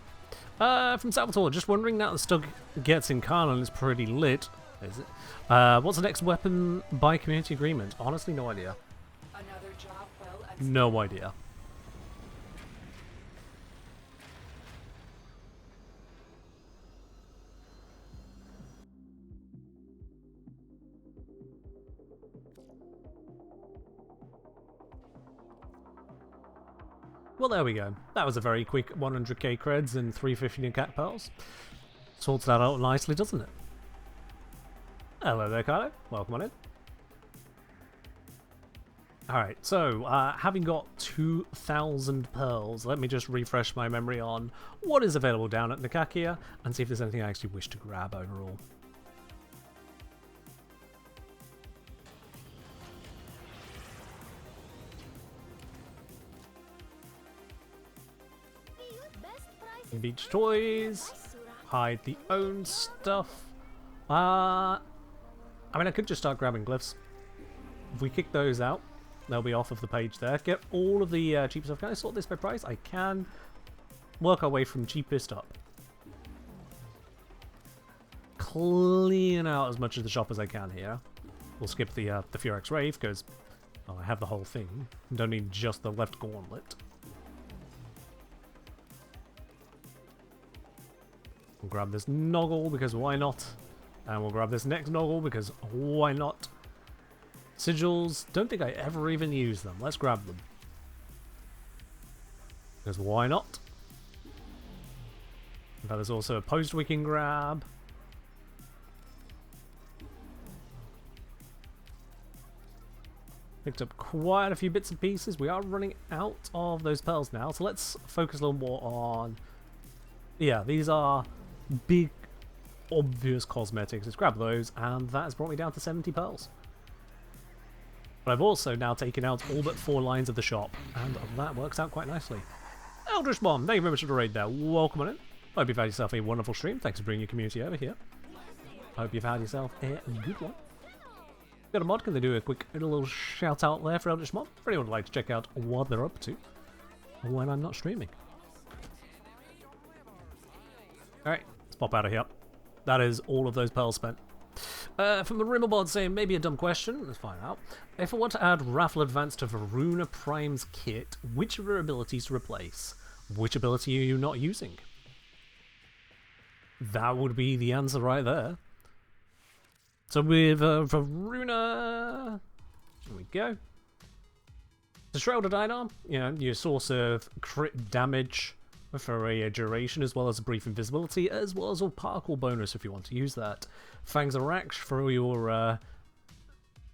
that. From Salvatore, just wondering now that stuff gets in Carlin is pretty lit. Is it? What's the next weapon by community agreement? Honestly, no idea. Another job well executed. No idea. Well, there we go. That was a very quick 100k creds and 350 cat pearls. Sorts that out nicely, doesn't it? Hello there, Carlo. Welcome on in. Alright, so, having got 2,000 pearls, let me just refresh my memory on what is available down at Nakakia and see if there's anything I actually wish to grab overall. Beach toys. Hide the own stuff. I mean, I could just start grabbing glyphs. If we kick those out, they'll be off of the page there. Get all of the cheap stuff. Can I sort this by price? I can. Work our way from cheapest up. Clean out as much of the shop as I can here. We'll skip the Furex Rave because I have the whole thing. Don't need just the left gauntlet. We'll grab this Noggle because why not? And we'll grab this next Noggle because why not? Sigils, don't think I ever even use them. Let's grab them. Because why not? In fact, there's also a post we can grab. Picked up quite a few bits and pieces. We are running out of those pearls now, so let's focus a little more on... Yeah, these are big, obvious cosmetics. Let's grab those, and that has brought me down to 70 pearls. But I've also now taken out all but 4 lines of the shop, and that works out quite nicely. Eldritch Bomb, thank you very much for the raid there. Welcome on in. Hope you've had yourself a wonderful stream. Thanks for bringing your community over here. Hope you've had yourself a good one. Got a mod, can they do a quick little shout out there for Eldritch Mob? For anyone who'd like to check out what they're up to when I'm not streaming. Alright, let's pop out of here. That is all of those pearls spent. From the Rimmelbot saying, maybe a dumb question, let's find out. If I want to add Raffle Advance to Varuna Prime's kit, which of her abilities to replace? Which ability are you not using? That would be the answer right there. So with Varuna, there we go. The Shrouded Einar, you know, your source of crit damage for a duration, as well as a brief invisibility, as well as a parkour bonus if you want to use that. Fangs of Raksh for your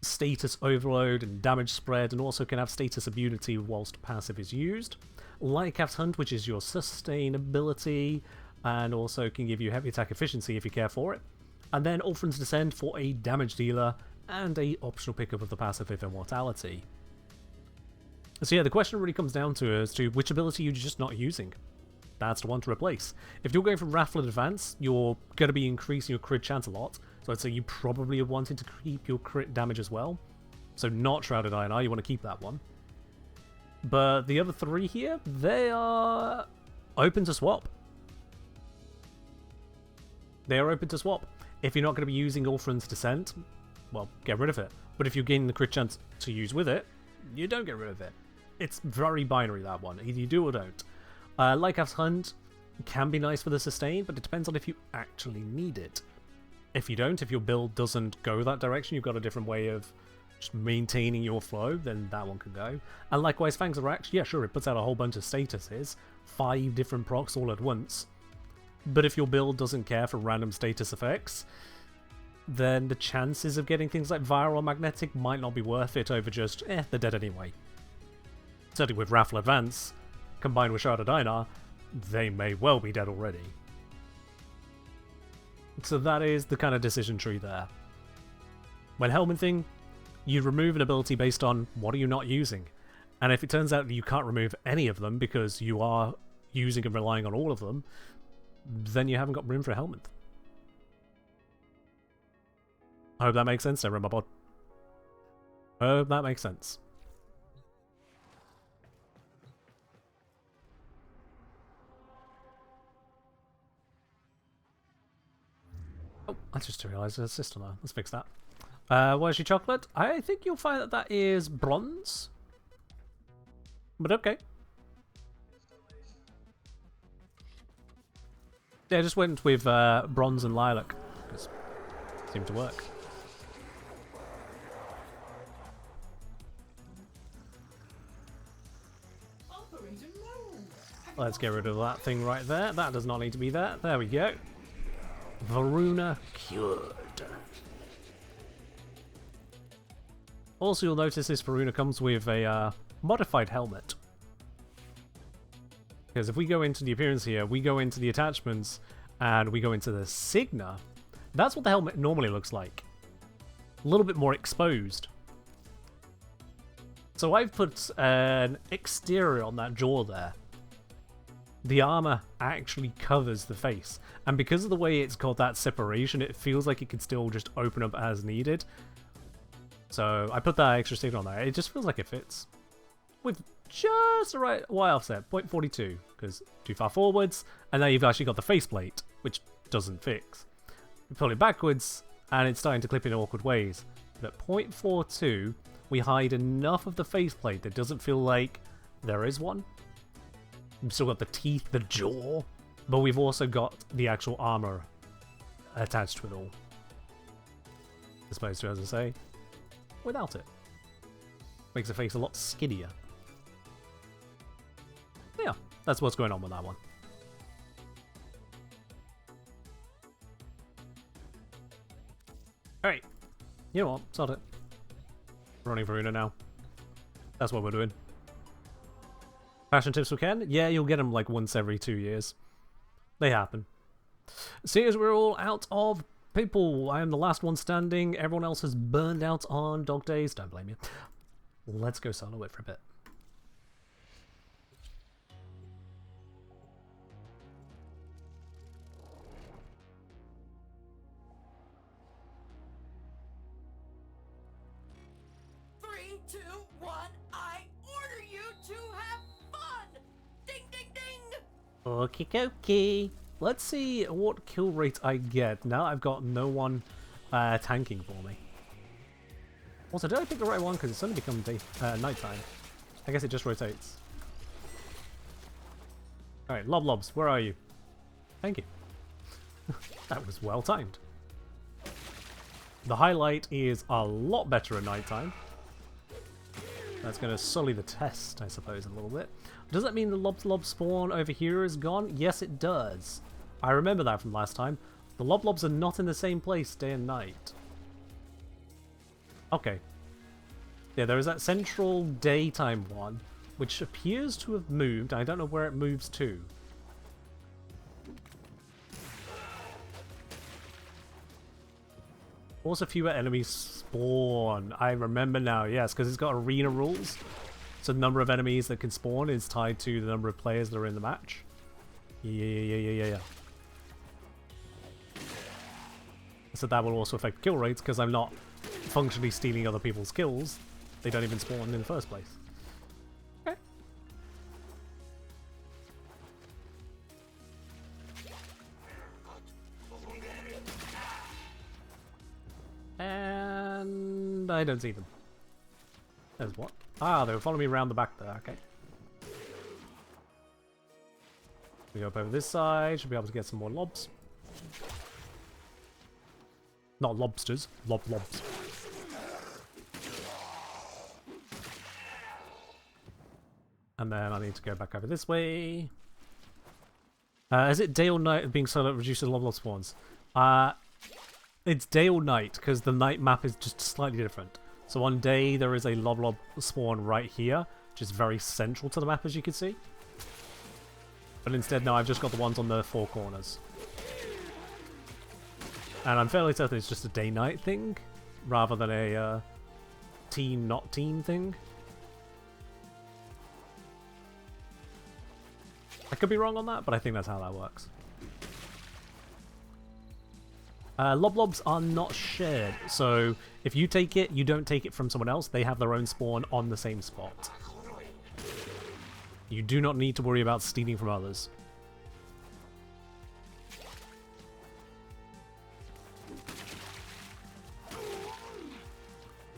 status overload and damage spread, and also can have status immunity whilst passive is used. Lycav's Hunt, which is your sustainability, and also can give you heavy attack efficiency if you care for it. And then Ulfrin's Descent for a damage dealer and a optional pickup of the passive of Immortality. So yeah, the question really comes down to as to which ability you're just not using. That's the one to replace. If you're going for Raffle Advance, you're going to be increasing your crit chance a lot. So I'd say you probably are wanting to keep your crit damage as well. So not Shrouded Einar, you want to keep that one. But the other 3 here, they are open to swap. They are open to swap. If you're not going to be using Ulfrin's Descent, well, get rid of it. But if you're gaining the crit chance to use with it, you don't get rid of it. It's very binary, that one. Either you do or don't. Lycav's Hunt can be nice for the sustain, but it depends on if you actually need it. If you don't, if your build doesn't go that direction, you've got a different way of just maintaining your flow, then that one can go. And likewise, Fangs of Raksh, yeah, sure, it puts out a whole bunch of statuses, 5 different procs all at once. But if your build doesn't care for random status effects, then the chances of getting things like Viral or Magnetic might not be worth it over just, they're dead anyway. Certainly with Raffle Advance, combined with Shrouded Einar, they may well be dead already. So that is the kind of decision tree there. When helmeting, you remove an ability based on what are you not using. And if it turns out that you can't remove any of them because you are using and relying on all of them, then you haven't got room for a helmet. I hope that makes sense, everyone, my bod. I hope that makes sense. Oh, I just realised there's a sister now. Let's fix that. Where's your chocolate? I think you'll find that that is bronze. But okay. Yeah, I just went with bronze and lilac. Because it seemed to work. Let's get rid of that thing right there. That does not need to be there. There we go. Varuna cured. Also, you'll notice this Varuna comes with a modified helmet. Because if we go into the appearance here, we go into the attachments, and we go into the Signa, that's what the helmet normally looks like. A little bit more exposed. So I've put an exterior on that jaw there. the armor actually covers the face. And because of the way it's got that separation, it feels like it could still just open up as needed. So I put that extra sticker on there. It just feels like it fits. With just the right Y offset, 0.42, because too far forwards, and now you've actually got the faceplate, which doesn't fix. You pull it backwards, and it's starting to clip in awkward ways. But at 0.42, we hide enough of the faceplate that doesn't feel like there is one. We've still got the teeth, the jaw, but we've also got the actual armor attached to it all. As opposed to, as I say, without it. Makes the face a lot skinnier. Yeah, that's what's going on with that one. Alright, you know what, sod it. Running for Una now. That's what we're doing. Fashion tips for Ken? Yeah, you'll get them like once every 2 years. They happen. Seeing as we're all out of people, I am the last one standing. Everyone else has burned out on dog days. Don't blame you. Let's go solo it for a bit. Three, two, one. I order you to have fun. Ding, ding, ding. Okie dokie. Let's see what kill rate I get. Now I've got no one tanking for me. Also, did I pick the right one? Because it's only become nighttime. I guess it just rotates. Alright, Lobs, where are you? Thank you. That was well timed. The highlight is a lot better at nighttime. That's going to sully the test, I suppose, a little bit. Does that mean the Lob spawn over here is gone? Yes, it does. I remember that from last time. The Lobs are not in the same place day and night. Okay. Yeah, there is that central daytime one, which appears to have moved. I don't know where it moves to. Also, fewer enemies spawn. I remember now, yes, because it's got arena rules. So the number of enemies that can spawn is tied to the number of players that are in the match. Yeah. So that will also affect kill rates, because I'm not functionally stealing other people's kills. They don't even spawn in the first place. Okay. And I don't see them. There's what? Ah, they were following me around the back there, okay. We go up over this side, should be able to get some more lobs. Not lobsters, lobs. And then I need to go back over this way. Is it day or night being solo reduces lob spawns? It's day or night, because the night map is just slightly different. So on day, there is a lob spawn right here, which is very central to the map, as you can see. But instead, now I've just got the ones on the four corners. And I'm fairly certain it's just a day-night thing, rather than a teen-not-teen thing. I could be wrong on that, but I think that's how that works. Lobs are not shared, so if you take it, you don't take it from someone else. They have their own spawn on the same spot. You do not need to worry about stealing from others.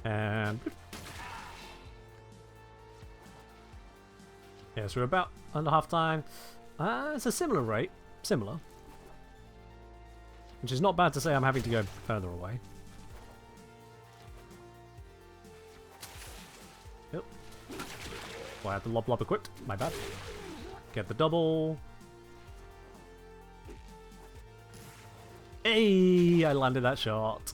And yeah, so we're about under half time. It's a similar rate, which is not bad to say. I'm having to go further away. Yep. Well, I have the lob equipped. My bad. Get the double. Hey, I landed that shot.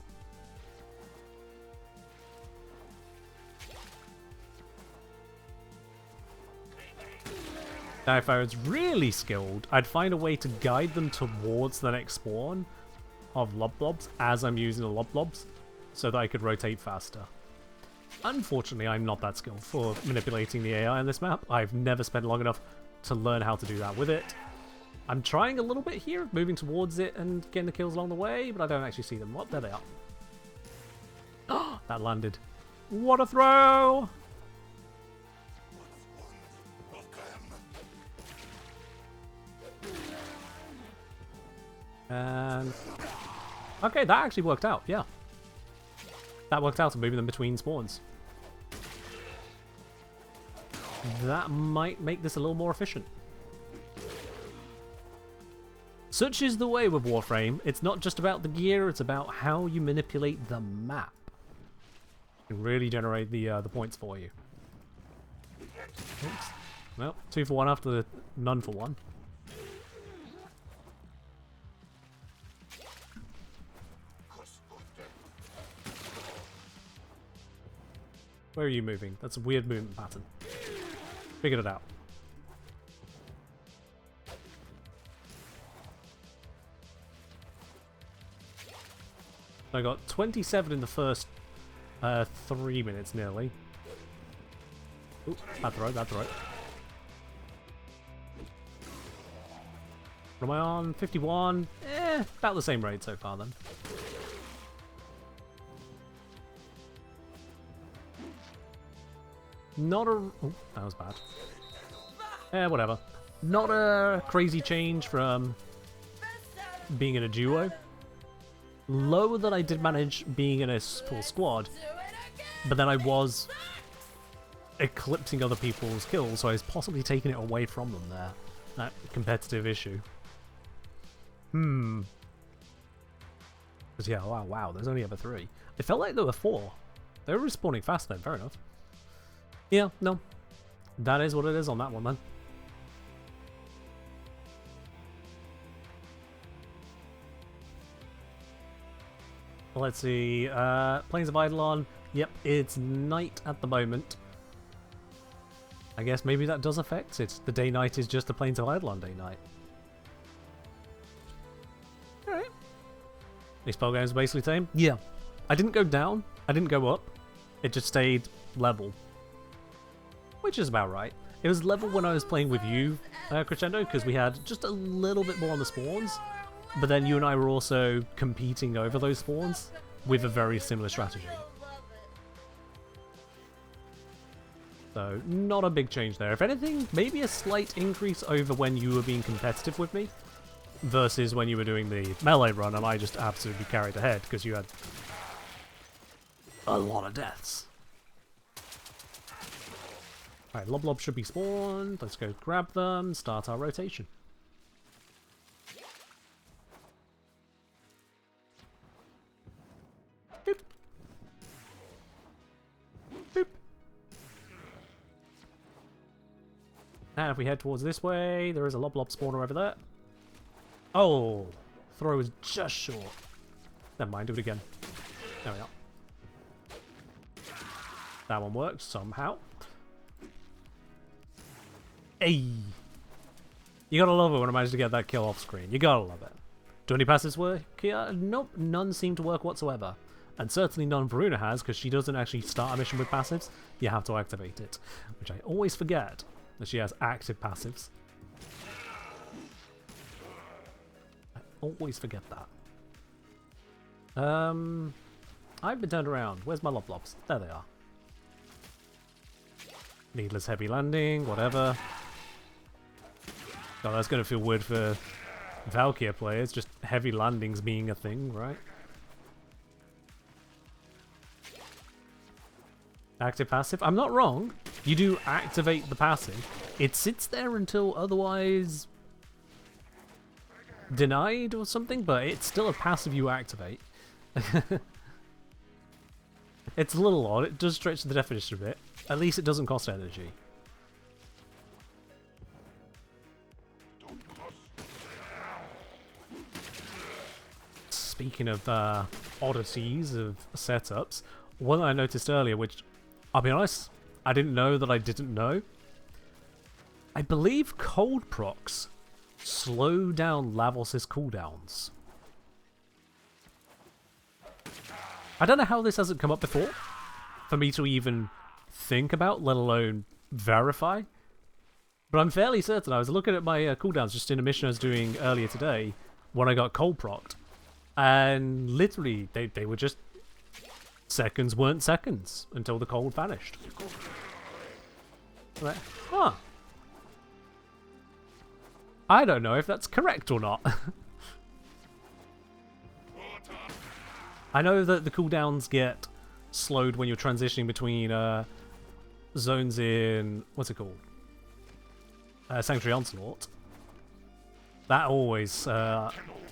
Now, if I was really skilled, I'd find a way to guide them towards the next spawn of lobs as I'm using the lobs, so that I could rotate faster. Unfortunately, I'm not that skilled for manipulating the AI on this map. I've never spent long enough to learn how to do that with it. I'm trying a little bit here, moving towards it and getting the kills along the way, but I don't actually see them. What? There they are. Oh, that landed. What a throw! And okay, that actually worked out. Yeah, that worked out. Moving them between spawns. That might make this a little more efficient. Such is the way with Warframe. It's not just about the gear, it's about how you manipulate the map. It can really generate the points for you. Oops. Well, 2 for 1 after the none for 1. Where are you moving? That's a weird movement pattern. Figured it out. I got 27 in the first 3 minutes nearly. Ooh, bad throw, bad throw. What am I on? 51? About the same rate so far then. Not a... Oh, that was bad. Whatever. Not a crazy change from being in a duo. Lower than I did manage being in a full squad, but then I was eclipsing other people's kills, so I was possibly taking it away from them there. That competitive issue. Because yeah, wow, there's only ever 3. It felt like there were 4. They were respawning fast then, fair enough. Yeah, no. That is what it is on that one then. Let's see, Plains of Eidolon. Yep, it's night at the moment. I guess maybe that does affect it. The day-night is just the Plains of Eidolon day-night. Alright. These spell games are basically the same? Yeah. I didn't go down, I didn't go up. It just stayed level. Which is about right. It was level when I was playing with you, Crescendo, because we had just a little bit more on the spawns. But then you and I were also competing over those spawns with a very similar strategy. So, not a big change there. If anything, maybe a slight increase over when you were being competitive with me versus when you were doing the melee run and I just absolutely carried ahead because you had a lot of deaths. Alright, Lob should be spawned. Let's go grab them, start our rotation. Boop. Boop. And if we head towards this way, there is a Lob spawner over there. Oh, throw was just short. Never mind, do it again. There we are. That one worked somehow. Hey! You gotta love it when I manage to get that kill off screen. You gotta love it. Do any passives work here? Nope, none seem to work whatsoever. And certainly none Varuna has, because she doesn't actually start a mission with passives. You have to activate it. Which I always forget, that she has active passives. I always forget that. I've been turned around. Where's my Lobs? There they are. Needless heavy landing, whatever. Oh, that's going to feel weird for Valkyria players, just heavy landings being a thing, right? Active passive? I'm not wrong. You do activate the passive. It sits there until otherwise denied or something, but it's still a passive you activate. It's a little odd. It does stretch the definition a bit. At least it doesn't cost energy. Speaking of oddities of setups, one I noticed earlier, which, I'll be honest, I didn't know that I didn't know. I believe cold procs slow down Lavos' cooldowns. I don't know how this hasn't come up before, for me to even think about, let alone verify. But I'm fairly certain, I was looking at my cooldowns just in a mission I was doing earlier today when I got cold procced. And literally, they were just... Seconds weren't seconds until the cold vanished. Like, huh. I don't know if that's correct or not. I know that the cooldowns get slowed when you're transitioning between zones in... What's it called? Sanctuary Onslaught. That always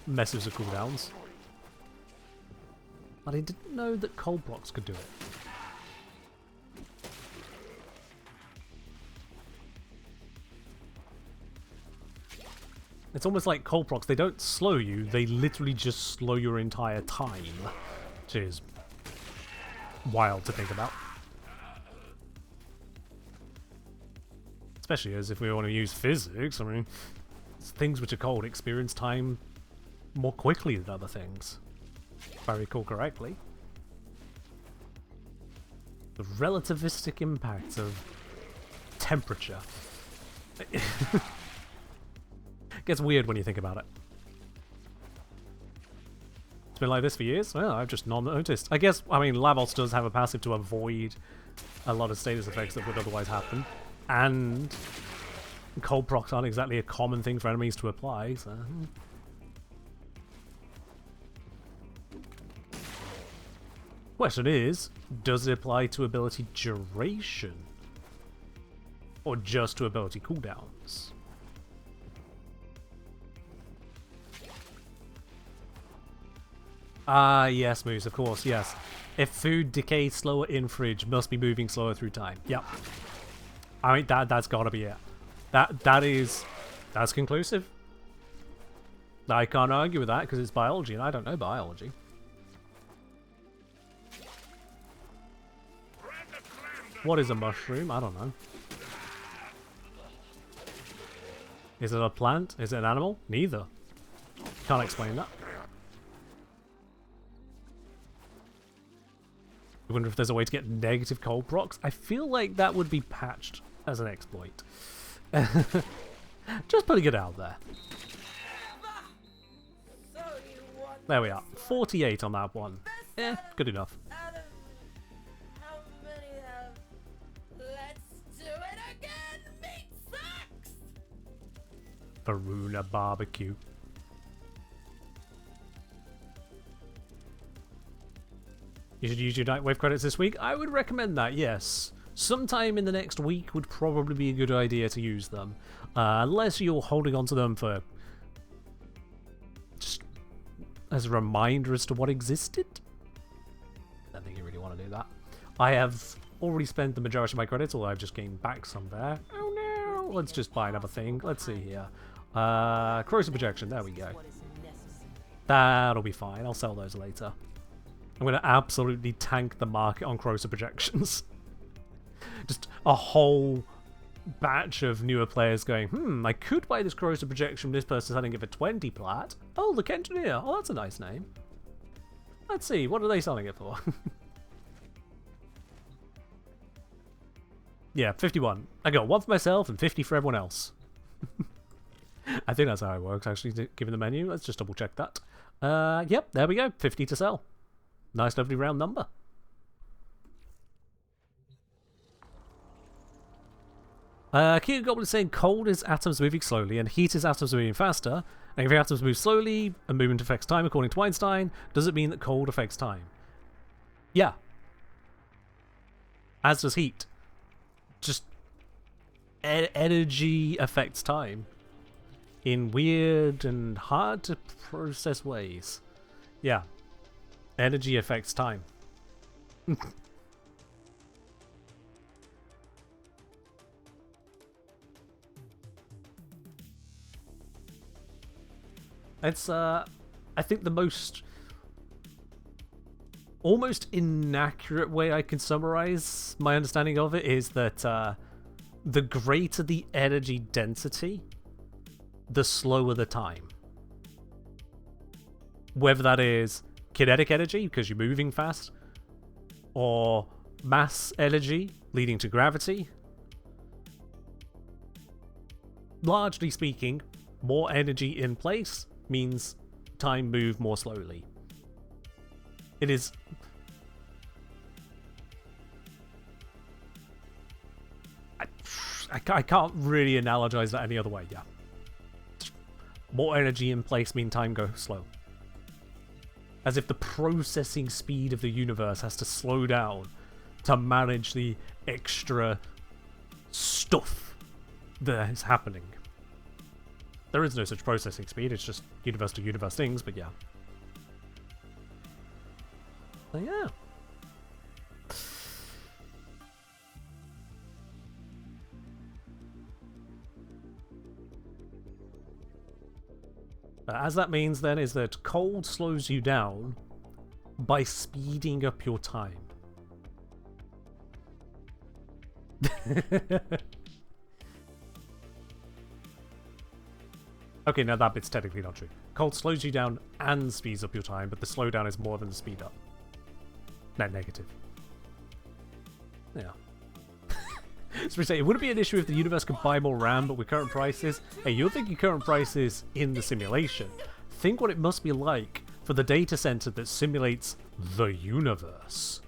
messes with cooldowns. But I didn't know that cold blocks could do it. It's almost like cold procs, they don't slow you, they literally just slow your entire time. Which is wild to think about. Especially as if we want to use physics, I mean, things which are cold experience time more quickly than other things. If I recall correctly. The relativistic impact of temperature. Gets weird when you think about it. It's been like this for years? Well, I've just not noticed. I guess, I mean, Lavos does have a passive to avoid a lot of status effects that would otherwise happen. And cold procs aren't exactly a common thing for enemies to apply, so... Question is, does it apply to ability duration? Or just to ability cooldowns? Ah, yes, Moose, of course, yes. If food decays slower in fridge, must be moving slower through time. Yep. I mean, that's gotta be it. That's conclusive. I can't argue with that because it's biology and I don't know biology. What is a mushroom? I don't know. Is it a plant? Is it an animal? Neither. Can't explain that. I wonder if there's a way to get negative cold procs. I feel like that would be patched as an exploit. Just putting it out there. There we are. 48 on that one. Good enough. Varuna barbecue. You should use your Nightwave credits this week. I would recommend that, yes. Sometime in the next week would probably be a good idea to use them. Unless you're holding on to them for... just as a reminder as to what existed. I don't think you really want to do that. I have already spent the majority of my credits, although I've just gained back some there. Oh no! Let's just buy another thing. Let's see here. Corrosive projection, there we go. That'll be fine. I'll sell those later. I'm going to absolutely tank the market on corrosive projections. Just a whole batch of newer players going, I could buy this corrosive projection, this person's selling it for 20 plat. Oh, look, engineer. Oh, that's a nice name. Let's see, what are they selling it for? Yeah, 51. I got one for myself and 50 for everyone else. I think that's how it works, actually, given the menu. Let's just double check that. Yep, there we go. 50 to sell. Nice, lovely round number. King Goblin is saying cold is atoms moving slowly and heat is atoms moving faster. And if atoms move slowly, a movement affects time according to Einstein. Does it mean that cold affects time? Yeah. As does heat. Just energy affects time in weird and hard to process ways. Yeah. Energy affects time. It's, I think the most almost inaccurate way I can summarize my understanding of it is that the greater the energy density, the slower the time. Whether that is kinetic energy, because you're moving fast, or mass energy leading to gravity, largely speaking, more energy in place means time move more slowly. It is... I can't really analogize that any other way, yeah. More energy in place mean time goes slow. As if the processing speed of the universe has to slow down to manage the extra stuff that is happening. There is no such processing speed, it's just universe to universe things, but yeah. So yeah. As that means then is that cold slows you down by speeding up your time. Okay, now that bit's technically not true. Cold slows you down and speeds up your time, but the slowdown is more than the speed up. Net negative. Yeah. So we say, it wouldn't be an issue if the universe could buy more RAM, but with current prices... Hey, you're thinking current prices in the simulation. Think what it must be like for the data center that simulates the universe.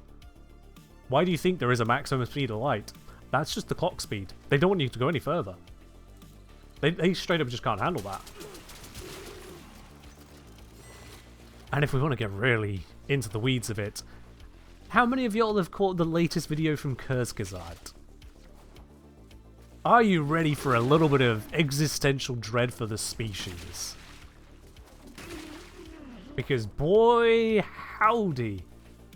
Why do you think there is a maximum speed of light? That's just the clock speed. They don't want you to go any further. They straight up just can't handle that. And if we want to get really into the weeds of it, how many of y'all have caught the latest video from Kurzgesagt? Are you ready for a little bit of existential dread for the species? Because boy, howdy,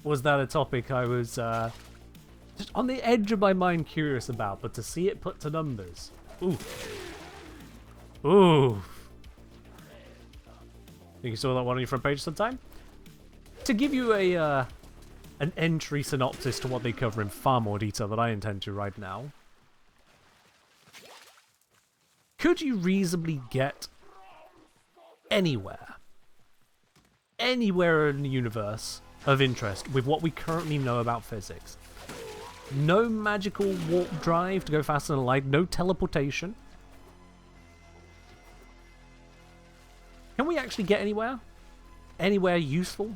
was that a topic I was just on the edge of my mind curious about, but to see it put to numbers, ooh. Ooh. Think you saw that one on your front page sometime? To give you a an entry synopsis to what they cover in far more detail than I intend to right now. Could you reasonably get anywhere in the universe of interest with what we currently know about physics? No magical warp drive to go faster than light, no teleportation. Can we actually get anywhere? Anywhere useful?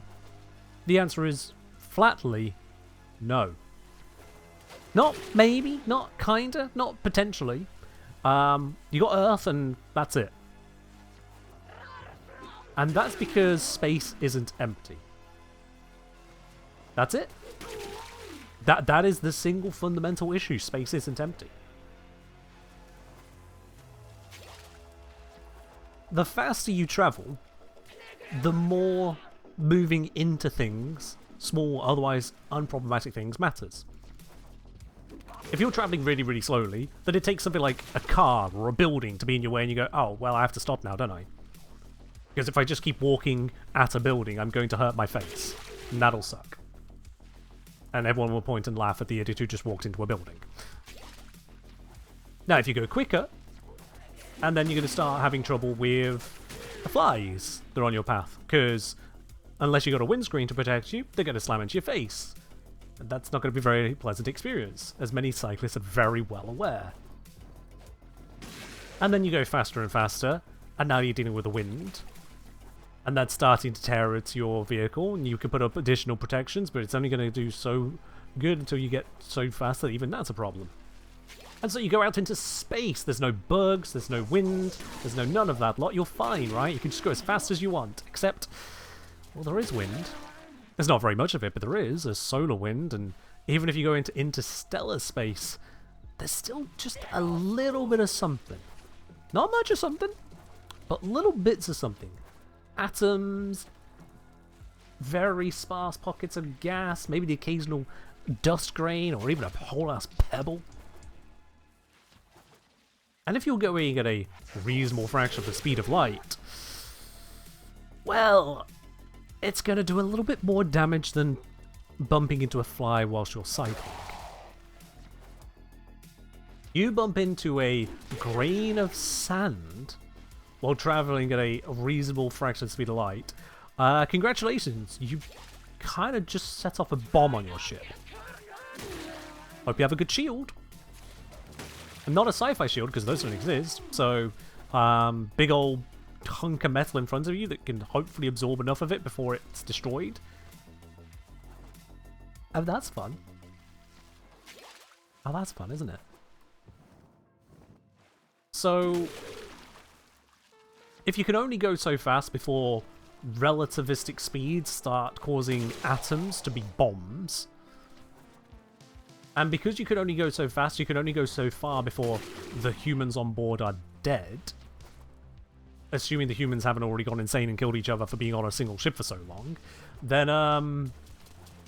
The answer is flatly no. Not maybe, not kinda, not potentially. You got Earth and that's it. And that's because space isn't empty. That's it. That is the single fundamental issue. Space isn't empty. The faster you travel, the more moving into things, small, otherwise unproblematic things, matters. If you're traveling really, really slowly, then it takes something like a car or a building to be in your way and you go, oh, well, I have to stop now, don't I? Because if I just keep walking at a building, I'm going to hurt my face. And that'll suck. And everyone will point and laugh at the idiot who just walked into a building. Now, if you go quicker, and then you're going to start having trouble with the flies that are on your path. Because unless you've got a windscreen to protect you, they're going to slam into your face. And that's not going to be a very pleasant experience, as many cyclists are very well aware. And then you go faster and faster, and now you're dealing with the wind. And that's starting to tear at your vehicle, and you can put up additional protections, but it's only going to do so good until you get so fast that even that's a problem. And so you go out into space, there's no bugs, there's no wind, there's no none of that lot, you're fine, right? You can just go as fast as you want, except, well, there is wind. There's not very much of it, but there is. There's solar wind, and even if you go into interstellar space, there's still just a little bit of something. Not much of something, but little bits of something. Atoms, very sparse pockets of gas, maybe the occasional dust grain, or even a whole-ass pebble. And if you're going at a reasonable fraction of the speed of light, well, it's going to do a little bit more damage than bumping into a fly whilst you're cycling. You bump into a grain of sand while traveling at a reasonable fraction of the speed of light. Congratulations, you kind of just set off a bomb on your ship. Hope you have a good shield. And not a sci-fi shield, because those don't exist. So, big old hunk of metal in front of you that can hopefully absorb enough of it before it's destroyed. Oh, that's fun. Oh, that's fun, isn't it? So, if you can only go so fast before relativistic speeds start causing atoms to be bombs, and because you can only go so fast, you can only go so far before the humans on board are dead, assuming the humans haven't already gone insane and killed each other for being on a single ship for so long, then,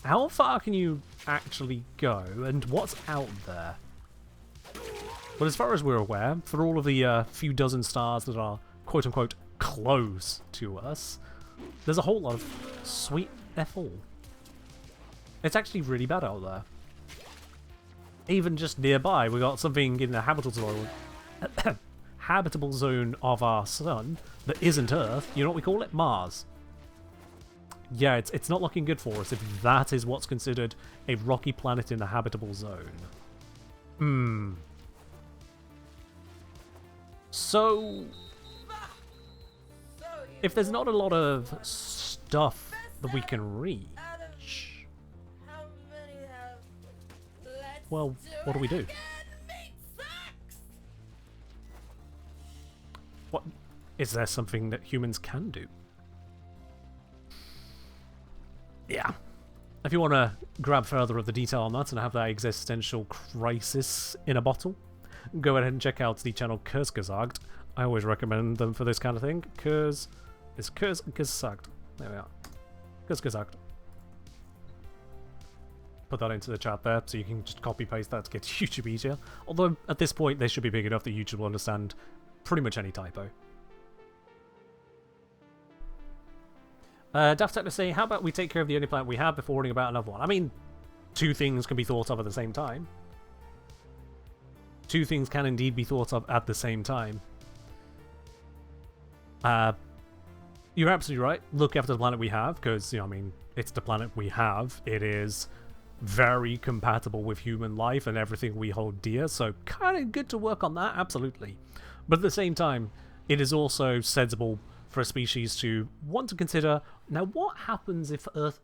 how far can you actually go, and what's out there? Well, as far as we're aware, for all of the few dozen stars that are quote-unquote close to us, there's a whole lot of sweet F-all. It's actually really bad out there. Even just nearby, we got something in the habitable zone of our sun that isn't Earth. You know what we call it? Mars. Yeah, it's not looking good for us if that is what's considered a rocky planet in the habitable zone. So, if there's not a lot of stuff that we can reach, well, what do we do? What is there something that humans can do? Yeah. If you want to grab further of the detail on that and have that existential crisis in a bottle, go ahead and check out the channel Kurzgesagt. I always recommend them for this kind of thing. It's Kurzgesagt. There we are. Kurzgesagt. Put that into the chat there so you can just copy paste that to get YouTube easier. Although at this point they should be big enough that YouTube will understand pretty much any typo. Daft Techno say, how about we take care of the only planet we have before worrying about another one? I mean, two things can be thought of at the same time. Two things can indeed be thought of at the same time. You're absolutely right. Look after the planet we have, because, you know, I mean, it's the planet we have. It is very compatible with human life and everything we hold dear, so kind of good to work on that, absolutely. But at the same time, it is also sensible for a species to want to consider, now what happens if Earth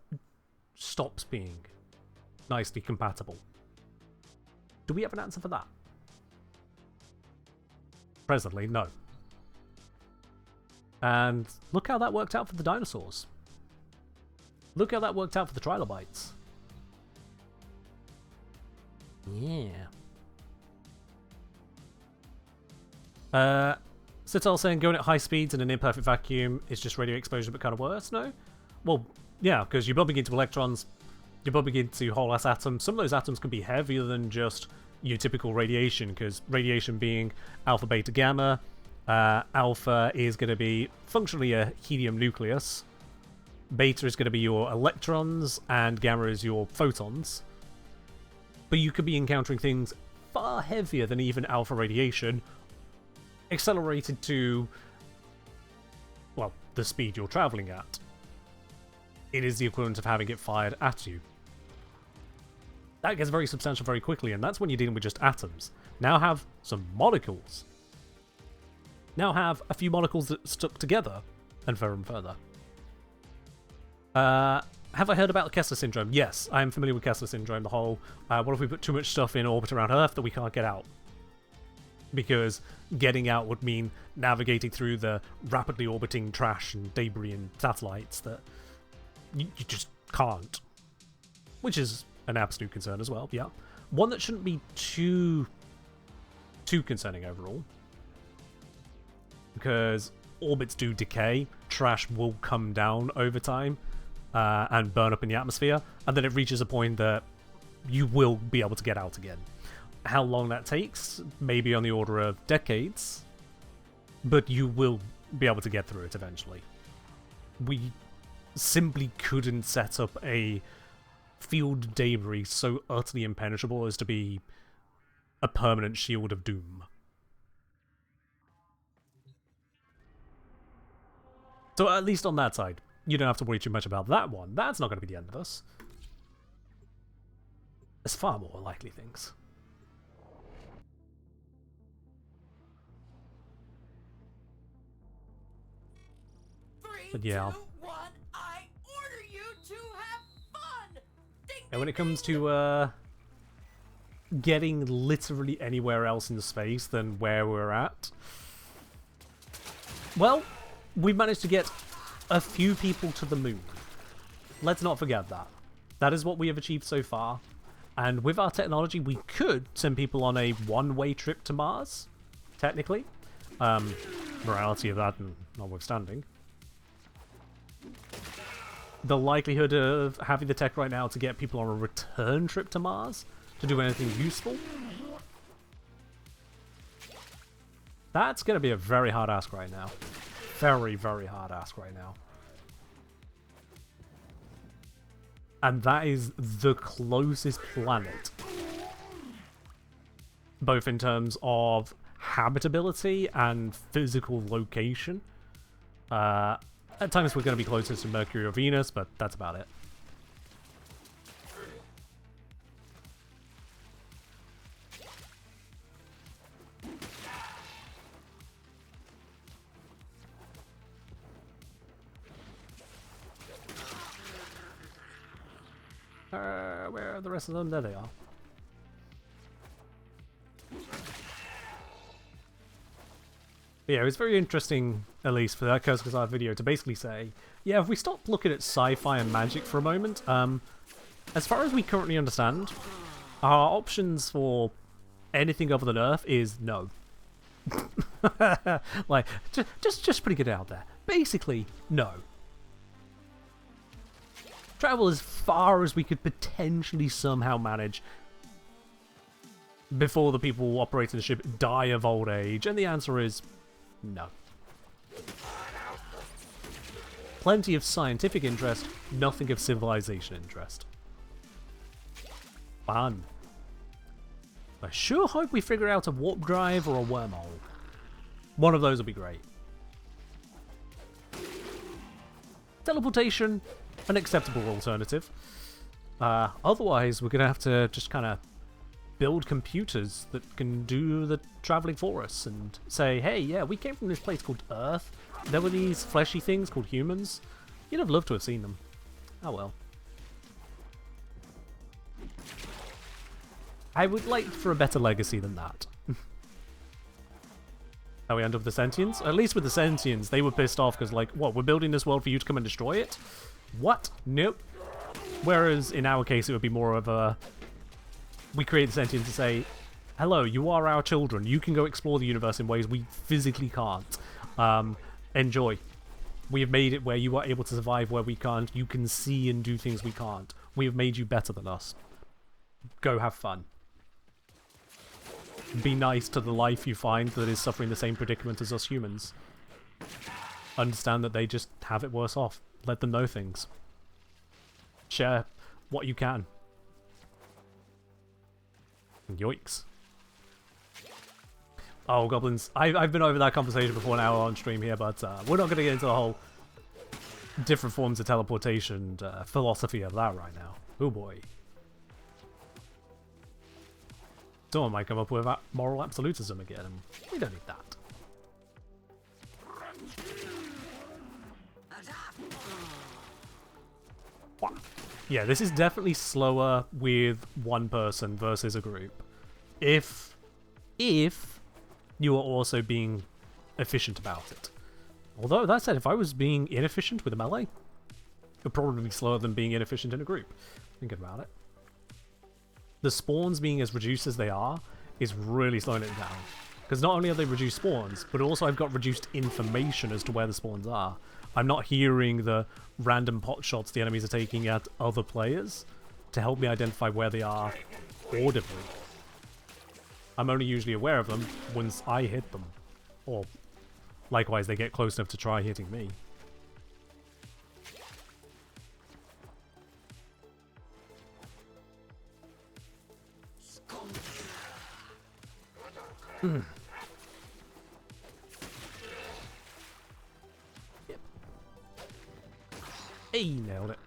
stops being nicely compatible? Do we have an answer for that? Presently, no. And look how that worked out for the dinosaurs. Look how that worked out for the trilobites. Yeah. Sital saying going at high speeds in an imperfect vacuum is just radio exposure but kind of worse, no? Well, yeah, because you're bumping into electrons, you're bumping into whole ass atoms. Some of those atoms can be heavier than just your typical radiation, because radiation being alpha, beta, gamma, alpha is going to be functionally a helium nucleus, beta is going to be your electrons, and gamma is your photons. But you could be encountering things far heavier than even alpha radiation, accelerated to, well, the speed you're traveling at. It is the equivalent of having it fired at you. That gets very substantial very quickly, and that's when you're dealing with just atoms. Now have some molecules. Now have a few molecules that stuck together, and further. Have I heard about the Kessler syndrome? Yes, I am familiar with Kessler syndrome. The whole, what if we put too much stuff in orbit around Earth that we can't get out? Because getting out would mean navigating through the rapidly orbiting trash and debris and satellites that you just can't. Which is an absolute concern as well, yeah. One that shouldn't be too concerning overall. Because orbits do decay, trash will come down over time and burn up in the atmosphere, and then it reaches a point that you will be able to get out again. How long that takes, maybe on the order of decades, but you will be able to get through it eventually. We simply couldn't set up a field of debris so utterly impenetrable as to be a permanent shield of doom. So at least on that side, you don't have to worry too much about that one. That's not going to be the end of us. There's far more likely things. But yeah. 2, 1, I order you to have fun! Ding, And when ding, it comes ding. to getting literally anywhere else in space than where we're at, well, we've managed to get a few people to the moon. Let's not forget that. That is what we have achieved so far. And with our technology, we could send people on a one-way trip to Mars, technically. Morality of that notwithstanding. The likelihood of having the tech right now to get people on a return trip to Mars to do anything useful, that's going to be a very hard ask right now. Very, very hard ask right now. And that is the closest planet, both in terms of habitability and physical location. At times we're going to be closer to Mercury or Venus, but that's about it. Where are the rest of them? There they are. But yeah, it was very interesting, at least for that Kurzgesagt video, to basically say, yeah, if we stop looking at sci-fi and magic for a moment, as far as we currently understand, our options for anything other than Earth is no. Like, just putting it out there. Basically, no. Travel as far as we could potentially somehow manage before the people operating the ship die of old age, and the answer is no. Plenty of scientific interest, nothing of civilization interest. Fun. I sure hope we figure out a warp drive or a wormhole. One of those will be great. Teleportation, an acceptable alternative. Otherwise, we're going to have to just kind of build computers that can do the traveling for us and say, hey, yeah, we came from this place called Earth. There were these fleshy things called humans. You'd have loved to have seen them. Oh well. I would like for a better legacy than that. How we end up with the Sentients? At least with the Sentients, they were pissed off because, like, what, we're building this world for you to come and destroy it? What? Nope. Whereas in our case, it would be more of a... we create the Sentients to say, hello, you are our children. You can go explore the universe in ways we physically can't. Enjoy. We have made it where you are able to survive where we can't. You can see and do things we can't. We have made you better than us. Go have fun. Be nice to the life you find that is suffering the same predicament as us humans. Understand that they just have it worse off. Let them know things. Share what you can. Yoicks. Oh, goblins. I've been over that conversation before now on stream here, but we're not going to get into the whole different forms of teleportation and philosophy of that right now. Oh boy. Someone might come up with moral absolutism again, and we don't need that. Yeah, this is definitely slower with one person versus a group. If you are also being efficient about it. Although, that said, if I was being inefficient with a melee, it would probably be slower than being inefficient in a group. Thinking about it. The spawns being as reduced as they are is really slowing it down. Because not only are they reduced spawns, but also I've got reduced information as to where the spawns are. I'm not hearing the random pot shots the enemies are taking at other players to help me identify where they are audibly. I'm only usually aware of them once I hit them. Or, likewise, they get close enough to try hitting me. Yep. Hey, nailed it.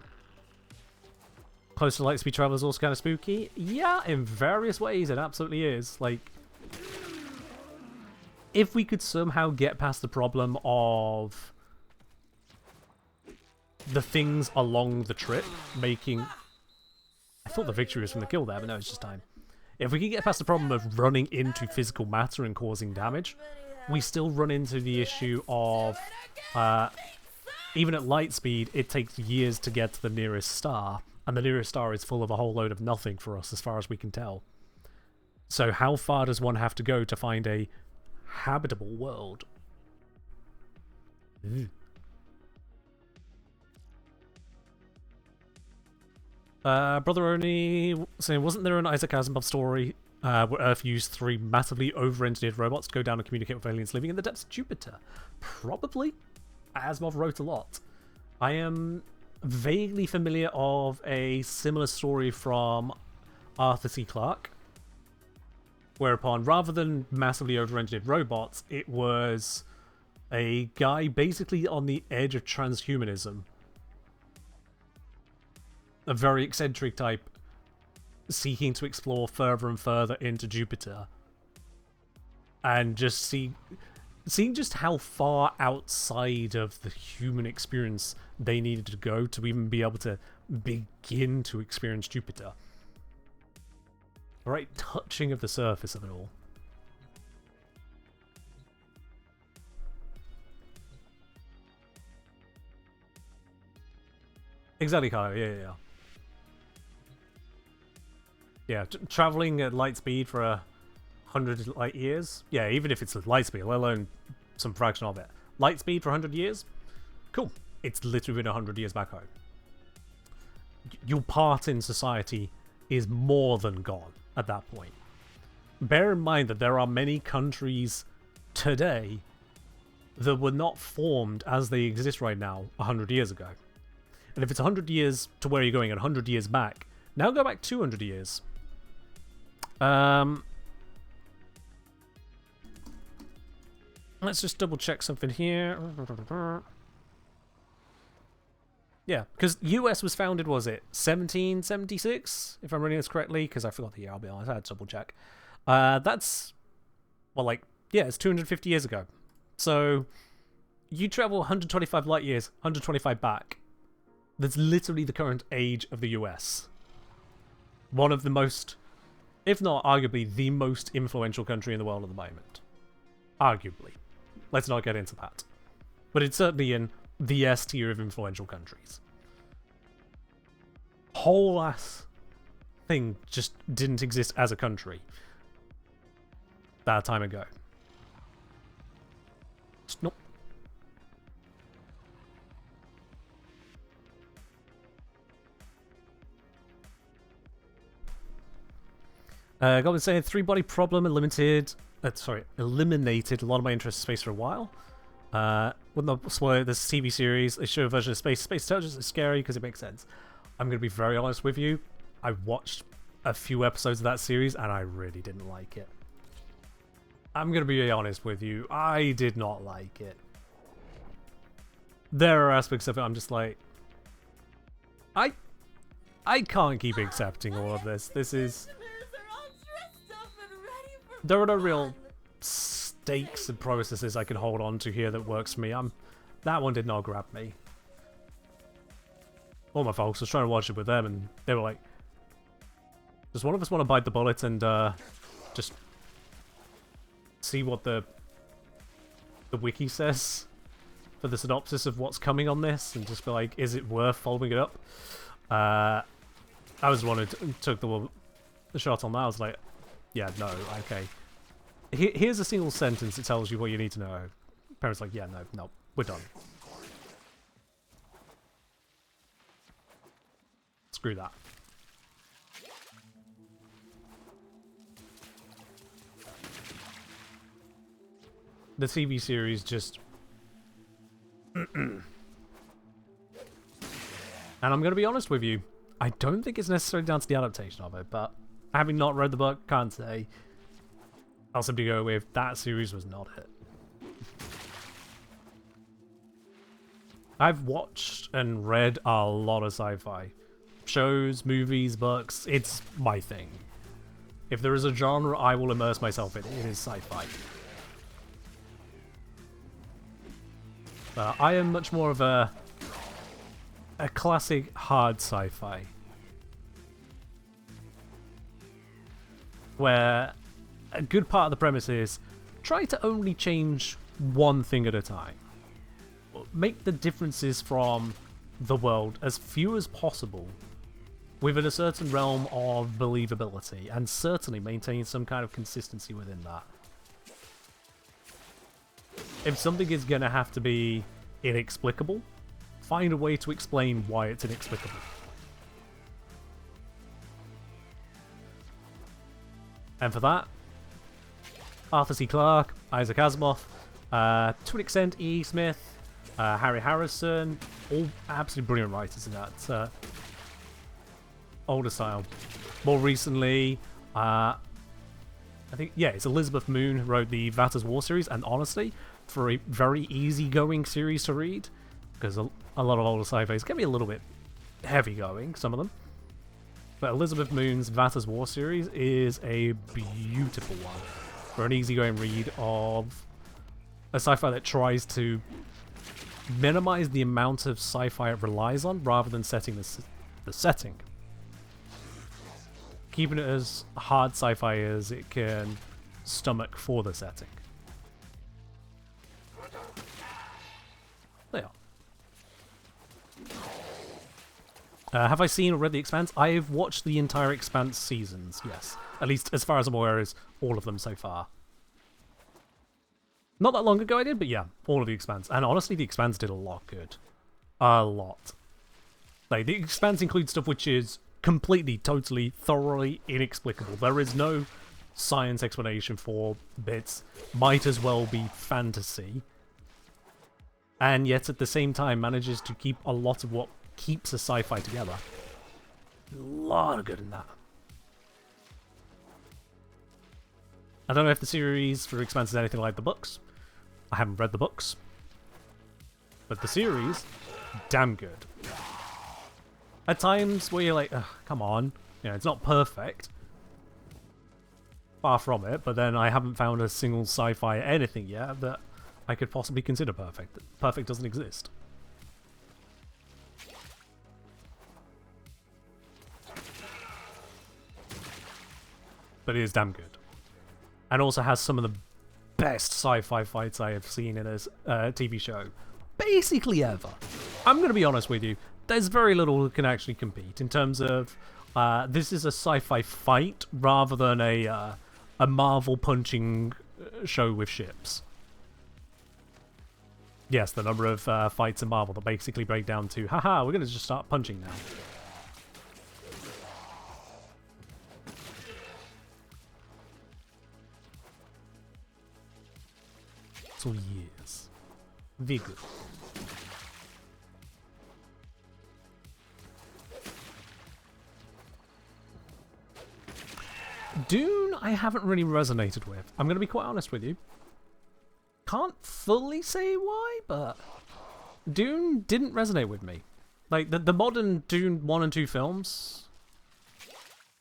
Close to Lightspeed Travel is also kind of spooky. Yeah, in various ways it absolutely is. Like, if we could somehow get past the problem of the things along the trip making... I thought the victory was from the kill there, but no, it's just time. If we can get past the problem of running into physical matter and causing damage, we still run into the issue of... even at light speed, it takes years to get to the nearest star, and the nearest star is full of a whole load of nothing for us as far as we can tell. So how far does one have to go to find a habitable world? Brother Oni saying, wasn't there an Isaac Asimov story where Earth used 3 massively over-engineered robots to go down and communicate with aliens living in the depths of Jupiter? Probably. Asimov wrote a lot. I am vaguely familiar of a similar story from Arthur C. Clarke, whereupon, rather than massively over-engineered robots, it was a guy basically on the edge of transhumanism. A very eccentric type seeking to explore further and further into Jupiter. And just seeing just how far outside of the human experience they needed to go to even be able to begin to experience Jupiter. Right, touching of the surface of it all. Exactly, Kyle. Yeah. Yeah, traveling at light speed for 100 light years. Yeah, even if it's light speed, let alone some fraction of it. Light speed for 100 years? Cool. It's literally been 100 years back home. Your part in society is more than gone at that point. Bear in mind that there are many countries today that were not formed as they exist right now 100 years ago. And if it's 100 years to where you're going and 100 years back, now go back 200 years. Let's just double check something here. Yeah, because US was founded, was it 1776? If I'm reading this correctly, because I forgot the year, I'll be honest, I had to double check. That's, well, like, yeah, it's 250 years ago. So, you travel 125 light years, 125 back. That's literally the current age of the US. One of the most, if not arguably, the most influential country in the world at the moment. Arguably. Let's not get into that. But it's certainly in the S tier of influential countries. Whole ass thing just didn't exist as a country that time ago. Just nope. Goblin saying 3-body problem eliminated a lot of my interest in space for a while. Wouldn't not spoil this TV series. They show a version of Space Intelligence is scary because it makes sense. I'm going to be very honest with you. I watched a few episodes of that series and I really didn't like it. I'm going to be honest with you. I did not like it. There are aspects of it I'm just like... I can't keep accepting all of this. This is... There are no real stakes and processes I can hold on to here that works for me. That one did not grab me. All my folks, I was trying to watch it with them and they were like, does one of us want to bite the bullet and just see what the wiki says for the synopsis of what's coming on this and just be like, is it worth following it up? I was the one who took the shot on that. I was like, yeah, no, okay. Here's a single sentence that tells you what you need to know. Parents like, yeah, no, we're done. Screw that. The TV series just... And I'm going to be honest with you, I don't think it's necessarily down to the adaptation of it, but having not read the book, can't say. I'll simply go with, that series was not it. I've watched and read a lot of sci-fi. Shows, movies, books, it's my thing. If there is a genre I will immerse myself in, it is sci-fi. I am much more of a a classic hard sci-fi. Where a good part of the premise is try to only change one thing at a time. Make the differences from the world as few as possible within a certain realm of believability, and certainly maintain some kind of consistency within that. If something is going to have to be inexplicable, find a way to explain why it's inexplicable. And for that, Arthur C. Clarke, Isaac Asimov, to an extent E. Smith, Harry Harrison, all absolutely brilliant writers in that older style. More recently, I think, yeah, it's Elizabeth Moon who wrote the Vater's War series, and honestly, for a very easygoing series to read, because a lot of older sci-fis can be a little bit heavy-going, some of them. But Elizabeth Moon's Vater's War series is a beautiful one for an easygoing read of a sci-fi that tries to minimize the amount of sci-fi it relies on rather than setting the setting. Keeping it as hard sci-fi as it can stomach for the setting. There you are. Have I seen or read The Expanse? I've watched the entire Expanse seasons, yes. At least as far as I'm aware is all of them so far. Not that long ago I did, but yeah, all of The Expanse. And honestly, The Expanse did a lot good. A lot. Like, The Expanse includes stuff which is completely, totally, thoroughly inexplicable. There is no science explanation for bits. Might as well be fantasy. And yet, at the same time, manages to keep a lot of what keeps a sci-fi together. A lot of good in that. I don't know if the series for Expanse is anything like the books. I haven't read the books. But the series, damn good. At times where you're like, come on, you know, it's not perfect. Far from it, but then I haven't found a single sci-fi anything yet that I could possibly consider perfect. Perfect doesn't exist. But it is damn good. And also has some of the best sci-fi fights I have seen in a TV show. Basically ever. I'm going to be honest with you. There's very little that can actually compete in terms of this is a sci-fi fight rather than a Marvel punching show with ships. Yes, the number of fights in Marvel that basically break down to, haha, we're going to just start punching now. So yes, very good. Dune, I haven't really resonated with. I'm going to be quite honest with you. Can't fully say why, but Dune didn't resonate with me. Like, the modern Dune 1 and 2 films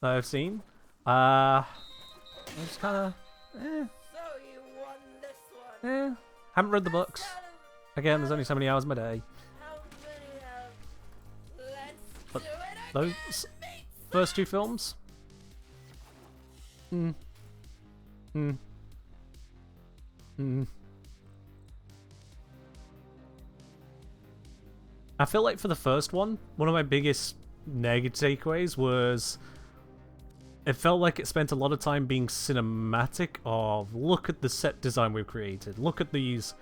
that I've seen, it's kind of, So you won this one. haven't read the books. Again, there's only so many hours in my day. How many have? Let's But do it those again. first two films? I feel like for the first one of my biggest negative takeaways was it felt like it spent a lot of time being cinematic of, look at the set design we've created, look at these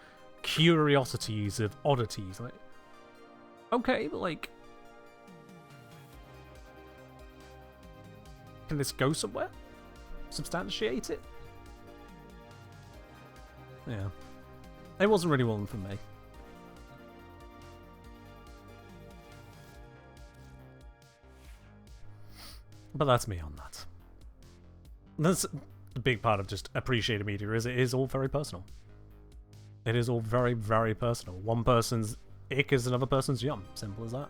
curiosities of oddities. Like, okay, but like, can this go somewhere? Substantiate it? Yeah. It wasn't really one for me. But that's me on that. That's the big part of just appreciating media, is it is all very personal. It is all very, very personal. One person's ick is another person's yum. Simple as that.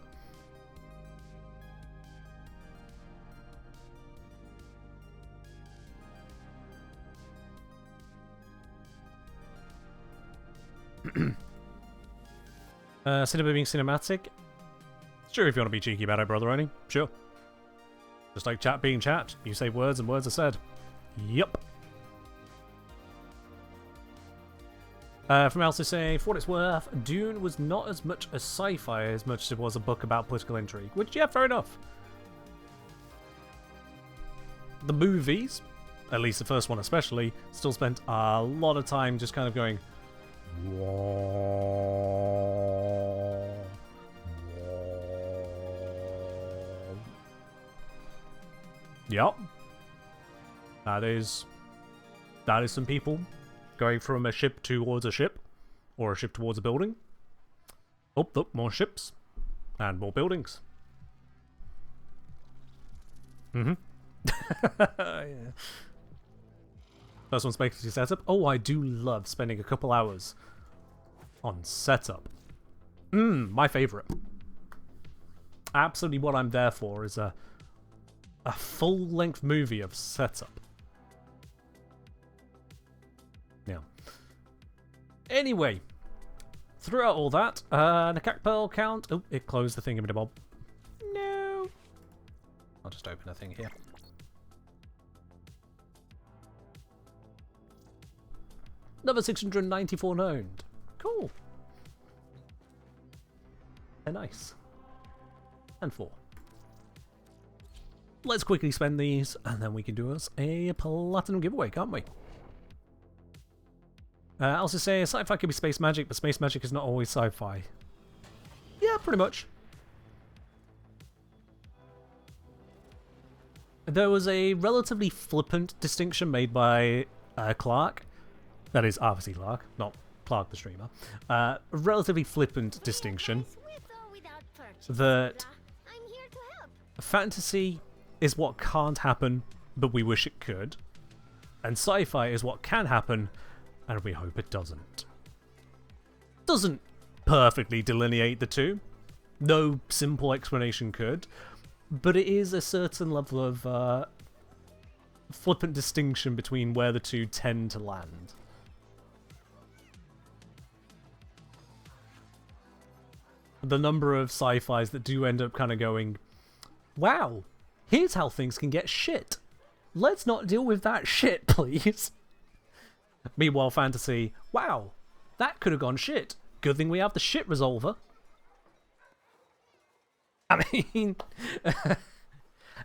Cinema being cinematic. Sure, if you want to be cheeky about it, brother Ernie. Sure. Just like chat being chat. You say words and words are said. Yup. From Elsie saying, for what it's worth, Dune was not as much a sci-fi as much as it was a book about political intrigue. Which, yeah, fair enough. The movies, at least the first one especially, still spent a lot of time just kind of going, whoa, whoa. Yep. That is some people going from a ship towards a ship, or a ship towards a building. Oh, look, more ships. And more buildings. Mm-hmm. Yeah. First one's basically setup. Oh, I do love spending a couple hours on setup. My favourite. Absolutely what I'm there for is a full-length movie of setup. Yeah. Anyway, throughout all that, Nakak Pearl count. Oh, it closed the thingamabob. No. I'll just open a thing here. Another 694 known. Cool. They're nice. And 4. Let's quickly spend these, and then we can do us a platinum giveaway, can't we? I'll also say sci-fi can be space magic, but space magic is not always sci-fi. Yeah, pretty much. There was a relatively flippant distinction made by Clark. That is obviously Clark, not Clark the streamer. A relatively flippant distinction that fantasy is what can't happen, but we wish it could, and sci-fi is what can happen, and we hope it doesn't. Doesn't perfectly delineate the two. No simple explanation could, but it is a certain level of flippant distinction between where the two tend to land. The number of sci-fis that do end up kind of going, wow, here's how things can get shit. Let's not deal with that shit, please. Meanwhile, fantasy, wow, that could have gone shit. Good thing we have the shit resolver. I mean,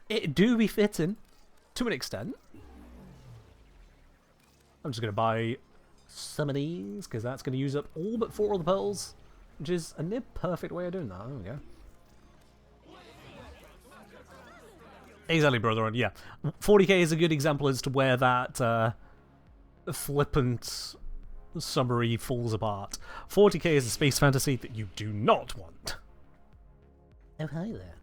it do be fitting to an extent. I'm just going to buy some of these because that's going to use up all but 4 of the pearls, which is a near perfect way of doing that. There we go. Exactly, brother. And yeah, 40k is a good example as to where that flippant summary falls apart. 40k is a space fantasy that you do not want. Oh, hi there.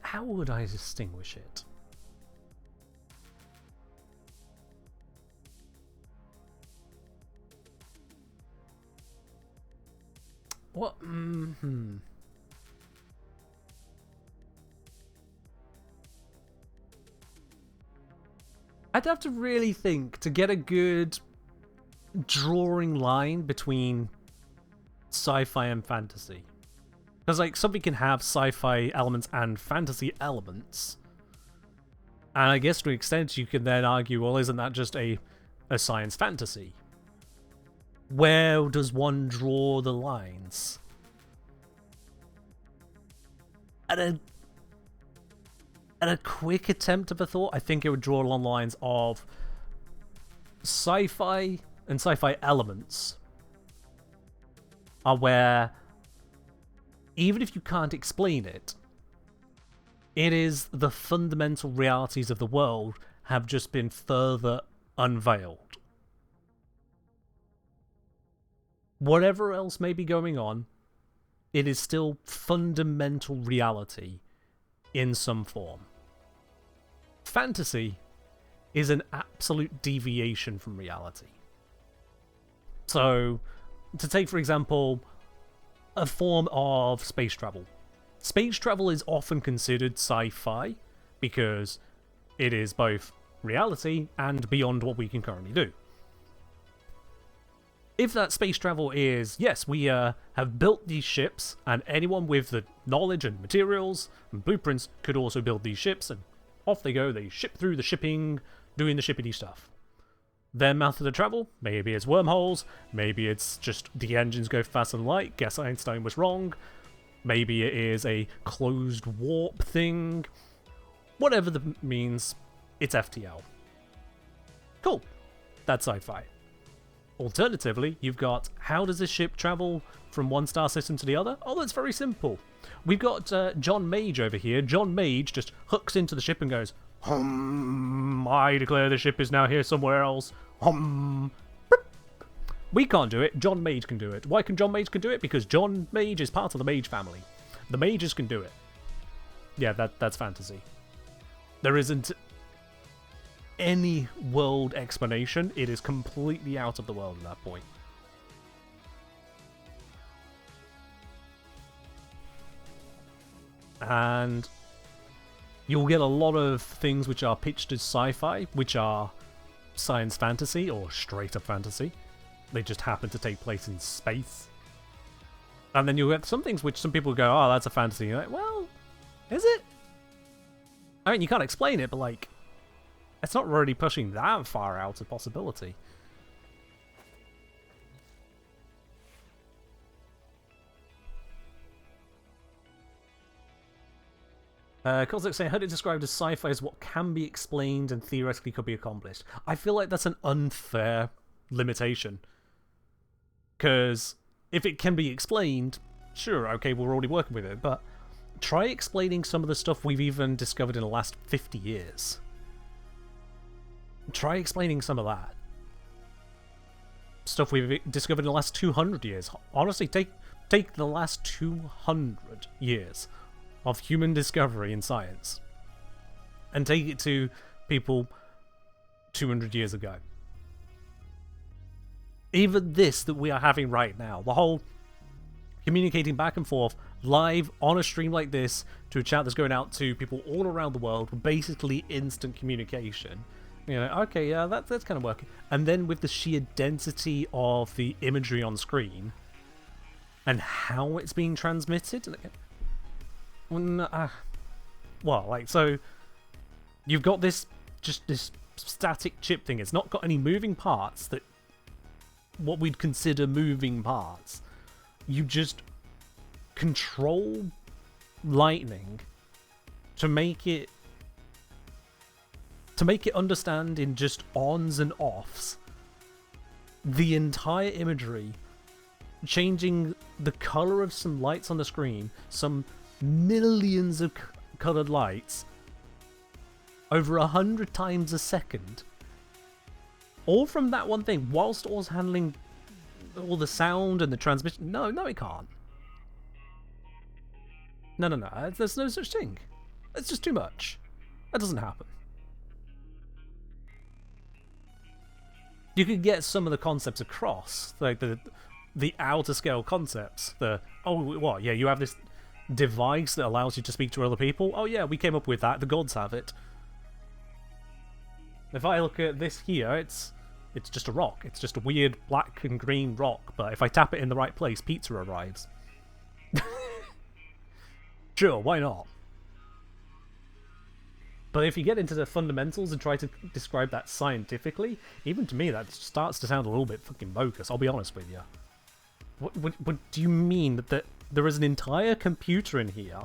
How would I distinguish it? What? I'd have to really think to get a good drawing line between sci-fi and fantasy. Because, like, something can have sci-fi elements and fantasy elements. And I guess to an extent you can then argue, well, isn't that just a science fantasy? Where does one draw the lines? At a quick attempt of a thought, I think it would draw along the lines of sci-fi and sci-fi elements are where, even if you can't explain it, it is the fundamental realities of the world have just been further unveiled. Whatever else may be going on, it is still fundamental reality in some form. Fantasy is an absolute deviation from reality. So, to take for example, a form of space travel. Space travel is often considered sci-fi because it is both reality and beyond what we can currently do. If that space travel is, yes, we have built these ships, and anyone with the knowledge and materials and blueprints could also build these ships, and off they go, they ship through the shipping, doing the shippity stuff. Their method of travel, maybe it's wormholes, maybe it's just the engines go faster than light, guess Einstein was wrong, maybe it is a closed warp thing, whatever the means, it's FTL. Cool, that's sci-fi. Alternatively, you've got, how does this ship travel from one star system to the other? Oh, that's very simple. We've got John Mage over here. John Mage just hooks into the ship and goes, I declare the ship is now here somewhere else. We can't do it. John Mage can do it. Why can John Mage can do it? Because John Mage is part of the Mage family. The Mages can do it. Yeah, that's fantasy. There isn't any world explanation. It is completely out of the world at that point. And you'll get a lot of things which are pitched as sci-fi, which are science fantasy or straight up fantasy. They just happen to take place in space. And then you'll get some things which some people go, oh, that's a fantasy. You're like, well, is it? I mean, you can't explain it, but like, it's not really pushing that far out of possibility. Kozak saying, heard it described as sci-fi as what can be explained and theoretically could be accomplished. I feel like that's an unfair limitation. Because if it can be explained, sure, okay, we're already working with it, but try explaining some of the stuff we've even discovered in the last 50 years. Try explaining some of that. Stuff we've discovered in the last 200 years. Honestly, take the last 200 years of human discovery in science and take it to people 200 years ago. Even this that we are having right now, the whole communicating back and forth live on a stream like this to a chat that's going out to people all around the world, basically instant communication. You know, okay, yeah, that's kind of working. And then with the sheer density of the imagery on screen and how it's being transmitted. Well, like, so you've got this static chip thing. It's not got any moving parts that what we'd consider moving parts. You just control lightning to make it understand in just ons and offs the entire imagery, changing the color of some lights on the screen, some millions of colored lights over 100 times a second, all from that one thing, whilst also handling all the sound and the transmission. No, it can't. No, there's no such thing. It's just too much. That doesn't happen. You could get some of the concepts across, like the outer scale concepts. You have this device that allows you to speak to other people. Oh yeah, we came up with that. The gods have it. If I look at this here, it's just a rock. It's just a weird black and green rock. But if I tap it in the right place, pizza arrives. Sure, why not? But if you get into the fundamentals and try to describe that scientifically, even to me that starts to sound a little bit fucking bogus, I'll be honest with you. What do you mean that there is an entire computer in here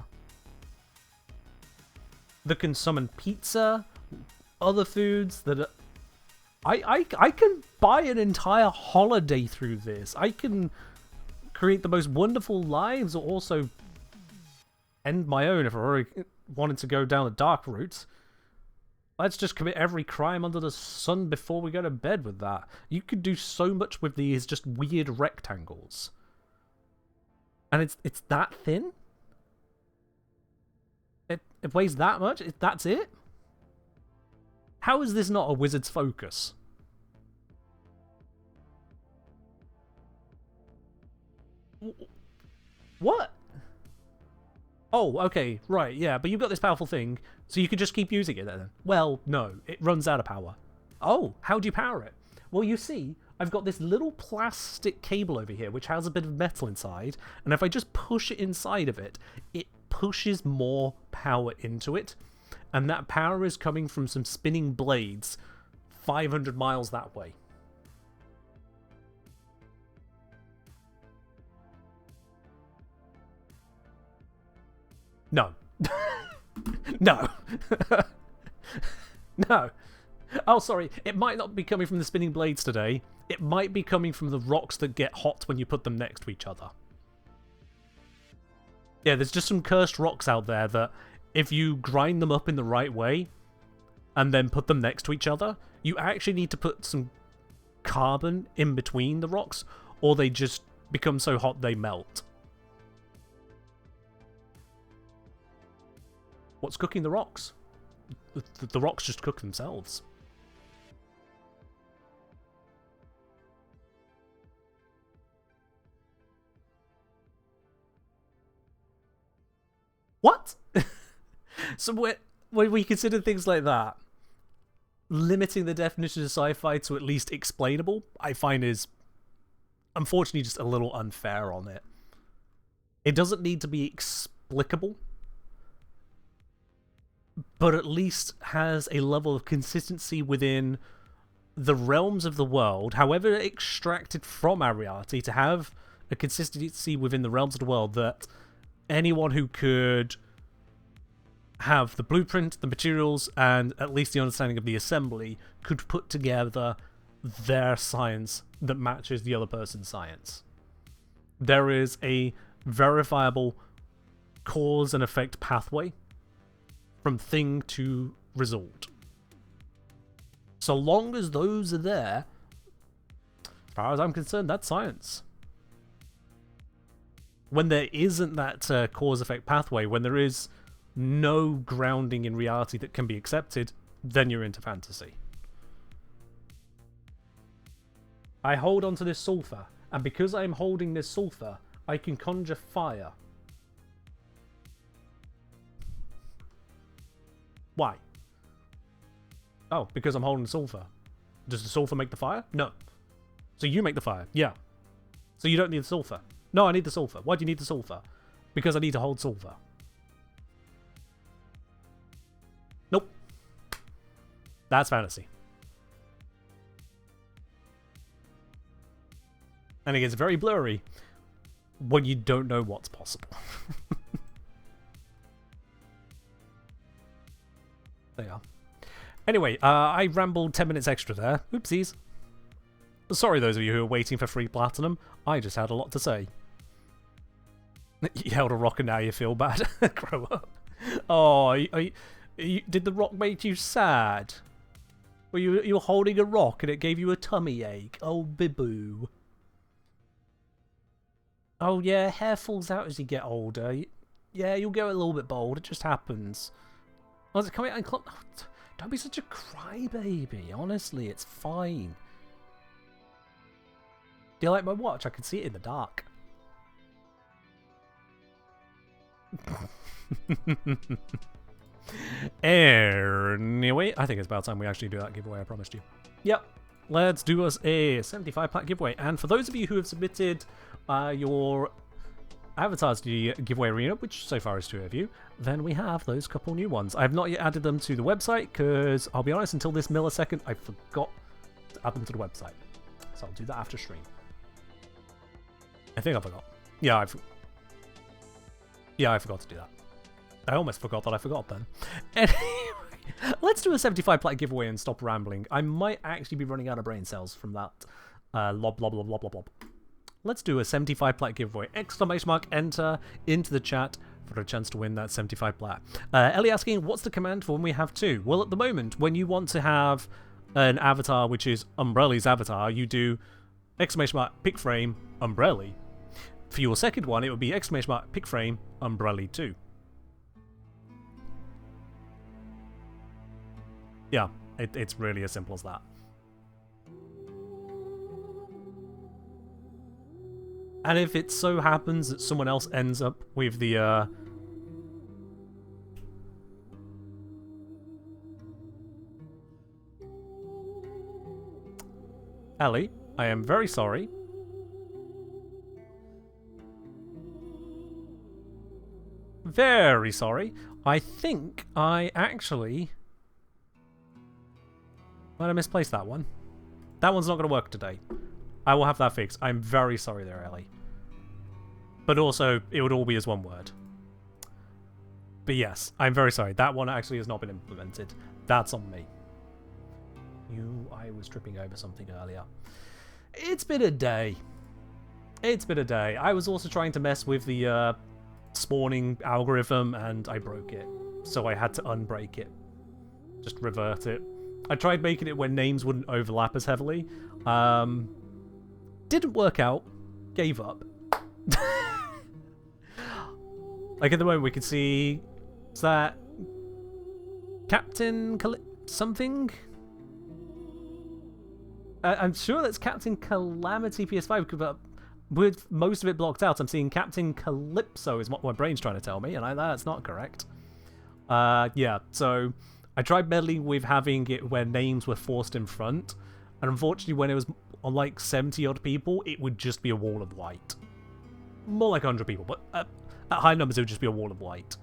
that can summon pizza, other foods that are... I can buy an entire holiday through this. I can create the most wonderful lives, or also end my own if I already wanted to go down the dark route. Let's just commit every crime under the sun before we go to bed with that. You could do so much with these just weird rectangles. And it's that thin? It weighs that much? That's it? How is this not a wizard's focus? What? Oh, okay, right, yeah, but you've got this powerful thing, so you could just keep using it then. Well, no, it runs out of power. Oh, how do you power it? Well, you see, I've got this little plastic cable over here which has a bit of metal inside, and if I just push it inside of it, it pushes more power into it, and that power is coming from some spinning blades 500 miles that way. No. No. No. Oh, sorry. It might not be coming from the spinning blades today. It might be coming from the rocks that get hot when you put them next to each other. Yeah, there's just some cursed rocks out there that if you grind them up in the right way and then put them next to each other, you actually need to put some carbon in between the rocks, or they just become so hot they melt. What's cooking the rocks? The rocks just cook themselves. What? So when we consider things like that, limiting the definition of sci-fi to at least explainable, I find is unfortunately just a little unfair on it. It doesn't need to be explicable, but at least has a level of consistency within the realms of the world, however extracted from our reality, to have a consistency within the realms of the world that anyone who could have the blueprint, the materials, and at least the understanding of the assembly could put together their science that matches the other person's science. There is a verifiable cause and effect pathway from thing to result. So long as those are there, as far as I'm concerned, that's science. When there isn't that cause-effect pathway, when there is no grounding in reality that can be accepted, then you're into fantasy. I hold onto this sulfur, and because I'm holding this sulfur, I can conjure fire. Why? Oh, because I'm holding the sulfur. Does the sulfur make the fire? No. So you make the fire? Yeah. So you don't need the sulfur? No, I need the sulfur. Why do you need the sulfur? Because I need to hold sulfur. Nope. That's fantasy. And it gets very blurry when you don't know what's possible. There you are. Anyway, I rambled 10 minutes extra there. Oopsies. Sorry those of you who are waiting for free platinum. I just had a lot to say. You held a rock and now you feel bad. Grow up. Oh, did the rock make you sad? Were you were holding a rock and it gave you a tummy ache? Oh, biboo. Oh yeah, hair falls out as you get older. Yeah, you'll get a little bit bald. It just happens. Oh, is it coming out? Don't be such a crybaby. Honestly, it's fine. Do you like my watch? I can see it in the dark. Anyway, I think it's about time we actually do that giveaway, I promised you. Yep, let's do us a 75 pack giveaway. And for those of you who have submitted your avatars to the giveaway arena, which so far is 2 of you, then we have those couple new ones. I have not yet added them to the website because, I'll be honest, until this millisecond, I forgot to add them to the website. So I'll do that after stream. I think I forgot. Yeah, I forgot to do that. I almost forgot that I forgot then. Anyway, let's do a 75 plat giveaway and stop rambling. I might actually be running out of brain cells from that lob, lob, lob, lob, lob, lob. Let's do a 75 plat giveaway. Exclamation mark, enter into the chat for a chance to win that 75 plat. Ellie asking, what's the command for when we have 2? Well, at the moment, when you want to have an avatar which is Umbrella's avatar, you do exclamation mark, pick frame, Umbrella. For your second one, it would be exclamation mark, pick frame, Umbrella 2. Yeah, it's really as simple as that. And if it so happens that someone else ends up with the Ellie, I am very sorry. Very sorry. I think I actually might have misplaced that one. That one's not going to work today. I will have that fixed. I'm very sorry there, Ellie. But also, it would all be as one word. But yes, I'm very sorry. That one actually has not been implemented. That's on me. I was tripping over something earlier. It's been a day. It's been a day. I was also trying to mess with the spawning algorithm, and I broke it. So I had to unbreak it. Just revert it. I tried making it where names wouldn't overlap as heavily. Didn't work out. Gave up. Like at the moment we can see... Is that... Captain something? I'm sure that's Captain Calamity PS5, but with most of it blocked out, I'm seeing Captain Calypso is what my brain's trying to tell me, and that's not correct. Yeah, so I tried meddling with having it where names were forced in front, and unfortunately when it was on like 70-odd people, it would just be a wall of white. More like 100 people, but at high numbers it would just be a wall of white.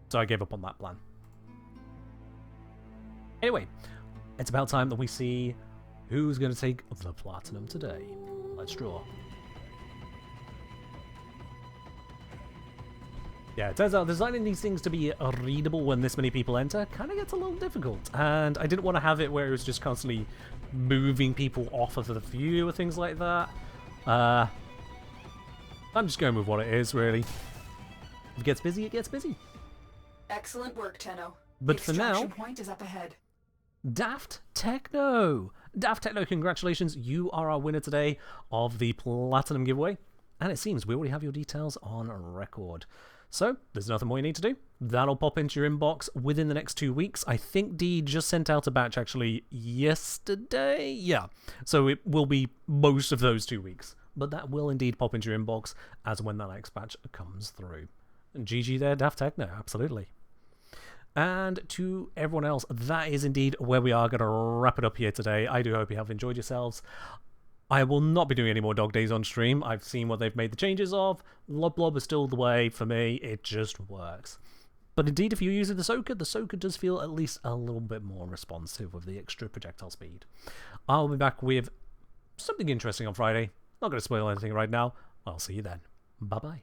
So I gave up on that plan. Anyway, it's about time that we see who's going to take the platinum today. Let's draw. Yeah, it turns out designing these things to be readable when this many people enter kind of gets a little difficult. And I didn't want to have it where it was just constantly moving people off of the view or things like that. I'm just going with what it is, really. If it gets busy, it gets busy. Excellent work, Tenno. But The for now... extraction point is up ahead. Daft Techno! Daft Techno, congratulations. You are our winner today of the Platinum giveaway. And it seems we already have your details on record. So, there's nothing more you need to do. That'll pop into your inbox within the next 2 weeks. I think Dee just sent out a batch actually yesterday. Yeah, so it will be most of those 2 weeks. But that will indeed pop into your inbox as when that next batch comes through. And GG there, Daft Techno, absolutely. And to everyone else, that is indeed where we are going to wrap it up here today. I do hope you have enjoyed yourselves. I will not be doing any more dog days on stream. I've seen what they've made the changes of. Lob Blob is still the way for me. It just works. But indeed, if you're using the Soaker does feel at least a little bit more responsive with the extra projectile speed. I'll be back with something interesting on Friday. Not going to spoil anything right now. I'll see you then. Bye-bye.